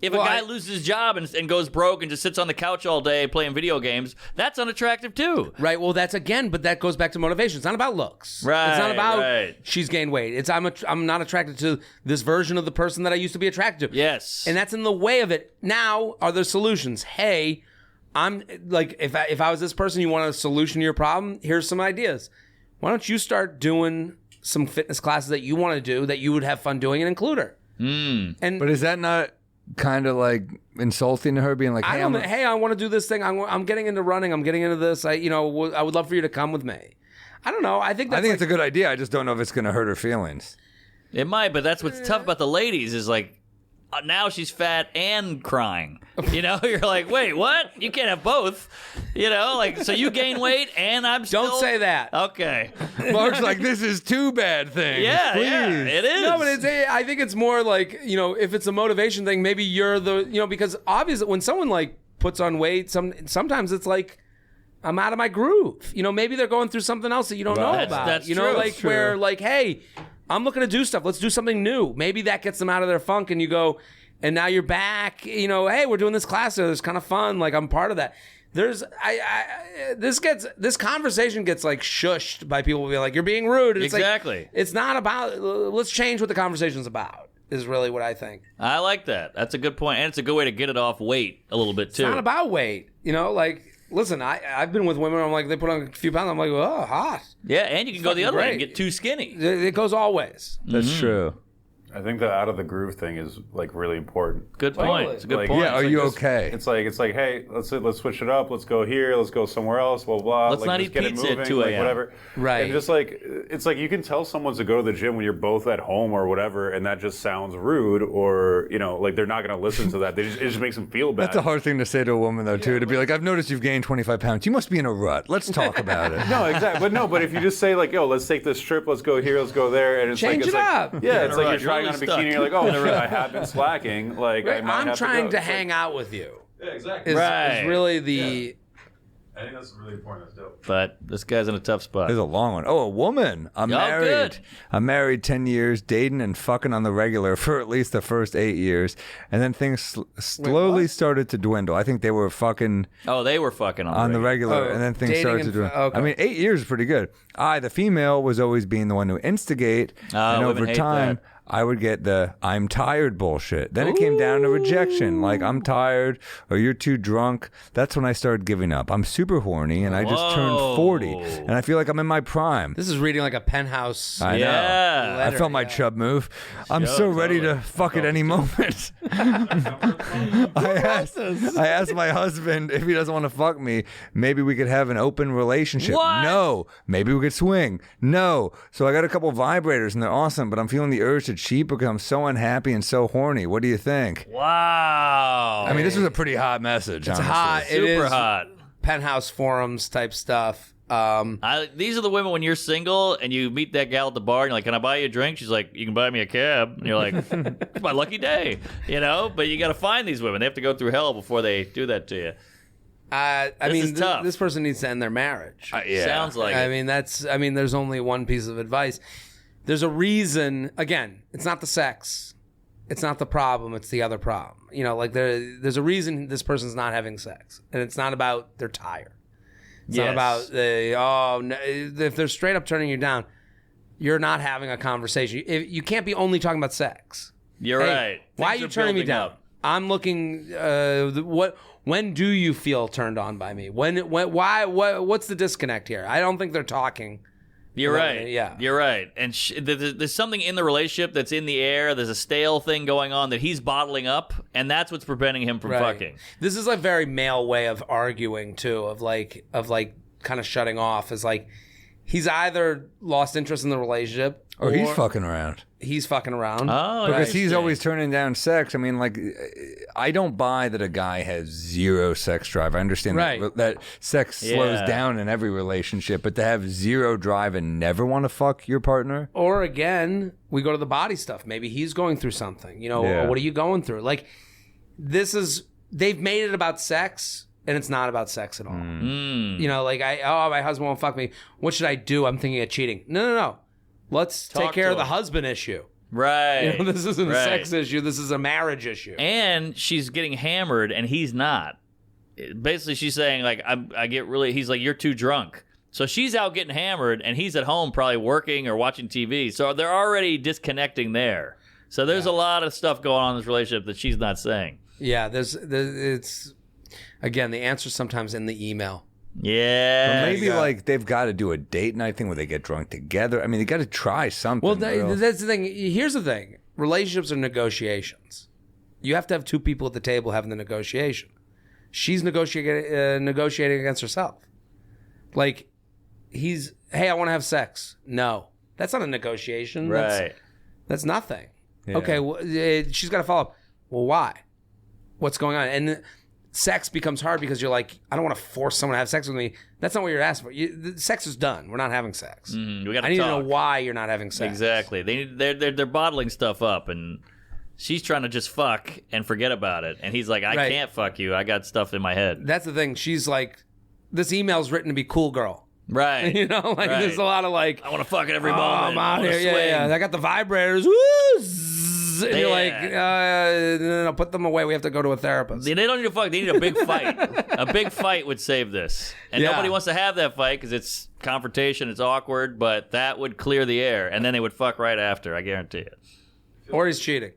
if a guy loses his job and goes broke and just sits on the couch all day playing video games, that's unattractive too. Right. Well, but that goes back to motivation. It's not about looks. Right. It's not about she's gained weight. It's I'm not attracted to this version of the person that I used to be attracted to. Yes. And that's in the way of it. Now, are there solutions? Hey, I'm like, if I was this person, you want a solution to your problem? Here's some ideas. Why don't you start doing some fitness classes that you want to do that you would have fun doing and include her? But is that not kind of like insulting to her, being like, hey, I want to do this thing. I'm getting into running. I'm getting into this. I would love for you to come with me. I don't know. I think it's a good idea. I just don't know if it's going to hurt her feelings. It might, but that's what's tough about the ladies is like, now she's fat and crying. You know, you're like, wait, what? You can't have both. You know, like, so you gain weight and I'm still... Don't say that. Okay. Mark's like, this is two bad things. Yeah, please. it is. No, but I think it's more like, if it's a motivation thing, maybe you're the, because obviously when someone like puts on weight, sometimes it's like, I'm out of my groove. Maybe they're going through something else that you don't know about. That's true. Like where like, hey, I'm looking to do stuff. Let's do something new. Maybe that gets them out of their funk and you go, and now you're back, hey, we're doing this class here. It's kind of fun. Like, I'm part of that. This conversation gets like shushed by people being like, you're being rude. And it's exactly. Like, it's not about, let's change what the conversation's about, is really what I think. I like that. That's a good point. And it's a good way to get it off weight a little bit too. It's not about weight, like, listen, I've been with women, I'm like, they put on a few pounds, I'm like, oh, hot. Yeah, and you can go the other way and get too skinny. It goes all ways. That's true. I think the out of the groove thing is like really important. Good point. It's a good point. Yeah, are you okay? It's like, hey, let's switch it up. Let's go here. Let's go somewhere else. Blah blah. Let's not eat pizza at 2 a.m. Whatever. Right. And just like it's like you can tell someone to go to the gym when you're both at home or whatever, and that just sounds rude, or like they're not going to listen to that. It just makes them feel bad. That's a hard thing to say to a woman though too. To be like, I've noticed you've gained 25 pounds. You must be in a rut. Let's talk about it. No, exactly. But if you just say like, yo, let's take this trip. Let's go here. Let's go there. And it's Change like, it up. Yeah, it's like you're trying really on a bikini. You're like, oh, I have been slacking. Like I'm trying to hang out with you. Yeah, exactly. Is really the... I think that's really important. That's dope. But this guy's in a tough spot. There's a long one. Oh, a woman. I'm married. Good. I'm married 10 years, dating and fucking on the regular for at least the first 8 years. And then things slowly started to dwindle. I think they were fucking Oh, they were fucking on the regular. And then things dating started to and dwindle. okay. I mean, 8 years is pretty good. The female, was always being the one to instigate. And women over hate time, that. I would get the I'm tired bullshit. Then it came down to rejection. Like, I'm tired or you're too drunk. That's when I started giving up. I'm super horny and I just turned 40 and I feel like I'm in my prime. This is reading like a Penthouse. I know. Yeah. I felt my chub move. I'm so ready to fuck at any moment. I asked my husband if he doesn't want to fuck me, maybe we could have an open relationship. What? No. Maybe we could swing. No. So I got a couple vibrators and they're awesome, but I'm feeling the urge to cheat because I'm so unhappy and so horny. What do you think? Wow. I mean, this was a pretty hot message. It's honestly. hot. It Super is hot. Penthouse forums type stuff. These are the women when you're single and you meet that gal at the bar and you're like, can I buy you a drink? She's like, you can buy me a cab. And you're like, it's my lucky day, But you got to find these women. They have to go through hell before they do that to you. I mean, is tough. this person needs to end their marriage. Yeah. Sounds like I it. mean, there's only one piece of advice. There's a reason. Again, it's not the sex. It's not the problem. It's the other problem. There's a reason this person's not having sex, and it's not about they're tired. It's not about if they're straight up turning you down. You're not having a conversation. You can't be only talking about sex. You're right. Why are Things you turning me building down? up. I'm looking. When do you feel turned on by me? Why? What's the disconnect here? I don't think they're talking. You're right. Yeah. You're right. And there's something in the relationship that's in the air. There's a stale thing going on that he's bottling up, and that's what's preventing him from fucking. This is a very male way of arguing too, of like kind of shutting off. Is like he's either lost interest in the relationship, Or he's fucking around. He's fucking around. Oh, Because he's interesting. always turning down sex. I mean, like, I don't buy that a guy has zero sex drive. I understand that sex slows down in every relationship, but to have zero drive and never want to fuck your partner? Or again, we go to the body stuff. Maybe he's going through something. You know, what are you going through? Like, they've made it about sex, and it's not about sex at all. You know, like, my husband won't fuck me. What should I do? I'm thinking of cheating. No. Let's take care of the husband issue. Right. You know, this isn't a sex issue. This is a marriage issue. And she's getting hammered, and he's not. Basically, she's saying, like, he's like, you're too drunk. So she's out getting hammered, and he's at home probably working or watching TV. So they're already disconnecting there. So there's a lot of stuff going on in this relationship that she's not saying. Yeah, it's again, the answer's sometimes in the email. Yeah. Or maybe like they've got to do a date night thing where they get drunk together. I mean, they got to try something. Well, that's the thing. Here's the thing. Relationships are negotiations. You have to have two people at the table having the negotiation. She's negotiating against herself. Like, hey, I want to have sex. No. That's not a negotiation. Right. That's nothing. Yeah. Okay, well, she's got to follow up. Well, why? What's going on? And sex becomes hard because you're like, I don't want to force someone to have sex with me. That's not what you're asking for. Sex is done. We're not having sex. We gotta I need talk. to know why you're not having sex. Exactly. They're bottling stuff up, and she's trying to just fuck and forget about it. And he's like, I can't fuck you. I got stuff in my head. That's the thing. She's like, this email's written to be cool girl. Right. You know, like there's a lot of like, I want to fuck at every moment. I'm out here. Yeah. I got the vibrators. Woo! Zzz, and you're like, no, put them away. We have to go to a therapist. They don't need to fuck. They need a big fight. A big fight would save this. And nobody wants to have that fight because it's confrontation. It's awkward, but that would clear the air. And then they would fuck right after. I guarantee it. Or he's cheating.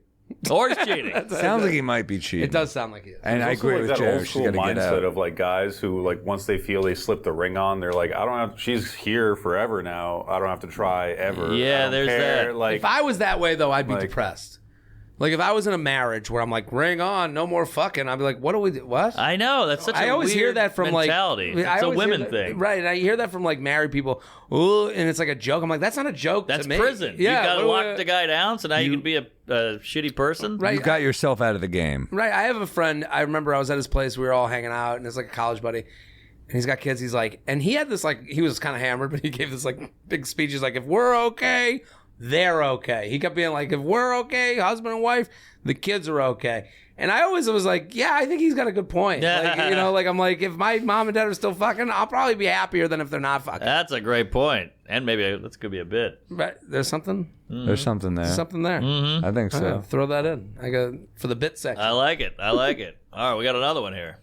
Or he's cheating. Sounds like he might be cheating. It does sound like he is. And I agree with that Jared. old She's school got to get mindset out. of like guys who like once they feel they slip the ring on, they're like, I don't have. She's here forever now. I don't have to try ever. Yeah, I don't there's care. that. Like, If I was that way, though, I'd be depressed. Like, if I was in a marriage where I'm like, ring on, no more fucking, I'd be like, what do we do? What? I know. That's such I a always weird hear that from mentality. like, It's a women thing. Right. And I hear that from like married people. Ooh, and it's like a joke. I'm like, that's not a joke. That's to me. prison. Yeah. You got to lock the guy down, so now you can be a shitty person. Right. You got yourself out of the game. Right. I have a friend. I remember I was at his place. We were all hanging out, and it's like a college buddy. And he's got kids. He's like, and he had this like, he was kind of hammered, but he gave this like big speech. He's like, if we're okay, they're okay. He kept being like, if we're okay, husband and wife, the kids are okay. And I always was like, yeah, I think he's got a good point. Like, you know, like I'm like, if my mom and dad are still fucking, I'll probably be happier than if they're not fucking. That's a great point. And maybe that could be a bit. But there's something. There's something there. Something there. I think so. Throw that in. I got for the bit section. I like it. I like it. All right, we got another one here.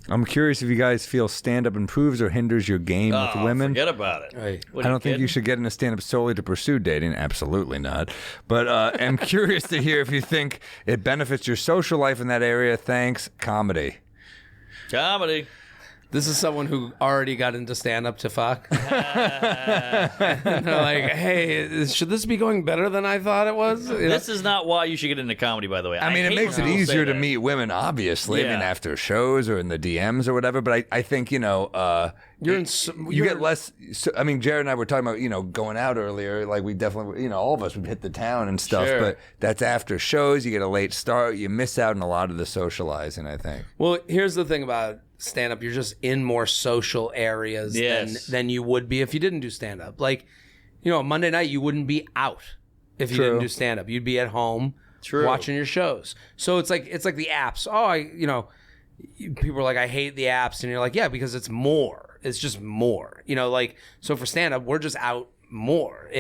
I'm curious if you guys feel stand-up improves or hinders your game with women. Forget about it. Hey. What, I are don't think you kidding? should get into stand-up solely to pursue dating. Absolutely not. But I'm curious to hear if you think it benefits your social life in that area. Thanks. Comedy. Comedy. This is someone who already got into stand-up to fuck. And they're like, hey, should this be going better than I thought it was? You know? This is not why you should get into comedy, by the way. I mean, it hate makes it when people say easier to that. meet women, obviously. I mean, Yeah. after shows or in the DMs or whatever. But I think, you know, you get less. So, I mean, Jared and I were talking about, you know, going out earlier. Like, we definitely, you know, all of us would hit the town and stuff. Sure. But that's after shows. You get a late start. You miss out on a lot of the socializing, I think. Well, here's the thing about stand-up. You're just in more social areas than you would be if you didn't do stand-up. Like, you know, Monday night, you wouldn't be out if you didn't do stand-up. You'd be at home watching your shows. So it's like the apps. People are like, I hate the apps. And you're like, yeah, because it's more. It's just more. You know, like, so for stand-up, we're just out more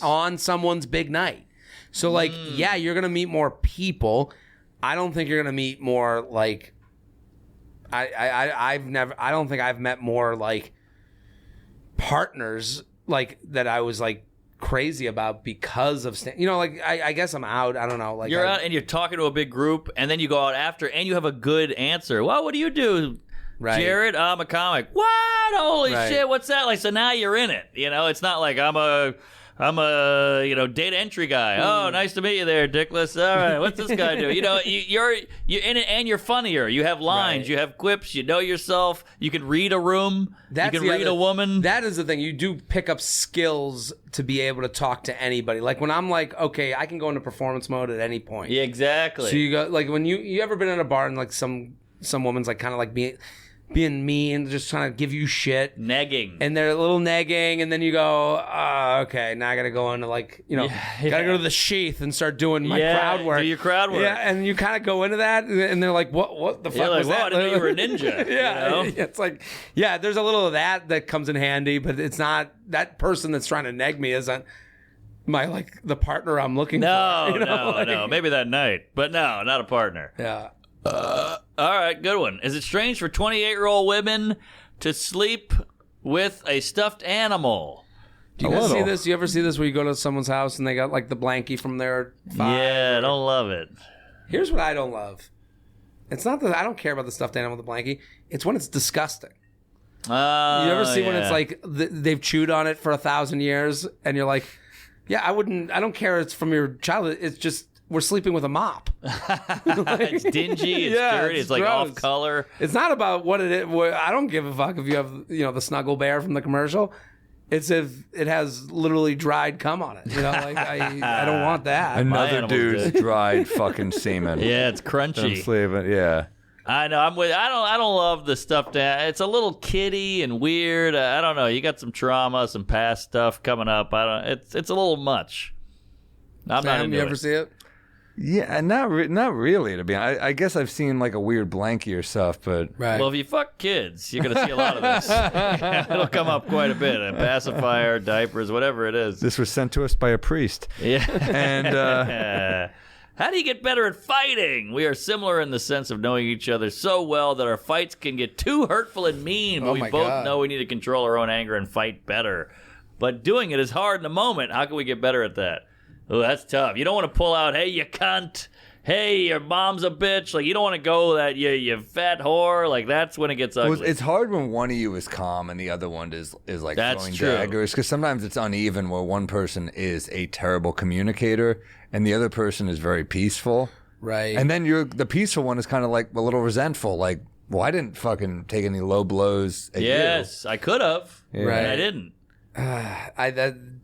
on someone's big night. So, like, yeah, you're going to meet more people. I don't think you're going to meet more, like, I don't think I've met more like partners like that I was like crazy about because of you know, like I guess I'm out. I don't know. Like You're out and you're talking to a big group, and then you go out after, and you have a good answer. Well, what do you do, Jared? I'm a comic. What? Holy shit! What's that like? So now you're in it. You know, it's not like I'm a I'm a data entry guy. Oh, nice to meet you there, Dickless. All right, what's this guy do? You're in it, and you're funnier. You have lines, Right. you have quips, you know yourself. You can read a room. That's you can the read other- a woman. That is the thing. You do pick up skills to be able to talk to anybody. Like when I'm like, okay, I can go into performance mode at any point. Yeah, exactly. So you go like when you ever been in a bar and like some woman's like kind of like being mean, just trying to give you shit. Negging. And they're a little negging, and then you go, okay, now I gotta go into gotta go to the sheath and start doing my crowd work. Do your crowd work. Yeah, and you kind of go into that, and they're like, what the fuck You're like, was wow, that? I didn't know you were a ninja. Yeah, you know? it's like, yeah, there's a little of that comes in handy, but it's not that person that's trying to neg me isn't my the partner I'm looking No, for. no. Maybe that night, but no, not a partner. Yeah. All right, good one. Is it strange for 28-year-old women to sleep with a stuffed animal? Do you guys see this? You ever see this where you go to someone's house and they got like the blankie from their Yeah, I don't love it. Here's what I don't love. It's not that I don't care about the stuffed animal with the blankie. It's when it's disgusting. You ever see when it's like they've chewed on it for 1,000 years and you're like, yeah, I don't care. It's from your childhood. It's just we're sleeping with a mop. It's dingy. It's dirty. It's like gross. off color. It's not about what it is. I don't give a fuck if you have the snuggle bear from the commercial. It's if it has literally dried cum on it. I don't want that. Another animal's dude's good. dried fucking semen. Yeah, it's Don't crunchy. sleep it. Yeah. I know. I'm with. I don't love the stuffed animal. It's a little kitty and weird. I don't know. You got some trauma, some past stuff coming up. I don't. It's a little much. I'm not Sam, into you it. ever see it? Yeah, not really. To be honest, I guess I've seen like a weird blankie or stuff, but Right. Well, if you fuck kids, you're gonna see a lot of this. It'll come up quite a bit. A pacifier, diapers, whatever it is. this was sent to us by a priest. Yeah. And How do you get better at fighting? We are similar in the sense of knowing each other so well that our fights can get too hurtful and mean, but Oh we my both God. know we need to control our own anger and fight better. But doing it is hard in the moment. How can we get better at that? Oh, that's tough. You don't want to pull out, hey, you cunt. Hey, your mom's a bitch. Like, you don't want to go that, you fat whore. Like, that's when it gets ugly. well, it's hard when one of you is calm and the other one is like That's throwing true. daggers, because sometimes it's uneven where one person is a terrible communicator and the other person is very peaceful. Right. And then the peaceful one is kind of like a little resentful, like, well, I didn't fucking take any low blows at Yes, I could have. Yeah. And I didn't.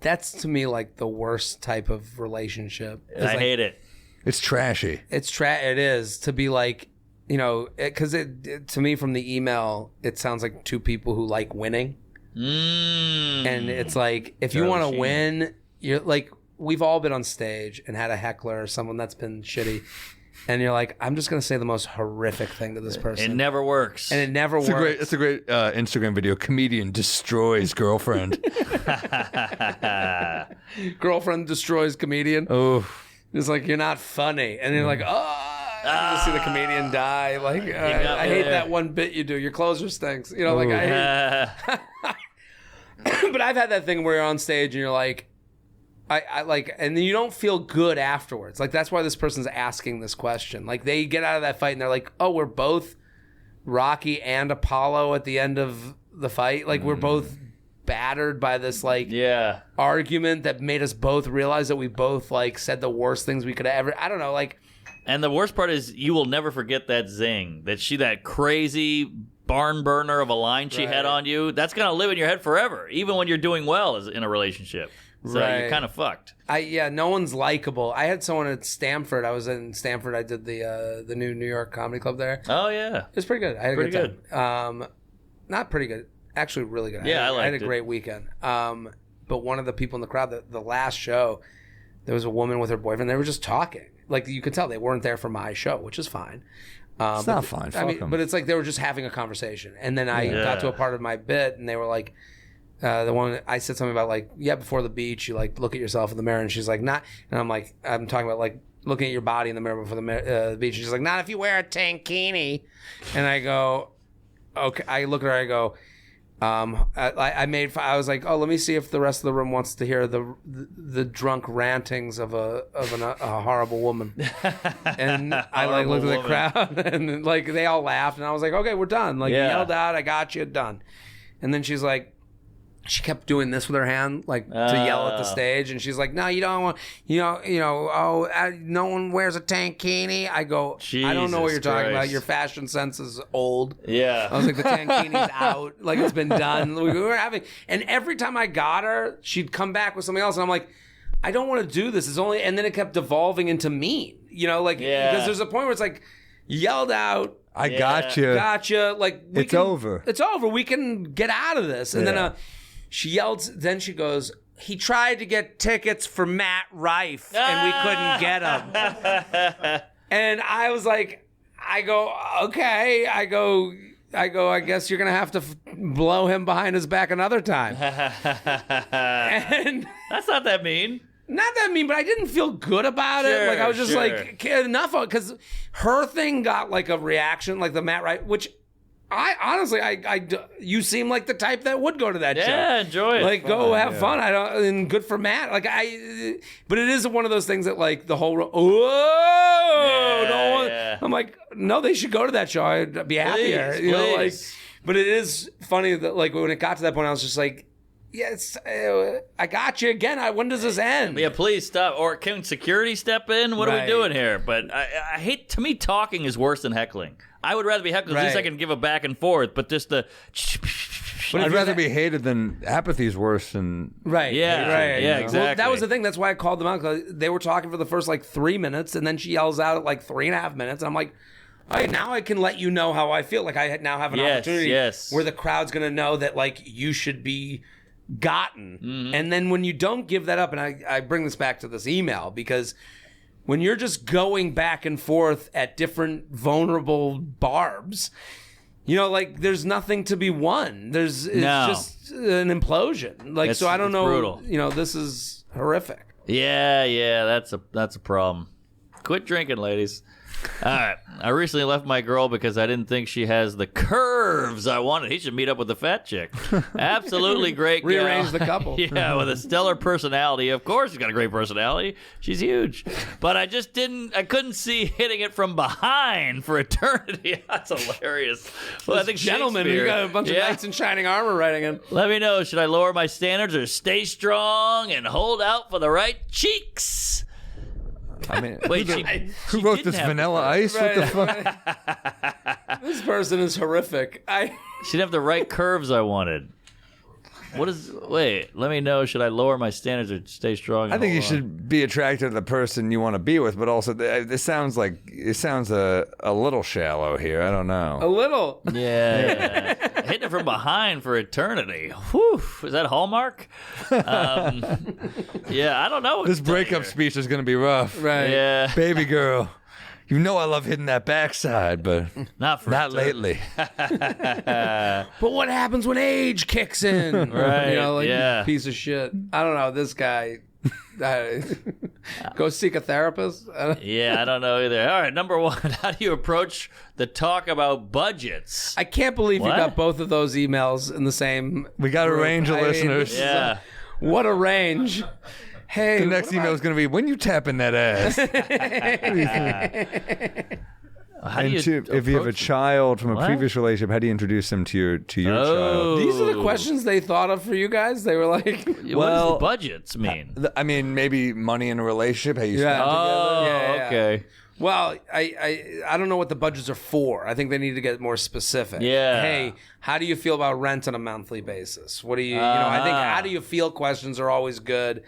That's to me like the worst type of relationship. It's I like, hate it. It's trashy. It is to be like, because to me from the email, it sounds like two people who like winning. And it's like, if you want to win, you're like, we've all been on stage and had a heckler or someone that's been shitty. And you're like, I'm just going to say the most horrific thing to this person. It never works. And it never works. It's a great Instagram video. Comedian destroys girlfriend. Girlfriend destroys comedian. Oh, It's like, you're not funny. And you're like, oh, you just see the comedian die. Like, I hate there. that one bit you do. Your closer stinks. I hate. But I've had that thing where you're on stage and you're like, I like, and then you don't feel good afterwards. Like, that's why this person's asking this question. Like, they get out of that fight and they're like, oh, we're both Rocky and Apollo at the end of the fight. Like, we're both battered by this, like, yeah. argument that made us both realize that we both, like, said the worst things we could have ever. I don't know, like. And the worst part is you will never forget that zing, that crazy barn burner of a line she had on you. That's going to live in your head forever, even when you're doing well as in a relationship. So you're kind of fucked. No one's likable. I had someone at Stanford. I was in Stanford. I did the new New York Comedy Club there. Oh, yeah. It was pretty good. I had a Pretty good time. Not pretty good. Actually, really good. Yeah, I had a liked it. great weekend. But one of the people in the crowd, the last show, there was a woman with her boyfriend. They were just talking. Like, you could tell they weren't there for my show, which is fine. it's not fine. Fuck 'em. But it's like they were just having a conversation. And then I got to a part of my bit, and they were like, the one I said something about, like, before the beach, you like look at yourself in the mirror, and she's like, not. And I'm like, I'm talking about like looking at your body in the mirror before the beach. And she's like, not if you wear a tankini. And I go, okay. I look at her. I go, I was like, oh, let me see if the rest of the room wants to hear the drunk rantings of a horrible woman. And I like looked at the crowd, and like they all laughed, and I was like, okay, we're done. Like, you yelled out, I got you, done. And then she's like, she kept doing this with her hand, like to yell at the stage, and she's like, "No, you don't want, no one wears a tankini." I go, "I don't know what you're talking about. Your fashion sense is old." Yeah. I was like, "The tankini's out, like it's been done." We were having, and every time I got her, she'd come back with something else, and I'm like, "I don't want to do this." It's only, and then it kept devolving into mean, because there's a point where it's like, yelled out. I gotcha. Like it's over. It's over. We can get out of this. And then she yelled. Then she goes, "He tried to get tickets for Matt Rife, and we couldn't get him." And I was like, I go, okay. I go. I guess you're gonna have to blow him behind his back another time. And that's not that mean. Not that mean, but I didn't feel good about it. Like I was just like, enough of it, because her thing got like a reaction, like the Matt Rife, which I honestly, you seem like the type that would go to that show. Yeah, enjoy it. Like go have fun. And good for Matt. Like but it is one of those things that like the whole I'm like, no, they should go to that show. I'd be happier. Please. But it is funny that like when it got to that point, I was just like, yes, I got you again. When does this end? Yeah, please stop. Or can security step in? What are we doing here? But I hate, to me, talking is worse than heckling. I would rather be heckled. At least I can give a back and forth. But just the... I'd rather be hated than apathy's worse than... Right. Yeah. Right. Yeah, exactly. Well, that was the thing. That's why I called them out. Cause they were talking for the first like 3 minutes, and then she yells out at like 3.5 minutes. And I'm like, all right, now I can let you know how I feel. Like I now have an opportunity where the crowd's going to know that like you should be... gotten. And then when you don't give that up, and I bring this back to this email, because when you're just going back and forth at different vulnerable barbs, like there's nothing to be won. It's just an implosion. Like, so I don't know, brutal. This is horrific. Yeah, that's a problem. Quit drinking, ladies. All right. I recently left my girl because I didn't think she has the curves I wanted. He should meet up with the fat chick. Absolutely great gal. Rearrange the couple. Yeah, with a stellar personality. Of course, she's got a great personality. She's huge. But I couldn't see hitting it from behind for eternity. That's hilarious. Well, I think gentlemen, you got a bunch of knights in shining armor writing in. Let me know. Should I lower my standards or stay strong and hold out for the right cheeks? I mean, wait, who wrote this Vanilla Ice? What the fuck? This person is horrific. She'd have the right curves I wanted. Wait, let me know. Should I lower my standards or stay strong? I think you should be attracted to the person you want to be with, but also it sounds a little shallow here. I don't know. A little. Yeah. Hitting it from behind for eternity. Whew. Is that Hallmark? Yeah, I don't know. This breakup speech is going to be rough. Right. Yeah. Baby girl. You know I love hitting that backside, but not lately. But what happens when age kicks in? Right. Piece of shit. I don't know. This guy. Go seek a therapist. Yeah, I don't know either. All right, number one, how do you approach the talk about budgets? I can't believe you got both of those emails in the same. We got a range of listeners. Yeah. What a range. Hey, the next email is going to be, when you tapping that ass? If you have a child from a previous relationship, how do you introduce them to your child? These are the questions they thought of for you guys. They were like, what does the budgets mean? I mean, maybe money in a relationship, how you spend together. Okay. Well, I don't know what the budgets are for. I think they need to get more specific. Yeah. Hey, how do you feel about rent on a monthly basis? What do you, I think how do you feel questions are always good.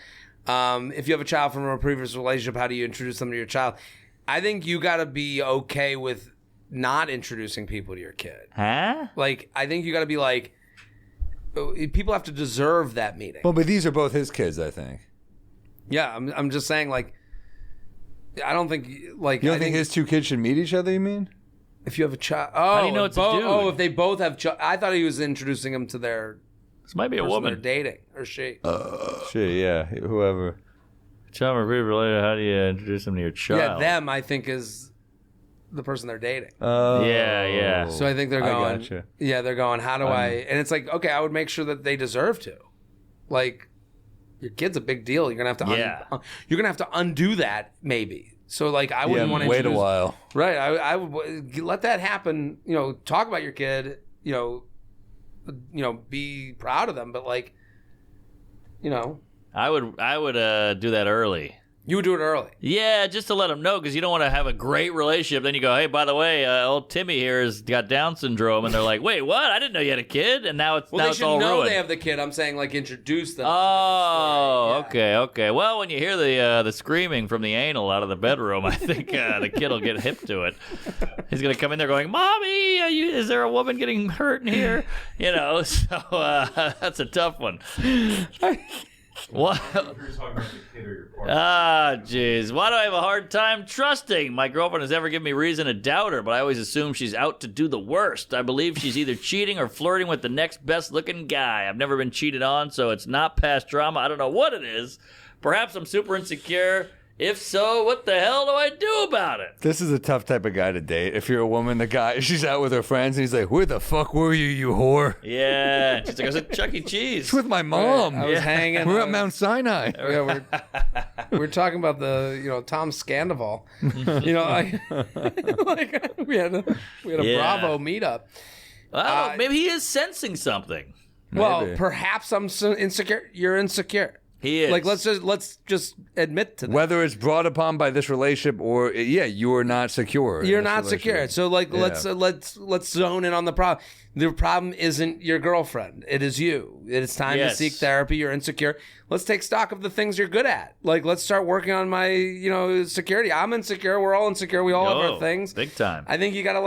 If you have a child from a previous relationship, how do you introduce them to your child? I think you got to be okay with not introducing people to your kid. Huh? Like, I think you got to be like, people have to deserve that meeting. Well, but these are both his kids, I think. Yeah, I'm just saying, like, I don't think, like... You don't think his two kids should meet each other, you mean? If you have a child... How do you know it's a dude? Oh, if they both have... I thought he was introducing them to their... This might be a woman. They're dating, or she. She, yeah, whoever. Child or previous related, how do you introduce them to your child? Yeah, them, I think, is the person they're dating. Yeah. So I think they're going... gotcha. Yeah, they're going, how do I... And it's like, okay, I would make sure that they deserve to. Like... Your kid's a big deal. You're gonna have to. You're gonna have to undo that, maybe. So, like, I wouldn't want to wait a while. Right. I would let that happen. Talk about your kid. Be proud of them, but like, I would do that early. You would do it early. Yeah, just to let them know, because you don't want to have a great relationship. Then you go, hey, by the way, old Timmy here has got Down syndrome, and they're like, wait, what? I didn't know you had a kid, and now it's Well, all they should know ruined. they have the kid. I'm saying, like, introduce them. Oh, Yeah. okay. Well, when you hear the screaming from the anal out of the bedroom, I think the kid will get hip to it. He's gonna come in there going, "Mommy, is there a woman getting hurt in here?" So that's a tough one. What? If you're talking about the kid or your partner. Jeez. Why do I have a hard time trusting? My girlfriend has never given me reason to doubt her, but I always assume she's out to do the worst. I believe she's either cheating or flirting with the next best-looking guy. I've never been cheated on, so it's not past drama. I don't know what it is. Perhaps I'm super insecure. If so, what the hell do I do about it? This is a tough type of guy to date. If you're a woman, she's out with her friends, and he's like, "Where the fuck were you whore?" Yeah. She's like, I was at Chuck E. Cheese. It's with my mom. I was hanging. We're at Mount Sinai. Yeah, we're talking about the Tom Scandival. We had a Yeah. Bravo meetup. Well, maybe he is sensing something. Well, Maybe. perhaps I'm so insecure. You're insecure. He is. Like, let's just admit to that. Whether it's brought upon by this relationship or you're not secure. in You're this not secure. relationship. So like Yeah. let's zone in on the problem. The problem isn't your girlfriend. It is you. It is time Yes. to seek therapy. You're insecure. Let's take stock of the things you're good at. Like, let's start working on my security. I'm insecure. We're all insecure. We all have Oh, our things. big time. I think you gotta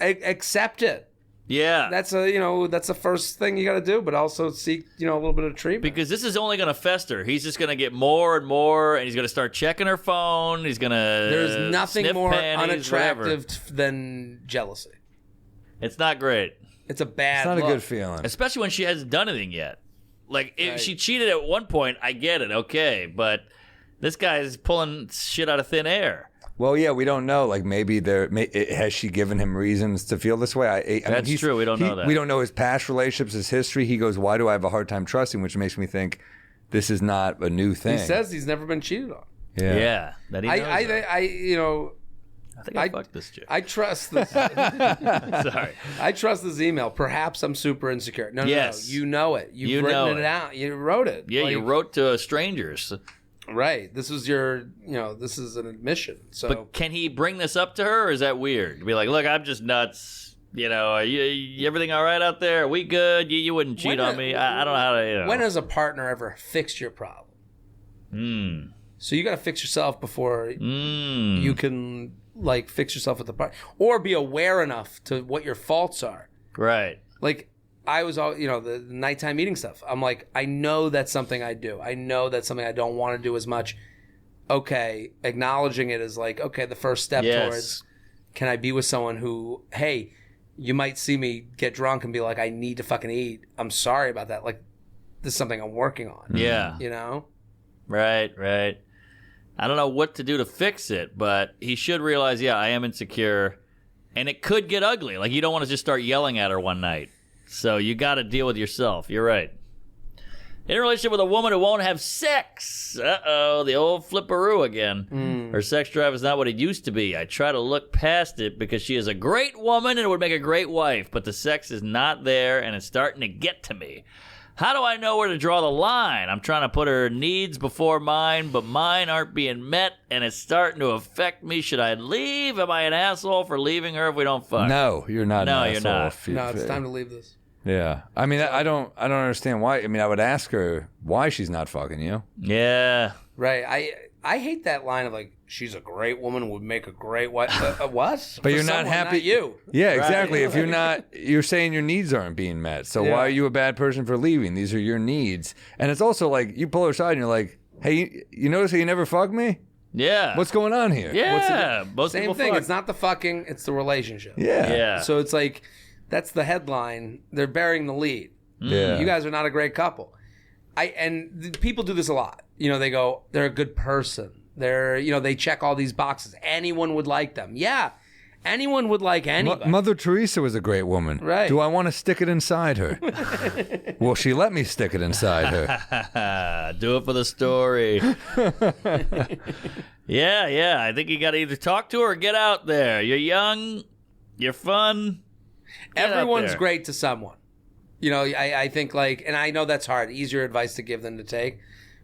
accept it. Yeah. That's that's the first thing you got to do, but also seek, a little bit of treatment. Because this is only going to fester. He's just going to get more and more, and he's going to start checking her phone. He's going to There's nothing sniff more panties, whatever. unattractive than jealousy. It's not great. It's a bad It's not a look. good feeling. Especially when she hasn't done anything yet. Like, if Right. she cheated at one point, I get it, okay. But this guy is pulling shit out of thin air. Well, yeah, we don't know. Like, maybe has she given him reasons to feel this way? I mean, That's true. We don't know that. We don't know his past relationships, his history. He goes, "Why do I have a hard time trusting?" Which makes me think this is not a new thing. He says he's never been cheated on. Yeah. That he knows of. I I think I I- fucked this chick. I trust this. Sorry. I trust this email. Perhaps I'm super insecure. No, Yes. no. You know it. You've You written know it it. out. You wrote it. Yeah, you wrote to strangers. Right. This was this is an admission. So But can he bring this up to her, or is that weird? Be like, look, I'm just nuts. Are you everything all right out there? Are we good? You wouldn't cheat When on a- me. I don't know how to. when has a partner ever fixed your problem? So you got to fix yourself before you can fix yourself with the partner, or be aware enough to what your faults are. Right. Like, I was all, the nighttime eating stuff. I'm like, I know that's something I do. I know that's something I don't want to do as much. Okay, acknowledging it is like, okay, the first step Yes. towards, can I be with someone who, hey, you might see me get drunk and be like, I need to fucking eat. I'm sorry about that. Like, this is something I'm working on. Yeah. Right. I don't know what to do to fix it, but he should realize, I am insecure, and it could get ugly. Like, you don't want to just start yelling at her one night. So you got to deal with yourself. You're right. In a relationship with a woman who won't have sex. Uh-oh, the old flipperoo again. Her sex drive is not what it used to be. I try to look past it because she is a great woman and would make a great wife, but the sex is not there, and it's starting to get to me. How do I know where to draw the line? I'm trying to put her needs before mine, but mine aren't being met, and it's starting to affect me. Should I leave? Am I an asshole for leaving her if we don't fuck? No, you're not. No, an you're asshole not. if you- No, it's time to leave this. Yeah, I mean, I don't understand why. I mean, I would ask her why she's not fucking you. Yeah. Right. I hate that line of like, she's a great woman, would make a great wife. What? But For you're not someone, happy. you. Yeah, exactly. If you're saying your needs aren't being met. So Yeah. why are you a bad person for leaving? These are your needs. And it's also like you pull her aside and you're like, hey, you notice how you never fucked me? Yeah. What's going on here? Yeah. Most Same people thing. fuck. It's not the fucking, it's the relationship. Yeah. Yeah. So it's like, that's the headline. They're bearing the lead. Yeah. You guys are not a great couple. People do this a lot. They go, they're a good person. They check all these boxes. Anyone would like them. Yeah. Anyone would like anybody. Mother Teresa was a great woman. Right. Do I want to stick it inside her? Well, she let me stick it inside her. Do it for the story. Yeah. I think you got to either talk to her or get out there. You're young. You're fun. Get out Everyone's there. great to someone. You know, I think like, and I know that's hard, easier advice to give than to take.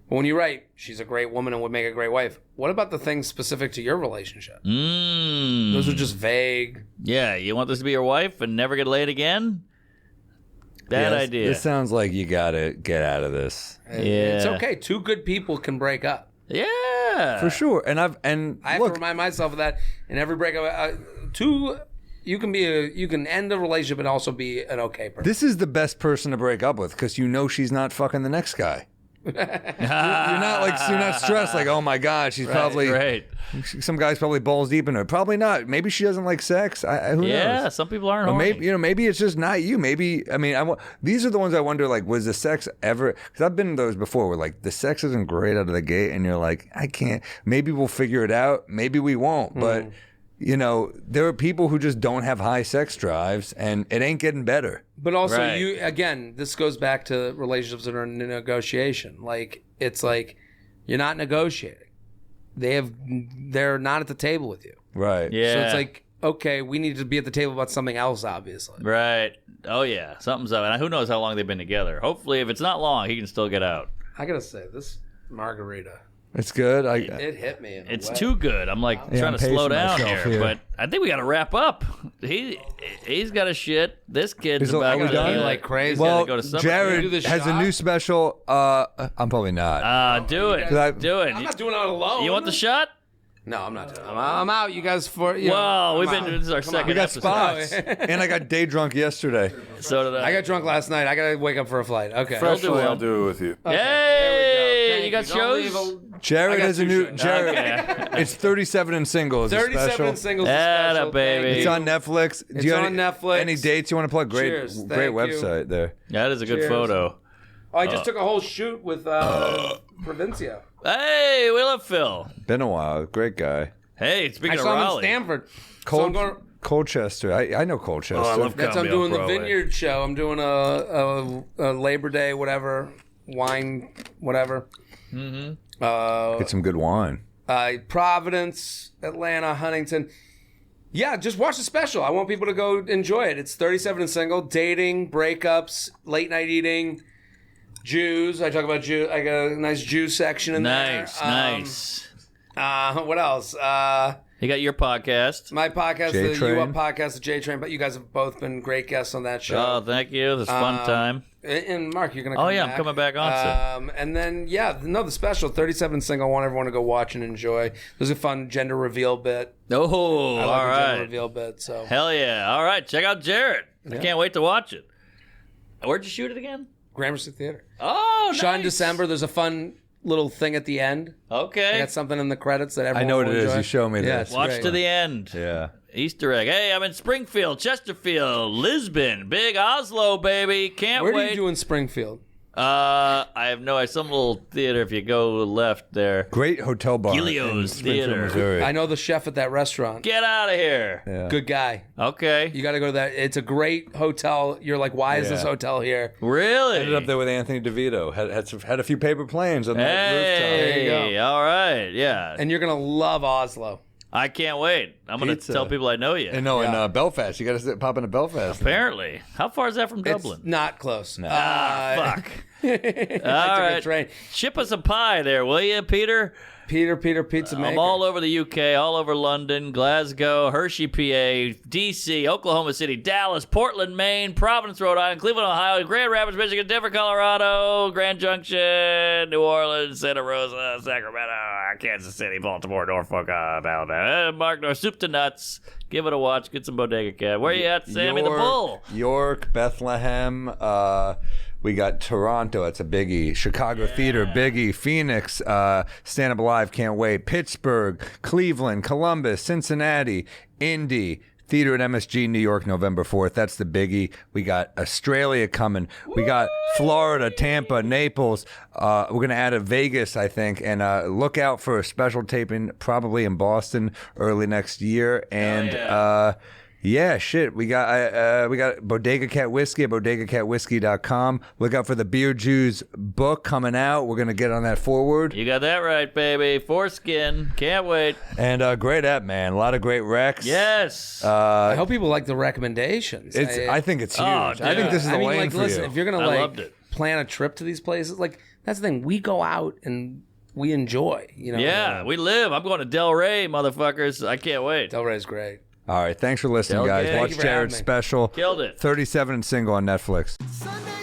But when you write, she's a great woman and would make a great wife, what about the things specific to your relationship? Those are just vague. Yeah, you want this to be your wife and never get laid again? Bad idea. This sounds like you gotta get out of this. It's okay. Two good people can break up. Yeah, For sure. And I have to remind myself of that in every breakup. You can end a relationship and also be an okay person. this is the best person to break up with because you know she's not fucking the next guy. you're not stressed like, oh my god, she's probably right. some guy's probably balls deep in her. Probably not. Maybe she doesn't like sex. Who knows? Some people aren't. Or horny. maybe it's just not you. Maybe these are the ones I wonder. Like, was the sex ever? Because I've been in those before, where like the sex isn't great out of the gate, and you're like, I can't. Maybe we'll figure it out. Maybe we won't. But you know, there are people who just don't have high sex drives, and it ain't getting better. But also, Right. this goes back to relationships that are in negotiation. Like, it's like you're not negotiating. They're not at the table with you. Right. Yeah. So it's like, okay, we need to be at the table about something else, obviously. Right. Oh yeah, something's up, and who knows how long they've been together. Hopefully, if it's not long, he can still get out. I gotta say, this margarita, It's good. it hit me. In a It's way. too good. I'm like Yeah, trying I'm to slow pacing down myself here, here. but I think we got to wrap up. He's got a shit. This kid's Are about we to done? Like crazy. well, go to summer Jared camp. Do the has a shot? new special. I'm probably not. do it. guys- Do it. I'm not doing it alone. You want the shot? No, I'm not doing it. I'm out. You guys for. You Well, know, we've I'm been. out. This is our second we got episode. spots, and I got day drunk yesterday. So did I. I got drunk last night. I gotta wake up for a flight. Okay. Freshly, one. I'll do it with you. Hey, Thank you got Don't shows? leave Jared I got has a two new shows. Jared. Okay. It's 37 and single. Is a 37 special. singles. Atta special. baby. Thank It's you. on Netflix. It's on Netflix. Any dates you want to plug? Great, Cheers. great Thank you. website there. That is a good Cheers. photo. Oh, I just took a whole shoot with Provincia. Hey, we love Phil. Been a while. Great guy. Hey, I speaking of saw him in Raleigh. Stanford. So I'm going. Colchester. I know Colchester. Oh, I love That's I'm comedy doing on the Broadway. Vineyard show. I'm doing a Labor Day whatever wine whatever. Get some good wine. Providence, Atlanta, Huntington. Yeah, just watch the special. I want people to go enjoy it. It's 37 and single, dating, breakups, late night eating, Jews. I talk about Jew. I got a nice Jew section in Nice, there. nice. What else? You got your podcast. My podcast, the J-Train. U Up podcast, the J Train. But you guys have both been great guests on that show. Oh, thank you. This is a fun time. And Mark, you're gonna come Oh, yeah, I'm back. coming back on And then the special 37 single. I want everyone to go watch and enjoy. There's a fun gender reveal bit. Oh, I all like the gender right. reveal bit. So Hell yeah. All right, check out Jared. I can't wait to watch it. Where'd you shoot it again? Gramercy Theater. Oh, nice. Shot in December. There's a fun little thing at the end. I Okay. got something in the credits that everyone I know what will it is. enjoy. You show me Yeah, this. it's Watch great. to the end. Yeah. Easter egg. Hey, I'm in Springfield, Chesterfield, Lisbon, big Oslo, baby. Can't Where do wait. you do in Springfield? I have no idea. Some little theater if you go left there. Great hotel bar. Gilio's in Springfield, Theater. Missouri. I know the chef at that restaurant. Get out of here. Yeah. Good guy. Okay. You got to go to that. It's a great hotel. You're like, why is this Yeah. hotel here? Really? Ended up there with Anthony DeVito. Had a few paper planes on the rooftop. Hey, There you all right. Yeah. And you're gonna love Oslo. I can't wait. I'm going to Pizza. tell people I know you. And in Belfast. You got to pop into Belfast. Apparently. How far is that from Dublin? It's not close. No. Fuck. I All took a right. train. Ship us a pie there, will you, Peter? Peter Pizza Maker. I'm all over the UK, all over London, Glasgow, Hershey, PA, DC, Oklahoma City, Dallas, Portland, Maine, Providence, Rhode Island, Cleveland, Ohio, Grand Rapids, Michigan, Denver, Colorado, Grand Junction, New Orleans, Santa Rosa, Sacramento, Kansas City, Baltimore, Norfolk, Alabama, Mark North, soup to nuts. Give it a watch. Get some Bodega Cat. Where you at, Sammy the Bull? York, Bethlehem. We got Toronto. That's a biggie. Chicago Theater, biggie. Phoenix, Stand Up Alive, can't wait. Pittsburgh, Cleveland, Columbus, Cincinnati, Indy. Theater at MSG, New York, November 4th. That's the biggie. We got Australia coming. We got Florida, Tampa, Naples. We're going to add a Vegas, I think. And look out for a special taping probably in Boston early next year. And Yeah, shit. We got Bodega Cat Whiskey at bodegacatwhiskey.com. Look out for the Beer Jews book coming out. We're going to get on that forward. You got that right, baby. Foreskin. Can't wait. And great app, man. A lot of great recs. Yes. I hope people like the recommendations. I think it's huge. Oh, dude. I think this is the lane like, for listen, you. if you're gonna I loved it. plan a trip to these places, like that's the thing. We go out and we enjoy. You know. Yeah, we live. I'm going to Del Rey, motherfuckers. I can't wait. Delray's great. All right. Thanks for listening, Okay. guys. Thank Watch you for having Jared's me. special. Killed it. 37 and Single on Netflix. Sunday